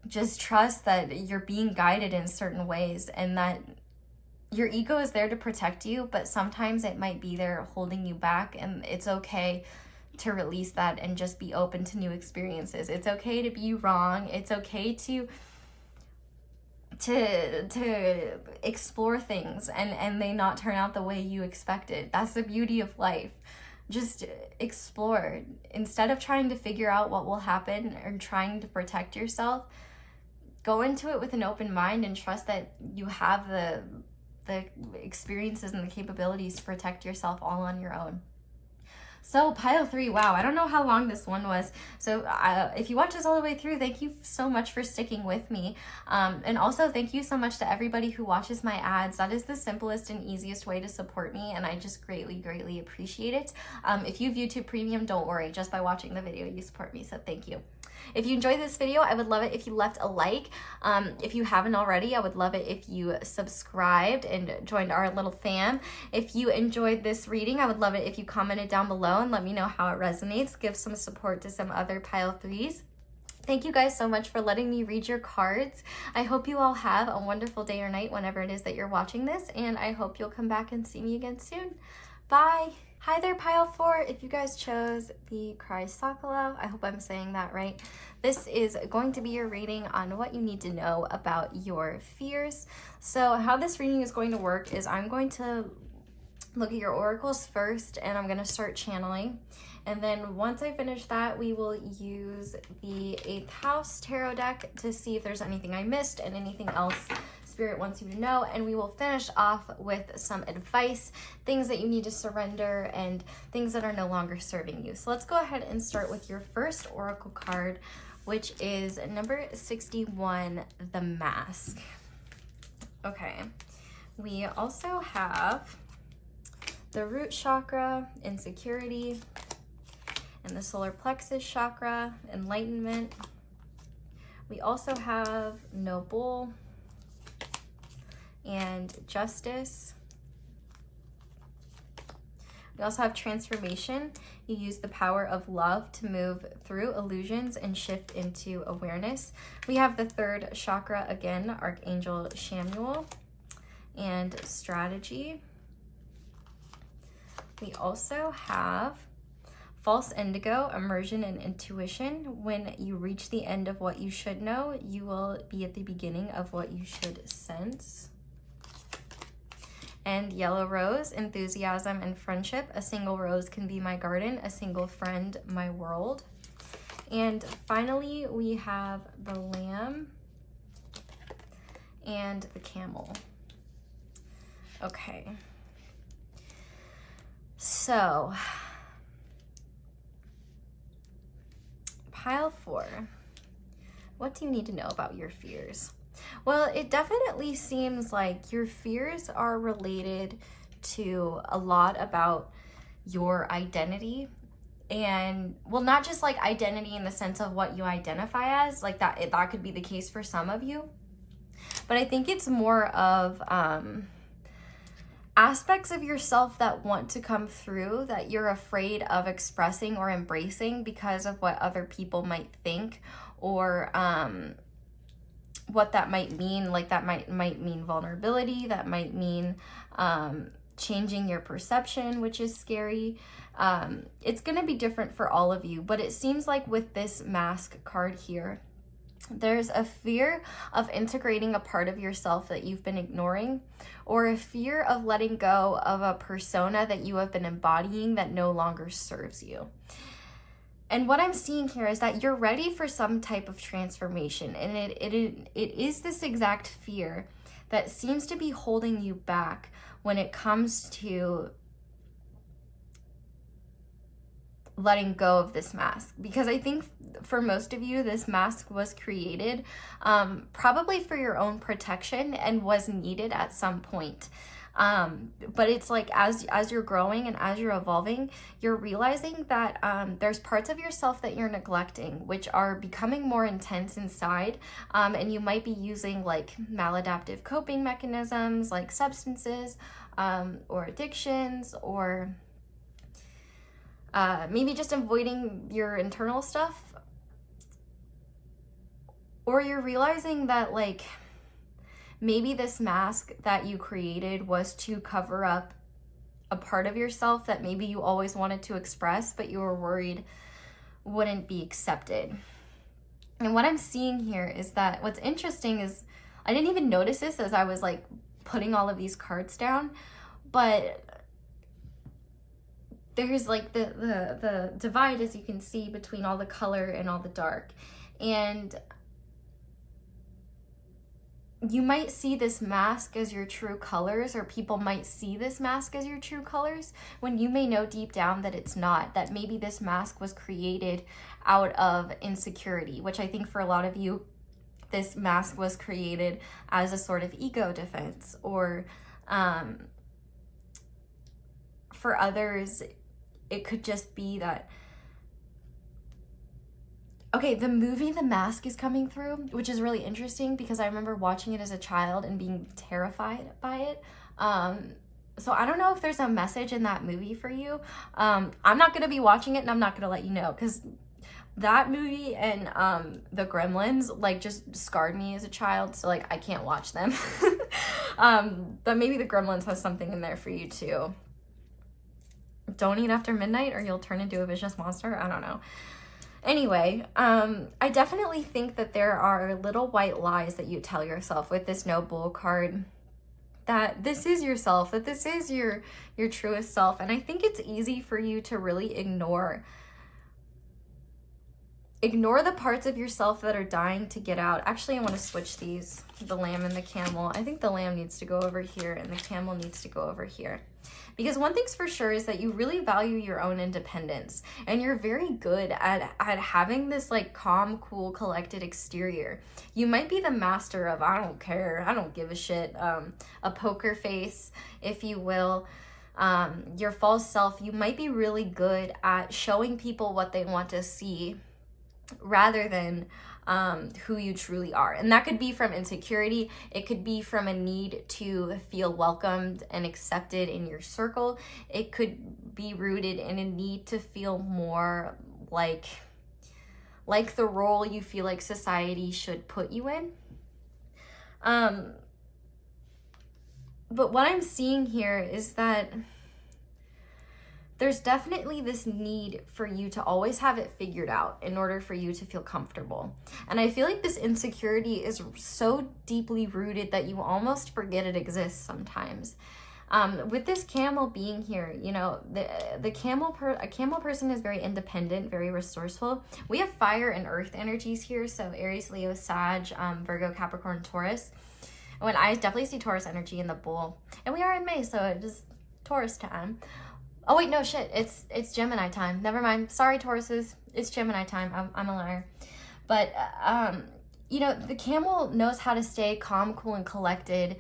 Just trust that you're being guided in certain ways, and that your ego is there to protect you, but sometimes it might be there holding you back, and it's okay to release that and just be open to new experiences. It's okay to be wrong. It's okay to explore things and they not turn out the way you expected. That's the beauty of life. Just explore. Instead of trying to figure out what will happen or trying to protect yourself, go into it with an open mind and trust that you have the experiences and the capabilities to protect yourself all on your own. So pile 3, wow, I don't know how long this one was. So if you watch this all the way through, thank you so much for sticking with me. And also thank you so much to everybody who watches my ads. That is the simplest and easiest way to support me, and I just greatly, greatly appreciate it. If you've YouTube Premium, don't worry. Just by watching the video, you support me, so thank you. If you enjoyed this video, I would love it if you left a like. If you haven't already, I would love it if you subscribed and joined our little fam. If you enjoyed this reading, I would love it if you commented down below and let me know how it resonates. Give some support to some other pile 3s. Thank you guys so much for letting me read your cards. I hope you all have a wonderful day or night whenever it is that you're watching this, and I hope you'll come back and see me again soon. Bye! Hi there, pile 4. If you guys chose the Chrysocolla, I hope I'm saying that right. This is going to be your reading on what you need to know about your fears. So how this reading is going to work is I'm going to look at your oracles first, and I'm going to start channeling. And then once I finish that, we will use the 8th house tarot deck to see if there's anything I missed and anything else Spirit wants you to know. And we will finish off with some advice, things that you need to surrender, and things that are no longer serving you. So let's go ahead and start with your first oracle card, which is number 61, the Mask. Okay, we also have the root chakra, insecurity, and the solar plexus chakra, enlightenment. We also have no bull and justice. We also have transformation. You use the power of love to move through illusions and shift into awareness. We have the 3rd chakra again, Archangel Chamuel, and strategy. We also have false indigo, immersion and intuition. When you reach the end of what you should know, you will be at the beginning of what you should sense. And yellow rose, enthusiasm and friendship. A single rose can be my garden, a single friend, my world. And finally, we have the lamb and the camel. Okay. So, pile 4, what do you need to know about your fears? Well, it definitely seems like your fears are related to a lot about your identity. And, well, not just like identity in the sense of what you identify as, like that could be the case for some of you. But I think it's more of aspects of yourself that want to come through that you're afraid of expressing or embracing because of what other people might think, or what that might mean. Like that might mean vulnerability, that might mean changing your perception, which is scary. It's going to be different for all of you, but it seems like with this Mask card here, There's a fear of integrating a part of yourself that you've been ignoring, or a fear of letting go of a persona that you have been embodying that no longer serves you. And what I'm seeing here is that you're ready for some type of transformation, and it is this exact fear that seems to be holding you back when it comes to letting go of this mask. Because I think for most of you, this mask was created probably for your own protection and was needed at some point. But it's like as you're growing and as you're evolving, you're realizing that there's parts of yourself that you're neglecting, which are becoming more intense inside, and you might be using like maladaptive coping mechanisms like substances or addictions, or maybe just avoiding your internal stuff. Or you're realizing that like maybe this mask that you created was to cover up a part of yourself that maybe you always wanted to express, but you were worried wouldn't be accepted. And what I'm seeing here is that what's interesting is I didn't even notice this as I was like putting all of these cards down, but there's like the divide, as you can see, between all the color and all the dark. And you might see this mask as your true colors, or people might see this mask as your true colors, when you may know deep down that it's not, that maybe this mask was created out of insecurity, which I think for a lot of you, this mask was created as a sort of ego defense, or for others, it could just be that, okay, the movie The Mask is coming through, which is really interesting because I remember watching it as a child and being terrified by it. So I don't know if there's a message in that movie for you. I'm not going to be watching it, and I'm not going to let you know, because that movie and the Gremlins like just scarred me as a child, so like I can't watch them. But maybe the Gremlins has something in there for you too. Don't eat after midnight or you'll turn into a vicious monster. I don't know. Anyway, I definitely think that there are little white lies that you tell yourself with this No Bull card, that this is yourself, that this is your truest self. And I think it's easy for you to really ignore the parts of yourself that are dying to get out. Actually, I want to switch these, the lamb and the camel. I think the lamb needs to go over here and the camel needs to go over here. Because one thing's for sure is that you really value your own independence, and you're very good at having this like calm, cool, collected exterior. You might be the master of I don't care, I don't give a shit, a poker face, if you will. Your false self, you might be really good at showing people what they want to see rather than who you truly are. And that could be from insecurity. It could be from a need to feel welcomed and accepted in your circle. It could be rooted in a need to feel more like the role you feel like society should put you in. But what I'm seeing here is that there's definitely this need for you to always have it figured out in order for you to feel comfortable. And I feel like this insecurity is so deeply rooted that you almost forget it exists sometimes. With this camel being here, you know, a camel person is very independent, very resourceful. We have fire and earth energies here, so Aries, Leo, Sag, Virgo, Capricorn, Taurus. When I definitely see Taurus energy in the bull. And we are in May, so it is Taurus time. Oh wait, no, shit, it's Gemini time. Never mind. Sorry, Tauruses. It's Gemini time. I'm a liar. But, you know, the camel knows how to stay calm, cool, and collected,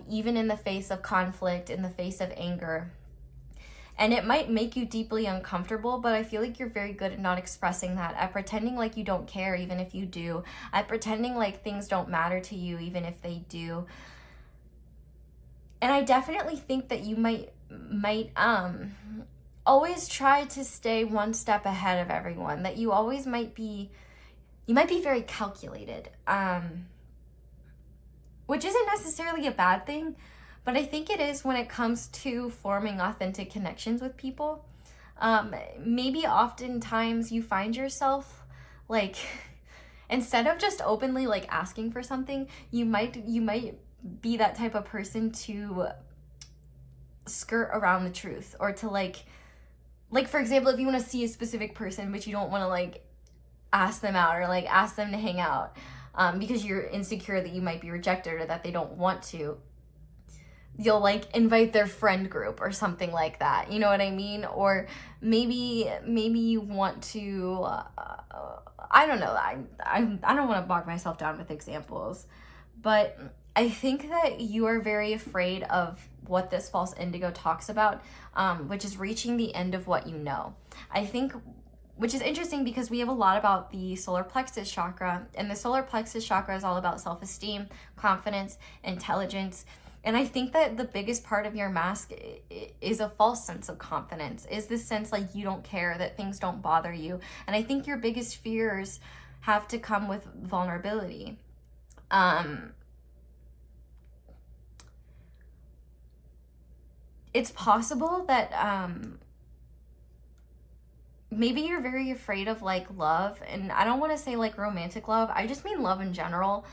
even in the face of conflict, in the face of anger. And it might make you deeply uncomfortable, but I feel like you're very good at not expressing that, at pretending like you don't care, even if you do, at pretending like things don't matter to you, even if they do. And I definitely think that you might always try to stay one step ahead of everyone, that you always might be very calculated, which isn't necessarily a bad thing, but I think it is when it comes to forming authentic connections with people. Maybe oftentimes you find yourself like instead of just openly like asking for something, you might be that type of person to skirt around the truth, or to like for example, if you want to see a specific person but you don't want to like ask them out or like ask them to hang out because you're insecure that you might be rejected or that they don't want to, you'll like invite their friend group or something like that, you know what I mean? Or maybe you want to I don't know, I don't want to bog myself down with examples, but I think that you are very afraid of what this false indigo talks about, which is reaching the end of what you know. I think, which is interesting because we have a lot about the solar plexus chakra, and the solar plexus chakra is all about self-esteem, confidence, intelligence. And I think that the biggest part of your mask is a false sense of confidence, is this sense like you don't care, that things don't bother you. And I think your biggest fears have to come with vulnerability. It's possible that maybe you're very afraid of like love, and I don't want to say like romantic love, I just mean love in general.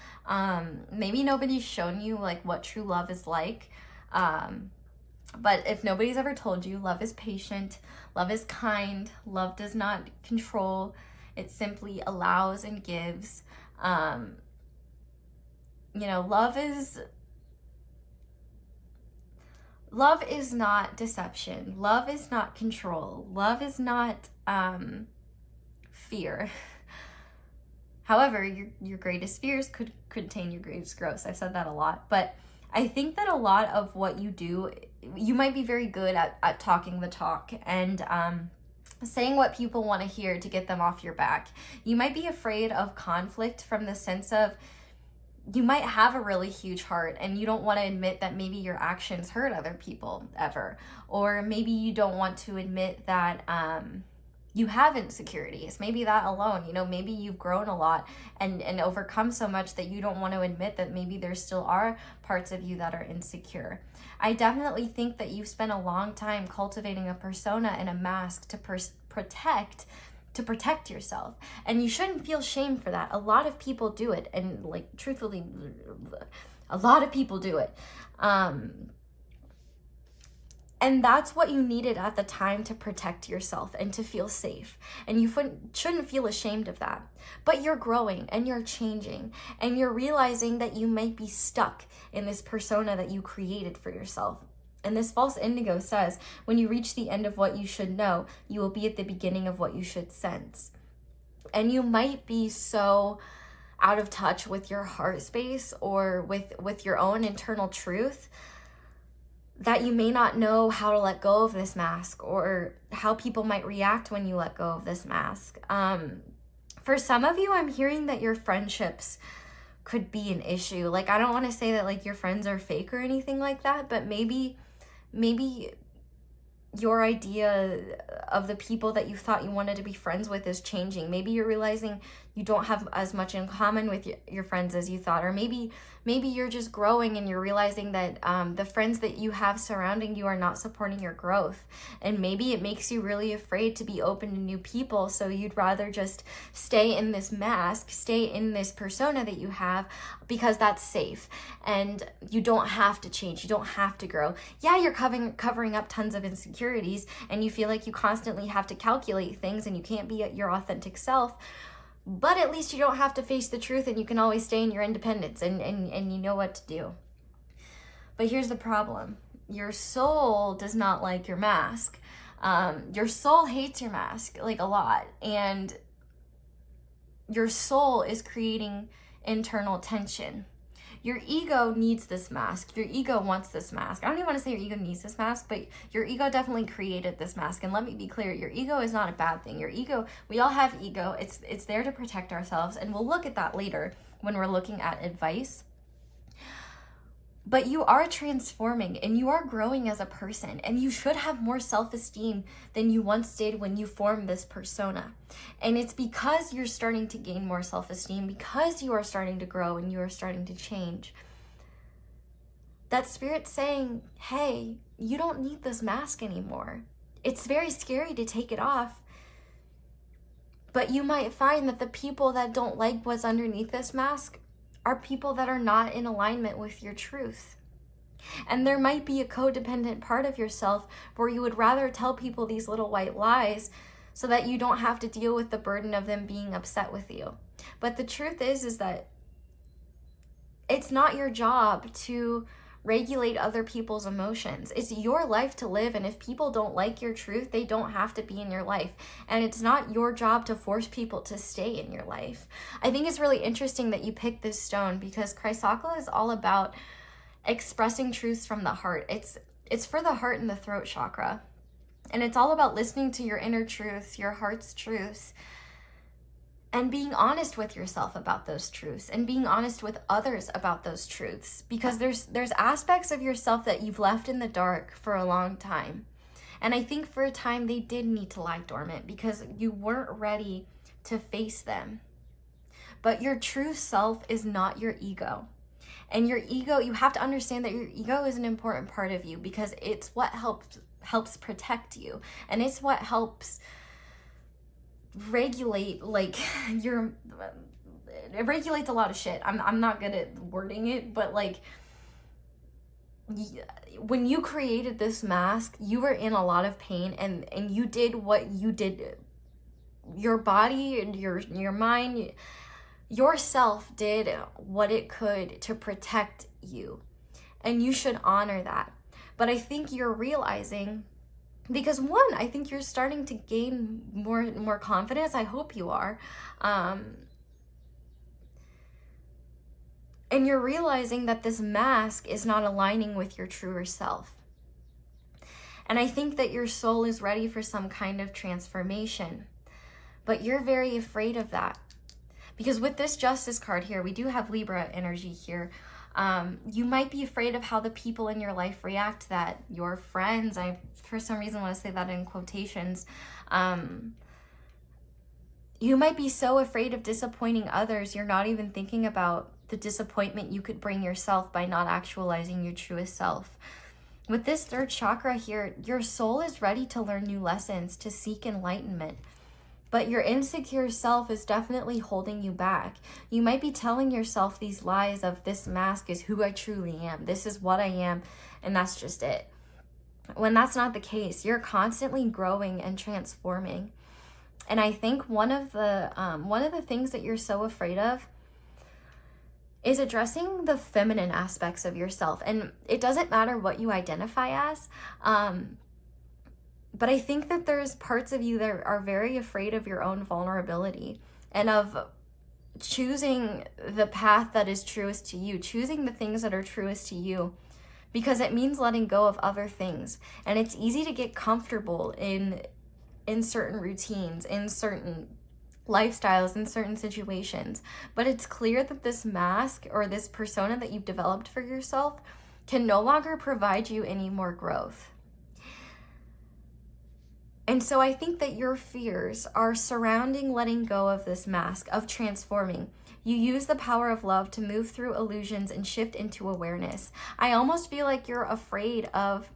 Maybe nobody's shown you like what true love is like, but if nobody's ever told you, love is patient, love is kind, love does not control, it simply allows and gives. You know, love is not deception. Love is not control. Love is not fear. However, your greatest fears could contain your greatest growth. I've said that a lot, but I think that a lot of what you do, you might be very good at talking the talk and saying what people want to hear to get them off your back. You might be afraid of conflict from the sense of you might have a really huge heart and you don't want to admit that maybe your actions hurt other people ever. Or maybe you don't want to admit that you have insecurities. Maybe that alone, you know, maybe you've grown a lot and overcome so much that you don't want to admit that maybe there still are parts of you that are insecure. I definitely think that you've spent a long time cultivating a persona and a mask to protect yourself, and you shouldn't feel shame for that. A lot of people do it, and like truthfully, a lot of people do it, and that's what you needed at the time to protect yourself and to feel safe, and you shouldn't feel ashamed of that. But you're growing and you're changing and you're realizing that you might be stuck in this persona that you created for yourself. And this false indigo says, when you reach the end of what you should know, you will be at the beginning of what you should sense. And you might be so out of touch with your heart space or with your own internal truth that you may not know how to let go of this mask, or how people might react when you let go of this mask. For some of you, I'm hearing that your friendships could be an issue. Like, I don't want to say that like your friends are fake or anything like that, but maybe your idea of the people that you thought you wanted to be friends with is changing. Maybe you're realizing you don't have as much in common with your friends as you thought, or maybe you're just growing and you're realizing that the friends that you have surrounding you are not supporting your growth, and maybe it makes you really afraid to be open to new people, so you'd rather just stay in this mask, stay in this persona that you have, because that's safe and you don't have to change, you don't have to grow. Yeah, you're covering up tons of insecurities and you feel like you constantly have to calculate things and you can't be your authentic self, but at least you don't have to face the truth and you can always stay in your independence and you know what to do. But here's the problem. Your soul does not like your mask. Your soul hates your mask, like a lot. And your soul is creating internal tension. Your ego needs this mask. Your ego wants this mask. I don't even want to say your ego needs this mask, but your ego definitely created this mask. And let me be clear, your ego is not a bad thing. Your ego, we all have ego. It's there to protect ourselves. And we'll look at that later when we're looking at advice. But you are transforming and you are growing as a person, and you should have more self-esteem than you once did when you formed this persona. And it's because you're starting to gain more self-esteem, because you are starting to grow and you are starting to change, that Spirit's saying, hey, you don't need this mask anymore. It's very scary to take it off, But you might find that the people that don't like what's underneath this mask are people that are not in alignment with your truth. And there might be a codependent part of yourself where you would rather tell people these little white lies so that you don't have to deal with the burden of them being upset with you. But the truth is that it's not your job to regulate other people's emotions. It's your life to live, and if people don't like your truth, they don't have to be in your life. And it's not your job to force people to stay in your life. I think it's really interesting that you picked this stone because Chrysocolla is all about expressing truths from the heart. It's for the heart and the throat chakra. And it's all about listening to your inner truths, your heart's truths, and being honest with yourself about those truths and being honest with others about those truths, because there's aspects of yourself that you've left in the dark for a long time. And I think for a time they did need to lie dormant because you weren't ready to face them. But your true self is not your ego. And your ego, you have to understand that your ego is an important part of you because it's what helps protect you, and it's what helps regulate it regulates a lot of shit. I'm not good at wording it, but like when you created this mask, you were in a lot of pain, and you did what you did. Your body and your mind, yourself did what it could to protect you, and you should honor that. But I think you're realizing, because one, I think you're starting to gain more confidence. I hope you are. And you're realizing that this mask is not aligning with your truer self. And I think that your soul is ready for some kind of transformation. But you're very afraid of that. Because with this Justice card here, we do have Libra energy here. You might be afraid of how the people in your life react to that. Your friends, I for some reason want to say that in quotations. You might be so afraid of disappointing others, you're not even thinking about the disappointment you could bring yourself by not actualizing your truest self. With this third chakra here, your soul is ready to learn new lessons, to seek enlightenment. But your insecure self is definitely holding you back. You might be telling yourself these lies of this mask is who I truly am. This is what I am, and that's just it. When that's not the case, you're constantly growing and transforming. And I think one of the things that you're so afraid of is addressing the feminine aspects of yourself. And it doesn't matter what you identify as, but I think that there's parts of you that are very afraid of your own vulnerability and of choosing the path that is truest to you, choosing the things that are truest to you, because it means letting go of other things. And it's easy to get comfortable in certain routines, in certain lifestyles, in certain situations. But it's clear that this mask or this persona that you've developed for yourself can no longer provide you any more growth. And so I think that your fears are surrounding letting go of this mask, of transforming. You use the power of love to move through illusions and shift into awareness. I almost feel like you're afraid of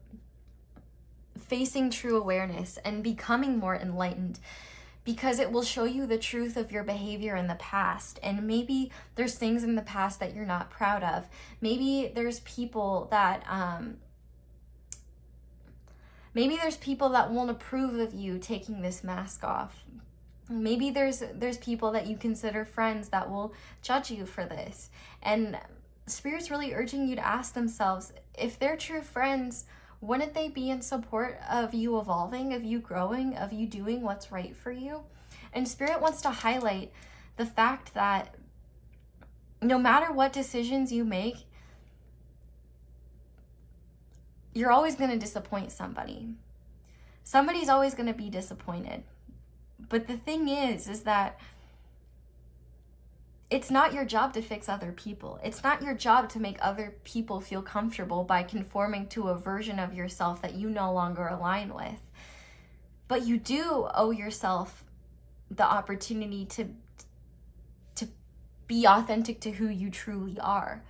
facing true awareness and becoming more enlightened, because it will show you the truth of your behavior in the past. And maybe there's things in the past that you're not proud of. Maybe there's people that won't approve of you taking this mask off. Maybe there's people that you consider friends that will judge you for this. And Spirit's really urging you to ask themselves, if they're true friends, wouldn't they be in support of you evolving, of you growing, of you doing what's right for you? And Spirit wants to highlight the fact that no matter what decisions you make, you're always going to disappoint somebody. Somebody's always going to be disappointed. But the thing is that it's not your job to fix other people. It's not your job to make other people feel comfortable by conforming to a version of yourself that you no longer align with. But you do owe yourself the opportunity to be authentic to who you truly are.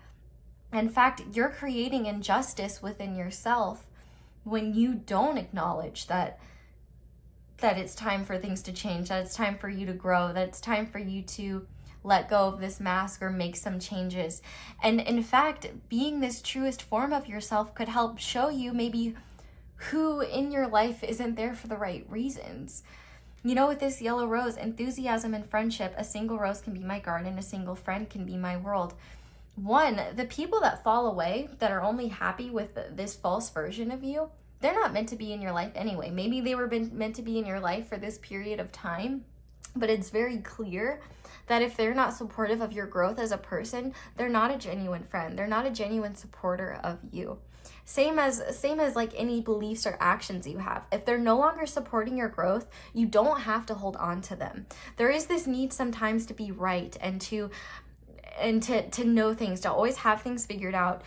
In fact, you're creating injustice within yourself when you don't acknowledge that that it's time for things to change, that it's time for you to grow, that it's time for you to let go of this mask or make some changes. And in fact, being this truest form of yourself could help show you maybe who in your life isn't there for the right reasons. You know, with this yellow rose, enthusiasm and friendship, a single rose can be my garden, a single friend can be my world. One, the people that fall away, that are only happy with this false version of you, they're not meant to be in your life anyway. Maybe they were meant to be in your life for this period of time, but it's very clear that if they're not supportive of your growth as a person, they're not a genuine friend. They're not a genuine supporter of you. Same as like any beliefs or actions you have. If they're no longer supporting your growth, you don't have to hold on to them. There is this need sometimes to be right and to know things, to always have things figured out.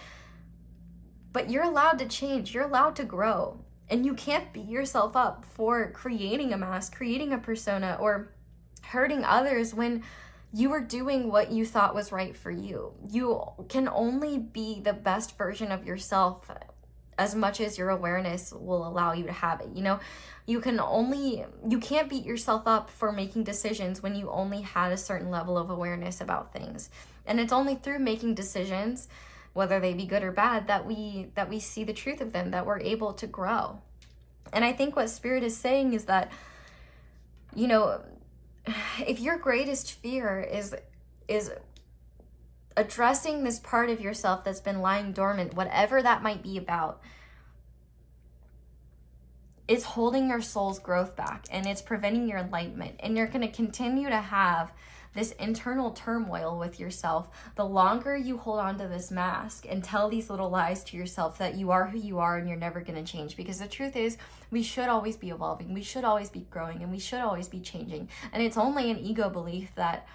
But you're allowed to change. You're allowed to grow. And you can't beat yourself up for creating a mask, creating a persona, or hurting others when you were doing what you thought was right for you. You can only be the best version of yourself as much as your awareness will allow you to have it. You know, you can't beat yourself up for making decisions when you only had a certain level of awareness about things. And it's only through making decisions, whether they be good or bad, that we see the truth of them, that we're able to grow. And I think what Spirit is saying is that, you know, if your greatest fear is addressing this part of yourself that's been lying dormant, whatever that might be about, it's holding your soul's growth back and it's preventing your enlightenment. And you're going to continue to have this internal turmoil with yourself the longer you hold on to this mask and tell these little lies to yourself that you are who you are and you're never going to change. Because the truth is, we should always be evolving, we should always be growing, and we should always be changing. And it's only an ego belief that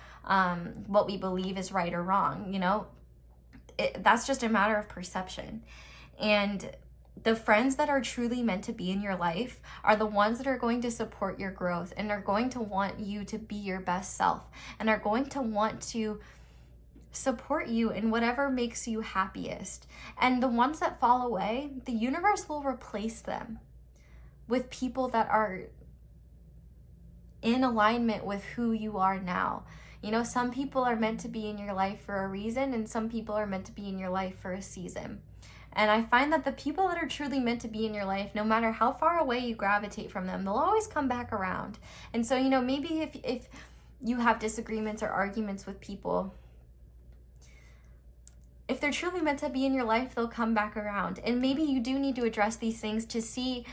what we believe is right or wrong. You know, that's just a matter of perception. And the friends that are truly meant to be in your life are the ones that are going to support your growth and are going to want you to be your best self and are going to want to support you in whatever makes you happiest. And the ones that fall away, the universe will replace them with people that are in alignment with who you are now. You know, some people are meant to be in your life for a reason, and some people are meant to be in your life for a season. And I find that the people that are truly meant to be in your life, no matter how far away you gravitate from them, they'll always come back around. And so, you know, maybe if you have disagreements or arguments with people, if they're truly meant to be in your life, they'll come back around. And maybe you do need to address these things to see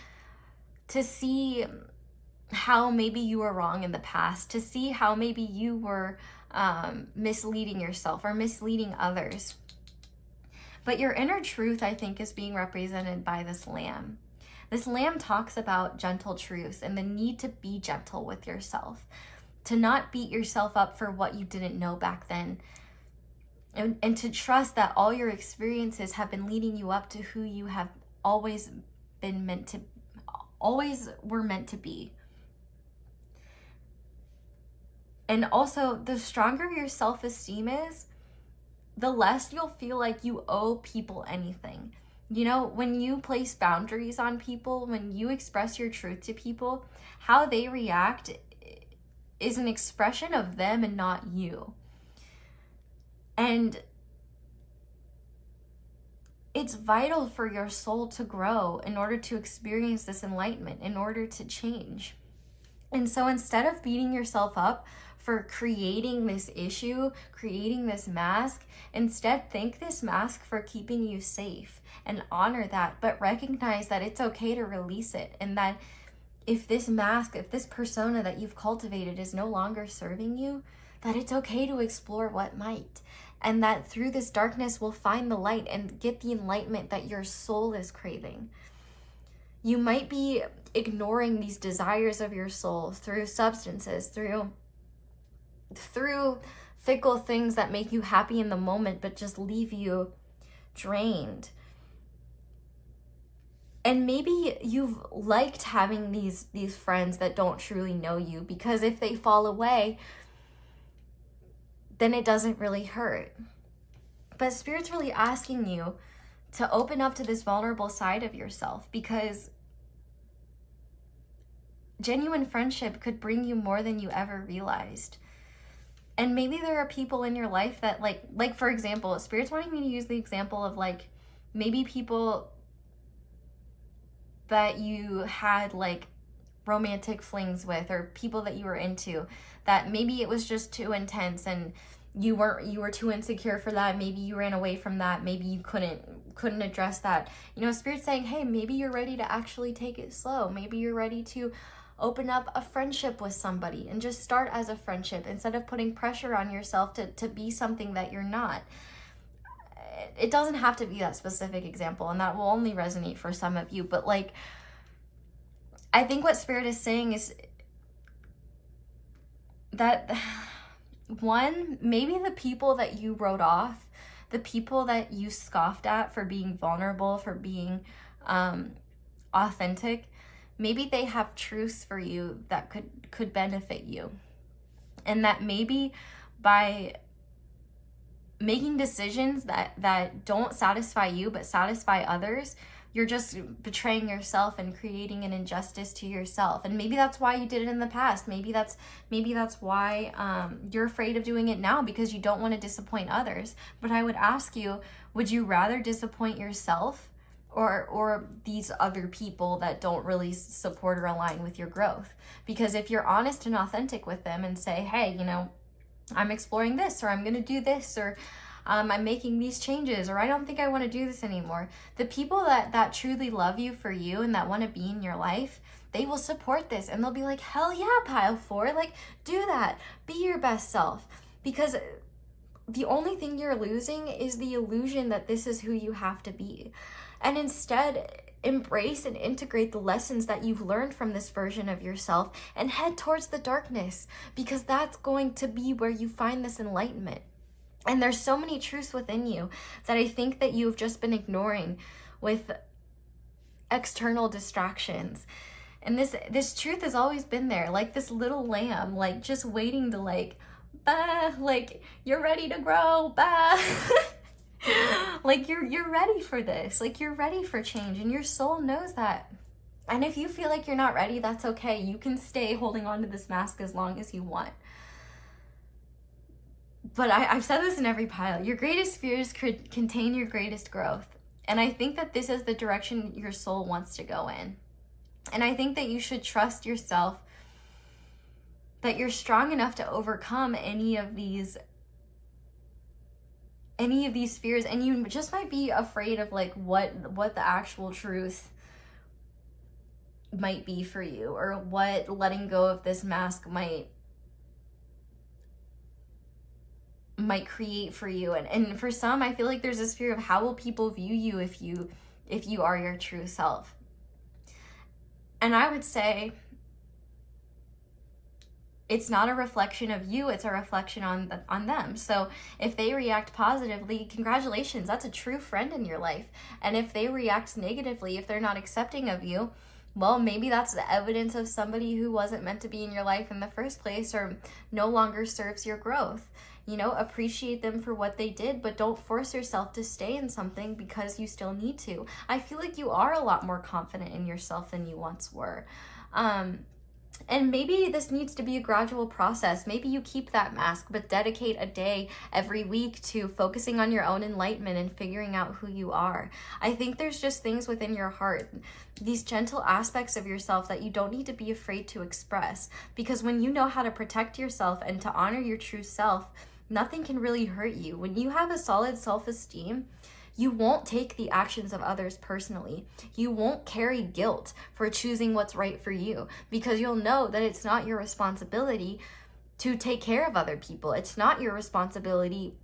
how maybe you were wrong in the past, to see how maybe you were misleading yourself or misleading others. But your inner truth, I think, is being represented by this lamb. This lamb talks about gentle truths and the need to be gentle with yourself, to not beat yourself up for what you didn't know back then, and to trust that all your experiences have been leading you up to who you have always were meant to be. And also, the stronger your self-esteem is, the less you'll feel like you owe people anything. You know, when you place boundaries on people, when you express your truth to people, how they react is an expression of them and not you. And it's vital for your soul to grow in order to experience this enlightenment, in order to change. And so instead of beating yourself up for creating this issue, creating this mask, instead thank this mask for keeping you safe and honor that, but recognize that it's okay to release it, and that if this mask, if this persona that you've cultivated is no longer serving you, that it's okay to explore what might, and that through this darkness we'll find the light and get the enlightenment that your soul is craving. You might be ignoring these desires of your soul through substances, through fickle things that make you happy in the moment but just leave you drained. And maybe you've liked having these friends that don't truly know you, because if they fall away, then it doesn't really hurt. But Spirit's really asking you to open up to this vulnerable side of yourself, because genuine friendship could bring you more than you ever realized. And maybe there are people in your life that like for example, Spirit's wanting me to use the example of like maybe people that you had like romantic flings with, or people that you were into, that maybe it was just too intense and you were too insecure for that. Maybe you ran away from that. Maybe you couldn't address that. You know, Spirit's saying, hey, maybe you're ready to actually take it slow. Maybe you're ready to open up a friendship with somebody and just start as a friendship instead of putting pressure on yourself to be something that you're not. It doesn't have to be that specific example, and that will only resonate for some of you, but like, I think what Spirit is saying is that, one, maybe the people that you wrote off, the people that you scoffed at for being vulnerable, for being authentic, maybe they have truths for you that could benefit you. And that maybe by making decisions that don't satisfy you but satisfy others, you're just betraying yourself and creating an injustice to yourself. And maybe that's why you did it in the past. Maybe that's why you're afraid of doing it now, because you don't want to disappoint others. But I would ask you, would you rather disappoint yourself or these other people that don't really support or align with your growth? Because if you're honest and authentic with them and say, hey, you know, I'm exploring this, or I'm going to do this, or I'm making these changes, or I don't think I want to do this anymore. The people that truly love you for you and that want to be in your life, they will support this and they'll be like, hell yeah, pile 4, like do that. Be your best self. Because the only thing you're losing is the illusion that this is who you have to be. And instead, embrace and integrate the lessons that you've learned from this version of yourself and head towards the darkness, because that's going to be where you find this enlightenment. And there's so many truths within you that I think that you've just been ignoring with external distractions. And this truth has always been there, like this little lamb, like just waiting to like, bah, like you're ready to grow, bah. Like you're ready for this, like you're ready for change, and your soul knows that. And if you feel like you're not ready, that's okay. You can stay holding on to this mask as long as you want. But I've said this in every pile. Your greatest fears could contain your greatest growth. And I think that this is the direction your soul wants to go in. And I think that you should trust yourself, that you're strong enough to overcome any of these fears. And you just might be afraid of like what the actual truth might be for you, or what letting go of this mask might create for you. And for some, I feel like there's this fear of how will people view you if you are your true self. And I would say it's not a reflection of you, it's a reflection on them. So if they react positively, congratulations, that's a true friend in your life. And if they react negatively, if they're not accepting of you, well, maybe that's the evidence of somebody who wasn't meant to be in your life in the first place, or no longer serves your growth. You know, appreciate them for what they did, but don't force yourself to stay in something because you still need to. I feel like you are a lot more confident in yourself than you once were. And maybe this needs to be a gradual process. Maybe you keep that mask, but dedicate a day every week to focusing on your own enlightenment and figuring out who you are. I think there's just things within your heart, these gentle aspects of yourself that you don't need to be afraid to express. Because when you know how to protect yourself and to honor your true self, nothing can really hurt you. When you have a solid self-esteem, you won't take the actions of others personally. You won't carry guilt for choosing what's right for you, because you'll know that it's not your responsibility to take care of other people. It's not your responsibility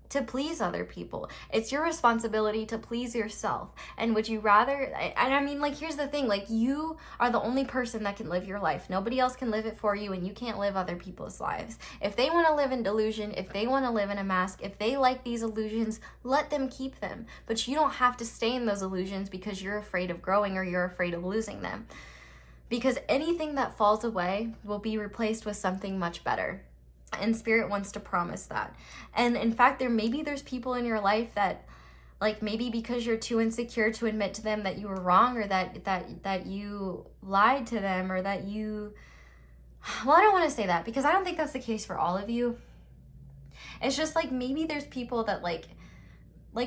to please other people. It's your responsibility to please yourself. And would you rather, and I mean, like, here's the thing, like, you are the only person that can live your life. Nobody else can live it for you, and you can't live other people's lives. If they want to live in delusion, if they want to live in a mask, if they like these illusions, let them keep them. But you don't have to stay in those illusions because you're afraid of growing or you're afraid of losing them. Because anything that falls away will be replaced with something much better. And Spirit wants to promise that. And in fact, there's people in your life that like maybe because you're too insecure to admit to them that you were wrong, or that you lied to them, or that you, well, I don't want to say that because I don't think that's the case for all of you. It's just like maybe there's people that like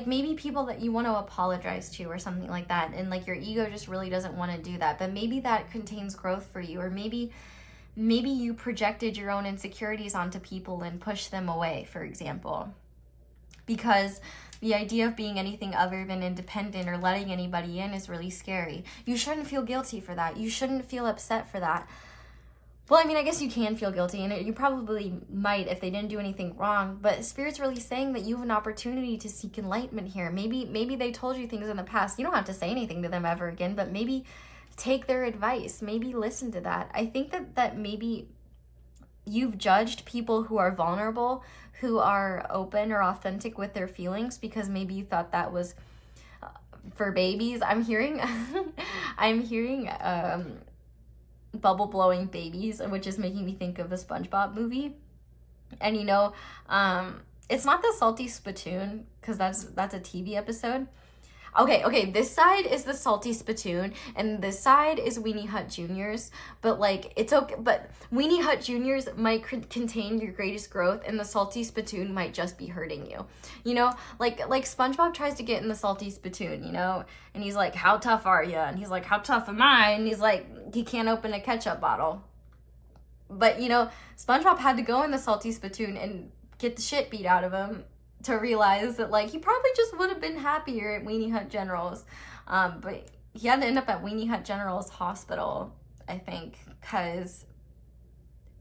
maybe people that you want to apologize to or something like that, and like your ego just really doesn't want to do that, but maybe that contains growth for you. Or maybe you projected your own insecurities onto people and pushed them away, for example, because the idea of being anything other than independent or letting anybody in is really scary. You shouldn't feel guilty for that. You shouldn't feel upset for that. Well, I mean, I guess you can feel guilty, and you probably might if they didn't do anything wrong, but Spirit's really saying that you have an opportunity to seek enlightenment here. Maybe they told you things in the past. You don't have to say anything to them ever again, but maybe take their advice. Maybe listen to that. I think that maybe you've judged people who are vulnerable, who are open or authentic with their feelings, because maybe you thought that was for babies. I'm hearing bubble blowing babies, which is making me think of the SpongeBob movie. And it's not the salty spittoon, because that's a TV episode. Okay, this side is the salty spittoon, and this side is Weenie Hut Juniors. But like, it's okay. But Weenie Hut Juniors might contain your greatest growth, and the salty spittoon might just be hurting you. Like SpongeBob tries to get in the salty spittoon, and he's like, "How tough are you?" And he's like, "How tough am I?" And he's like, he can't open a ketchup bottle. But SpongeBob had to go in the salty spittoon and get the shit beat out of him to realize that, like, he probably just would have been happier at Weenie Hut General's. But he had to end up at Weenie Hut General's hospital, I think, because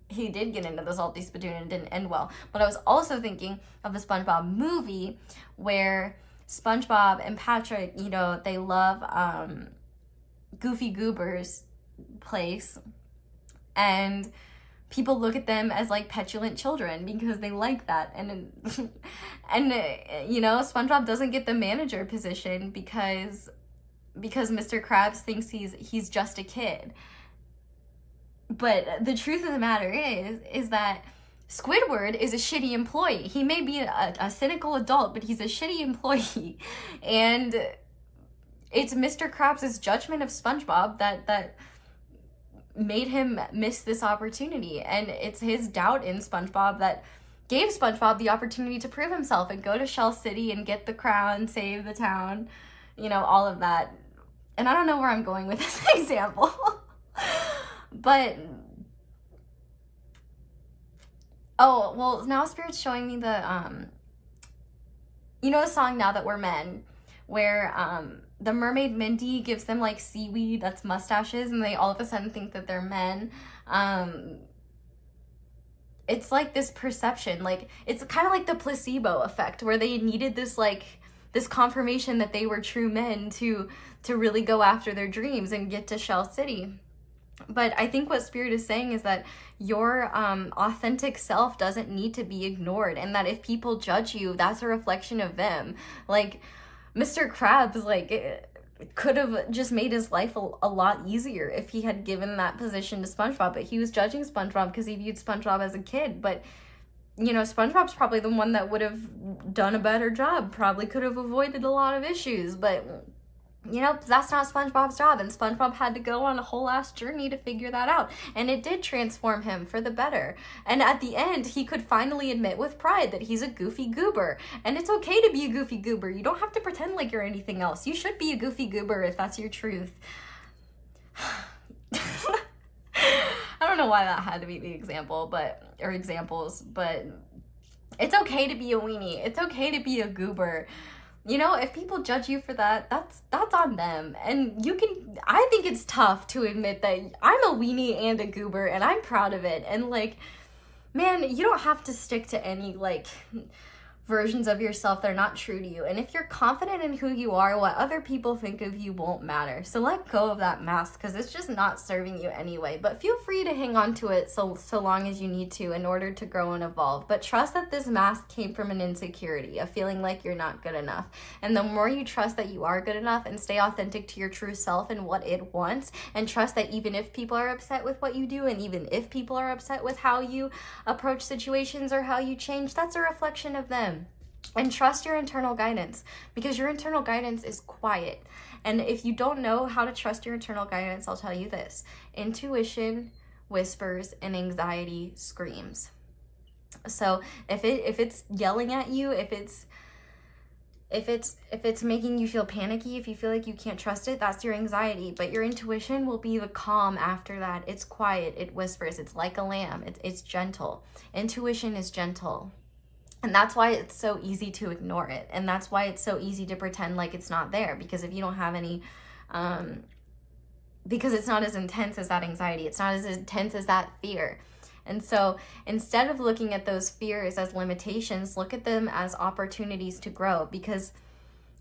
he did get into the salty spittoon and it didn't end well. But I was also thinking of the SpongeBob movie where SpongeBob and Patrick, they love Goofy Goober's place, and people look at them as like petulant children because they like that. And SpongeBob doesn't get the manager position because Mr. Krabs thinks he's just a kid. But the truth of the matter is that Squidward is a shitty employee. He may be a cynical adult, but he's a shitty employee. And it's Mr. Krabs' judgment of SpongeBob that made him miss this opportunity, and it's his doubt in SpongeBob that gave SpongeBob the opportunity to prove himself and go to Shell City and get the crown, save the town, all of that. And I don't know where I'm going with this example, but now Spirit's showing me the the song Now That We're Men, where the mermaid Mindy gives them like seaweed that's mustaches, and they all of a sudden think that they're men. It's like this perception, like it's kind of like the placebo effect, where they needed this confirmation that they were true men to really go after their dreams and get to Shell City. But I think what Spirit is saying is that your authentic self doesn't need to be ignored, and that if people judge you, that's a reflection of them. Like, Mr. Krabs, could have just made his life a lot easier if he had given that position to SpongeBob, but he was judging SpongeBob because he viewed SpongeBob as a kid. But, SpongeBob's probably the one that would have done a better job, probably could have avoided a lot of issues, but that's not SpongeBob's job, and SpongeBob had to go on a whole ass journey to figure that out, and it did transform him for the better. And at the end, he could finally admit with pride that he's a goofy goober, and it's okay to be a goofy goober. You don't have to pretend like you're anything else. You should be a goofy goober if that's your truth. I don't know why that had to be the example, or examples, but it's okay to be a weenie. It's okay to be a goober. If people judge you for that, that's on them. And I think it's tough to admit that I'm a weenie and a goober, and I'm proud of it. And man, you don't have to stick to any versions of yourself that are not true to you. And if you're confident in who you are, what other people think of you won't matter. So let go of that mask, because it's just not serving you anyway. But feel free to hang on to it so long as you need to in order to grow and evolve. But trust that this mask came from an insecurity, a feeling like you're not good enough. And the more you trust that you are good enough and stay authentic to your true self and what it wants, and trust that even if people are upset with what you do, and even if people are upset with how you approach situations or how you change, that's a reflection of them. And trust your internal guidance, because your internal guidance is quiet. And if you don't know how to trust your internal guidance, I'll tell you this: intuition whispers and anxiety screams. So if it's yelling at you, if it's making you feel panicky, if you feel like you can't trust it, that's your anxiety. But your intuition will be the calm after that. It's quiet, it whispers, it's like a lamb, it's gentle. Intuition is gentle. And that's why it's so easy to ignore it. And that's why it's so easy to pretend like it's not there. Because if you don't have any, because it's not as intense as that anxiety. It's not as intense as that fear. And so instead of looking at those fears as limitations, look at them as opportunities to grow. Because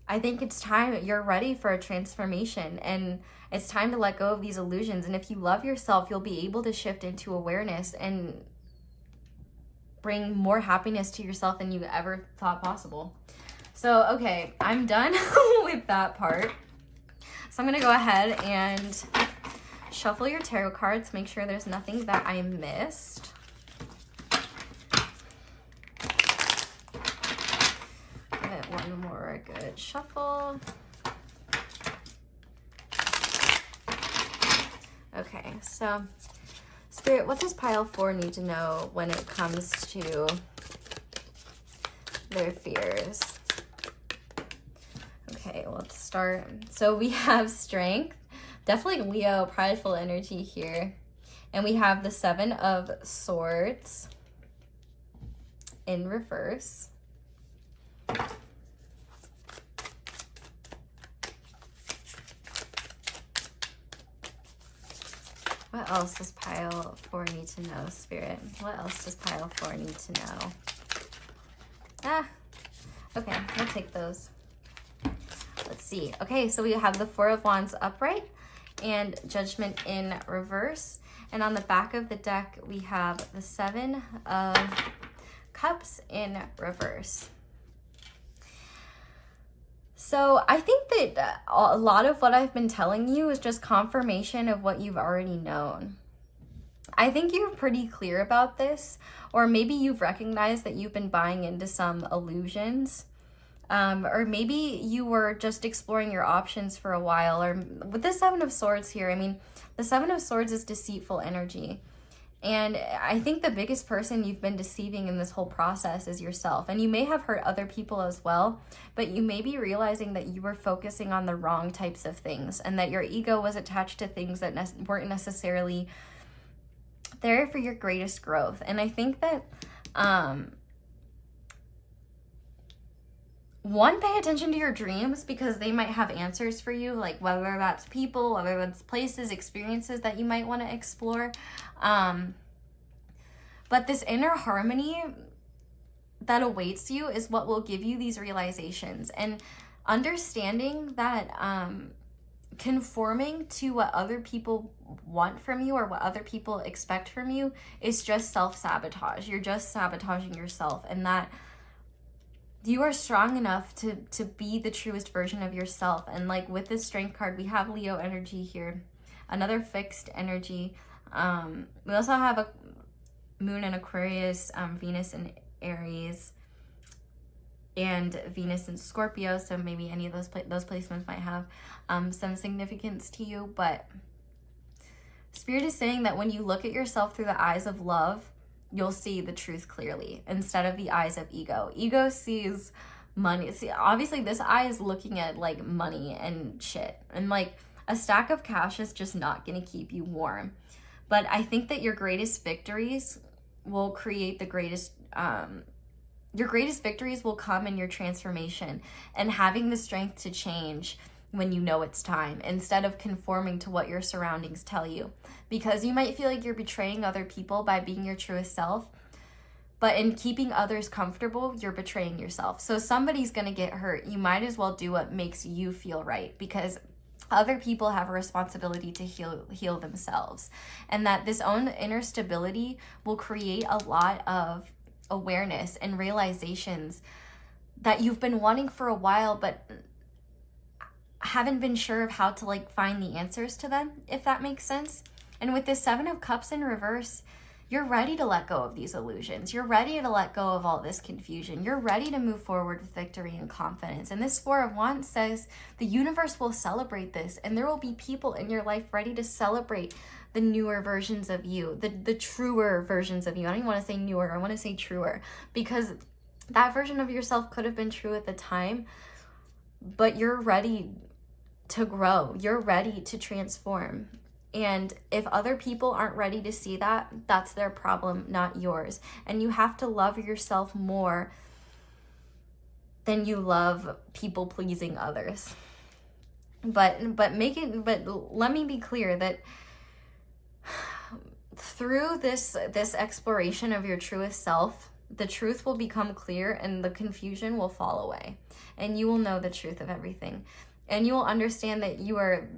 I think it's time, you're ready for a transformation. And it's time to let go of these illusions. And if you love yourself, you'll be able to shift into awareness and bring more happiness to yourself than you ever thought possible. So, okay, I'm done with that part. So I'm going to go ahead and shuffle your tarot cards. Make sure there's nothing that I missed. Give it one more good shuffle. Okay, so Spirit, what does pile 4 need to know when it comes to their fears? Okay, let's start. So we have strength, definitely Leo, prideful energy here. And we have the 7 of Swords in reverse. What else does pile 4 need to know, Spirit? What else does pile 4 need to know? Okay, we'll take those. Let's see. Okay, so we have the 4 of Wands upright and Judgment in reverse. And on the back of the deck, we have the 7 of Cups in reverse. So I think that a lot of what I've been telling you is just confirmation of what you've already known. I think you're pretty clear about this, or maybe you've recognized that you've been buying into some illusions, or maybe you were just exploring your options for a while. Or with the 7 of Swords here, I mean, the 7 of Swords is deceitful energy. And I think the biggest person you've been deceiving in this whole process is yourself. And you may have hurt other people as well, but you may be realizing that you were focusing on the wrong types of things, and that your ego was attached to things that weren't necessarily there for your greatest growth. And I think that, one, pay attention to your dreams, because they might have answers for you, like whether that's people, whether that's places, experiences that you might want to explore. But this inner harmony that awaits you is what will give you these realizations. And understanding that conforming to what other people want from you or what other people expect from you is just self-sabotage. You're just sabotaging yourself, and that you are strong enough to be the truest version of yourself. And like with this Strength card, we have Leo energy here, another fixed energy. We also have a Moon in Aquarius, Venus in Aries, and Venus in Scorpio. So maybe any of those placements might have some significance to you. But Spirit is saying that when you look at yourself through the eyes of love, you'll see the truth clearly instead of the eyes of ego. Ego sees money. See, obviously this eye is looking at like money and shit. And like a stack of cash is just not going to keep you warm. But I think that your greatest victories will create the greatest, your greatest victories will come in your transformation and having the strength to change when you know it's time, instead of conforming to what your surroundings tell you. Because you might feel like you're betraying other people by being your truest self, but in keeping others comfortable, you're betraying yourself. So somebody's gonna get hurt. You might as well do what makes you feel right, because other people have a responsibility to heal themselves. And that this own inner stability will create a lot of awareness and realizations that you've been wanting for a while, but haven't been sure of how to like find the answers to them, if that makes sense. And with this 7 of Cups in reverse, You're ready to let go of these illusions. You're ready to let go of all this confusion. You're ready to move forward with victory and confidence. And this Four of Wands says the universe will celebrate this, and there will be people in your life ready to celebrate the newer versions of you, the truer versions of you. I don't even want to say newer, I want to say truer, because that version of yourself could have been true at the time, but you're ready to grow. You're ready to transform. And if other people aren't ready to see that, that's their problem, not yours. And you have to love yourself more than you love people pleasing others. But let me be clear that through this exploration of your truest self, the truth will become clear and the confusion will fall away. And you will know the truth of everything. And you will understand that you are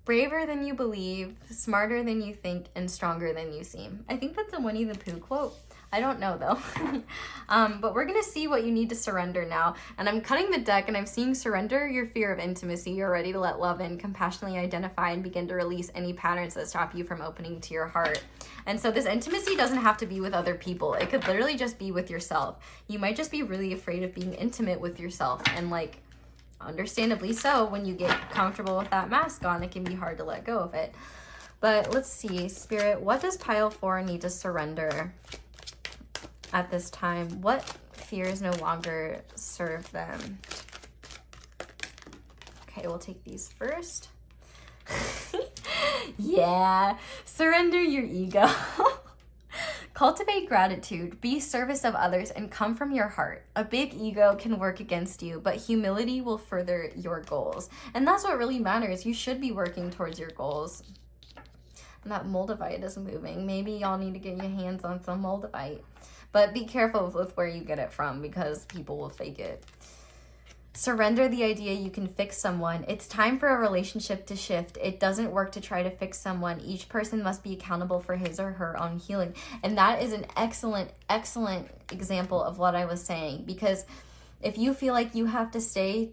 braver than you believe, smarter than you think, and stronger than you seem. I think that's a Winnie the Pooh quote. I don't know though. But we're going to see what you need to surrender now. And I'm cutting the deck and I'm seeing surrender your fear of intimacy. You're ready to let love in, compassionately identify, and begin to release any patterns that stop you from opening to your heart. And so this intimacy doesn't have to be with other people. It could literally just be with yourself. You might just be really afraid of being intimate with yourself. And like, understandably so, when you get comfortable with that mask on, it can be hard to let go of it. But let's see, Spirit, what does pile 4 need to surrender at this time? What fears no longer serve them? Okay, we'll take these first. Yeah, surrender your ego. Cultivate gratitude, be service of others, and come from your heart. A big ego can work against you, but humility will further your goals. And that's what really matters. You should be working towards your goals. And that moldavite is moving. Maybe y'all need to get your hands on some moldavite. But be careful with where you get it from, because people will fake it. Surrender the idea you can fix someone. It's time for a relationship to shift. It doesn't work to try to fix someone. Each person must be accountable for his or her own healing. And that is an excellent, excellent example of what I was saying. Because if you feel like you have to stay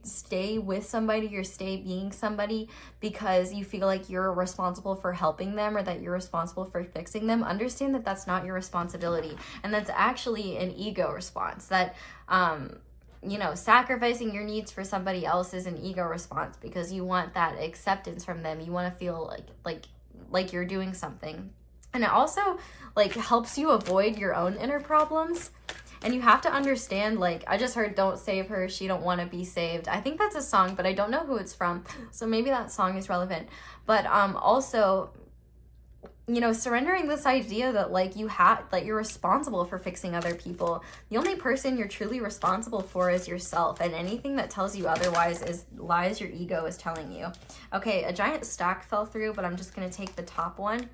with somebody or stay being somebody because you feel like you're responsible for helping them or that you're responsible for fixing them, understand that that's not your responsibility. And that's actually an ego response. That, sacrificing your needs for somebody else is an ego response because you want that acceptance from them. You want to feel like you're doing something. And it also helps you avoid your own inner problems. And you have to understand, I just heard "Don't Save Her, She Don't Want to Be Saved." I think that's a song, but I don't know who it's from. So maybe that song is relevant. But also, surrendering this idea that you're responsible for fixing other people. The only person you're truly responsible for is yourself, and anything that tells you otherwise is lies your ego is telling you. Okay, a giant stack fell through, but I'm just going to take the top one.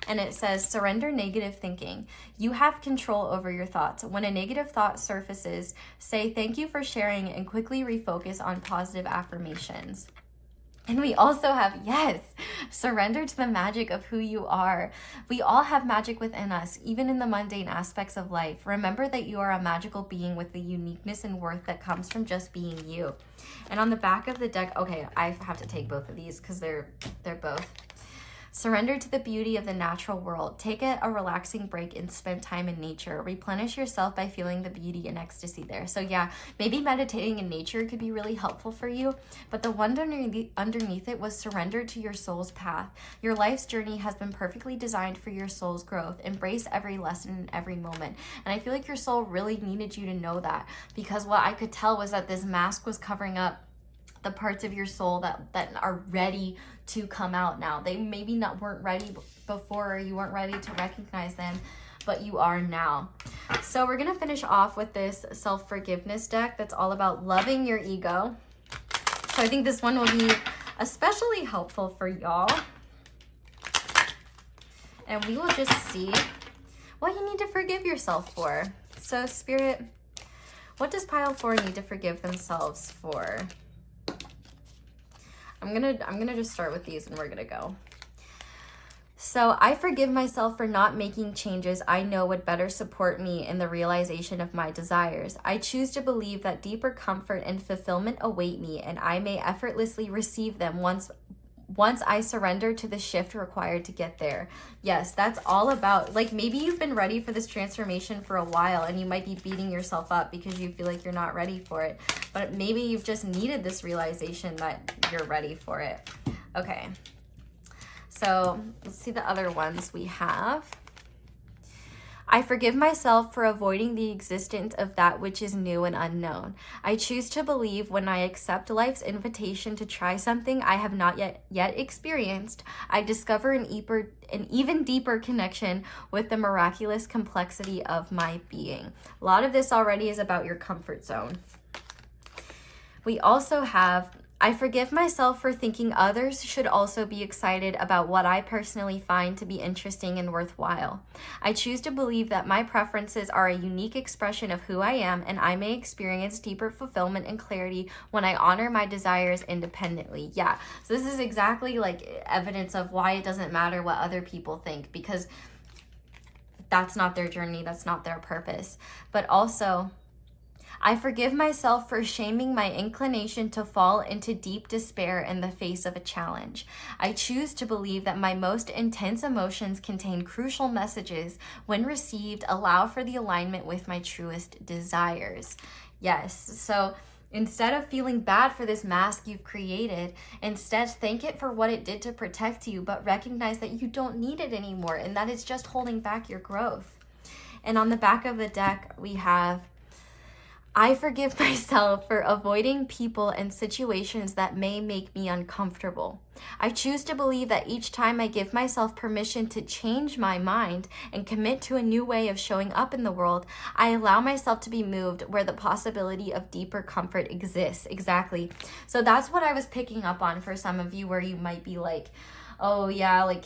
And it says, surrender negative thinking. You have control over your thoughts. When a negative thought surfaces, say thank you for sharing and quickly refocus on positive affirmations. And we also have, yes, surrender to the magic of who you are. We all have magic within us, even in the mundane aspects of life. Remember that you are a magical being with the uniqueness and worth that comes from just being you. And on the back of the deck, okay, I have to take both of these because they're both. Surrender to the beauty of the natural world. Take a relaxing break and spend time in nature. Replenish yourself by feeling the beauty and ecstasy there. So yeah, maybe meditating in nature could be really helpful for you, but the one underneath it was surrender to your soul's path. Your life's journey has been perfectly designed for your soul's growth. Embrace every lesson and every moment. And I feel like your soul really needed you to know that, because what I could tell was that this mask was covering up the parts of your soul that are ready to come out now. They maybe weren't ready before, or you weren't ready to recognize them, but you are now. So we're gonna finish off with this self-forgiveness deck that's all about loving your ego. So I think this one will be especially helpful for y'all. And we will just see what you need to forgive yourself for. So Spirit, what does pile 4 need to forgive themselves for? I'm gonna just start with these and we're gonna go. So I forgive myself for not making changes I know would better support me in the realization of my desires. I choose to believe that deeper comfort and fulfillment await me, and I may effortlessly receive them once once I surrender to the shift required to get there. Yes, that's all about, like, maybe you've been ready for this transformation for a while and you might be beating yourself up because you feel like you're not ready for it. But maybe you've just needed this realization that you're ready for it. Okay. So let's see the other ones we have. I forgive myself for avoiding the existence of that which is new and unknown. I choose to believe when I accept life's invitation to try something I have not yet experienced, I discover an even deeper connection with the miraculous complexity of my being. A lot of this already is about your comfort zone. We also have, I forgive myself for thinking others should also be excited about what I personally find to be interesting and worthwhile. I choose to believe that my preferences are a unique expression of who I am, and I may experience deeper fulfillment and clarity when I honor my desires independently. Yeah, so this is exactly like evidence of why it doesn't matter what other people think, because that's not their journey, that's not their purpose. But also, I forgive myself for shaming my inclination to fall into deep despair in the face of a challenge. I choose to believe that my most intense emotions contain crucial messages. When received, allow for the alignment with my truest desires. Yes, so instead of feeling bad for this mask you've created, instead thank it for what it did to protect you, but recognize that you don't need it anymore and that it's just holding back your growth. And on the back of the deck, we have, I forgive myself for avoiding people and situations that may make me uncomfortable. I choose to believe that each time I give myself permission to change my mind and commit to a new way of showing up in the world, I allow myself to be moved where the possibility of deeper comfort exists. Exactly. So that's what I was picking up on for some of you, where you might be like, oh yeah, like,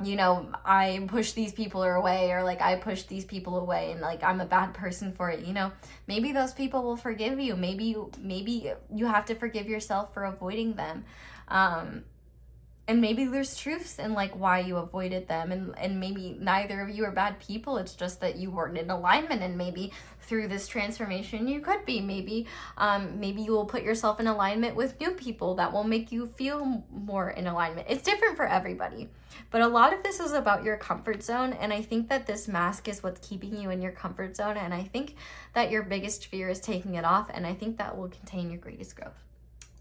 you know, I push these people away, or like I push these people away and like I'm a bad person for it. You know, maybe those people will forgive you. Maybe you have to forgive yourself for avoiding them. And maybe there's truths in like why you avoided them, and maybe neither of you are bad people. It's just that you weren't in alignment, and maybe through this transformation you could be. Maybe you will put yourself in alignment with new people that will make you feel more in alignment. It's different for everybody, but a lot of this is about your comfort zone, and I think that this mask is what's keeping you in your comfort zone, and I think that your biggest fear is taking it off, and I think that will contain your greatest growth.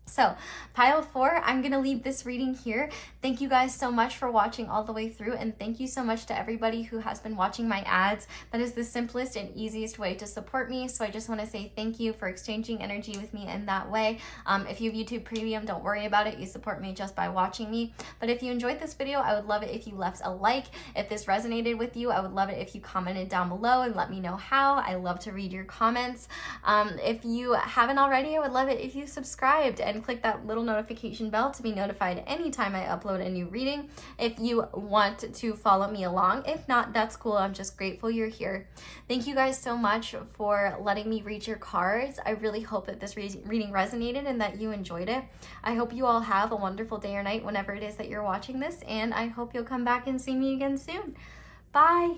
So, pile 4, I'm going to leave this reading here. Thank you guys so much for watching all the way through, and thank you so much to everybody who has been watching my ads. That is the simplest and easiest way to support me, so I just want to say thank you for exchanging energy with me in that way. If you have YouTube Premium, don't worry about it. You support me just by watching me. But if you enjoyed this video, I would love it if you left a like. If this resonated with you, I would love it if you commented down below and let me know how. I love to read your comments. If you haven't already, I would love it if you subscribed and click that little notification bell to be notified anytime I upload a new reading. If you want to follow me along, if not, that's cool. I'm just grateful you're here. Thank you guys so much for letting me read your cards. I really hope that this reading resonated and that you enjoyed it. I hope you all have a wonderful day or night whenever it is that you're watching this, and I hope you'll come back and see me again soon. Bye.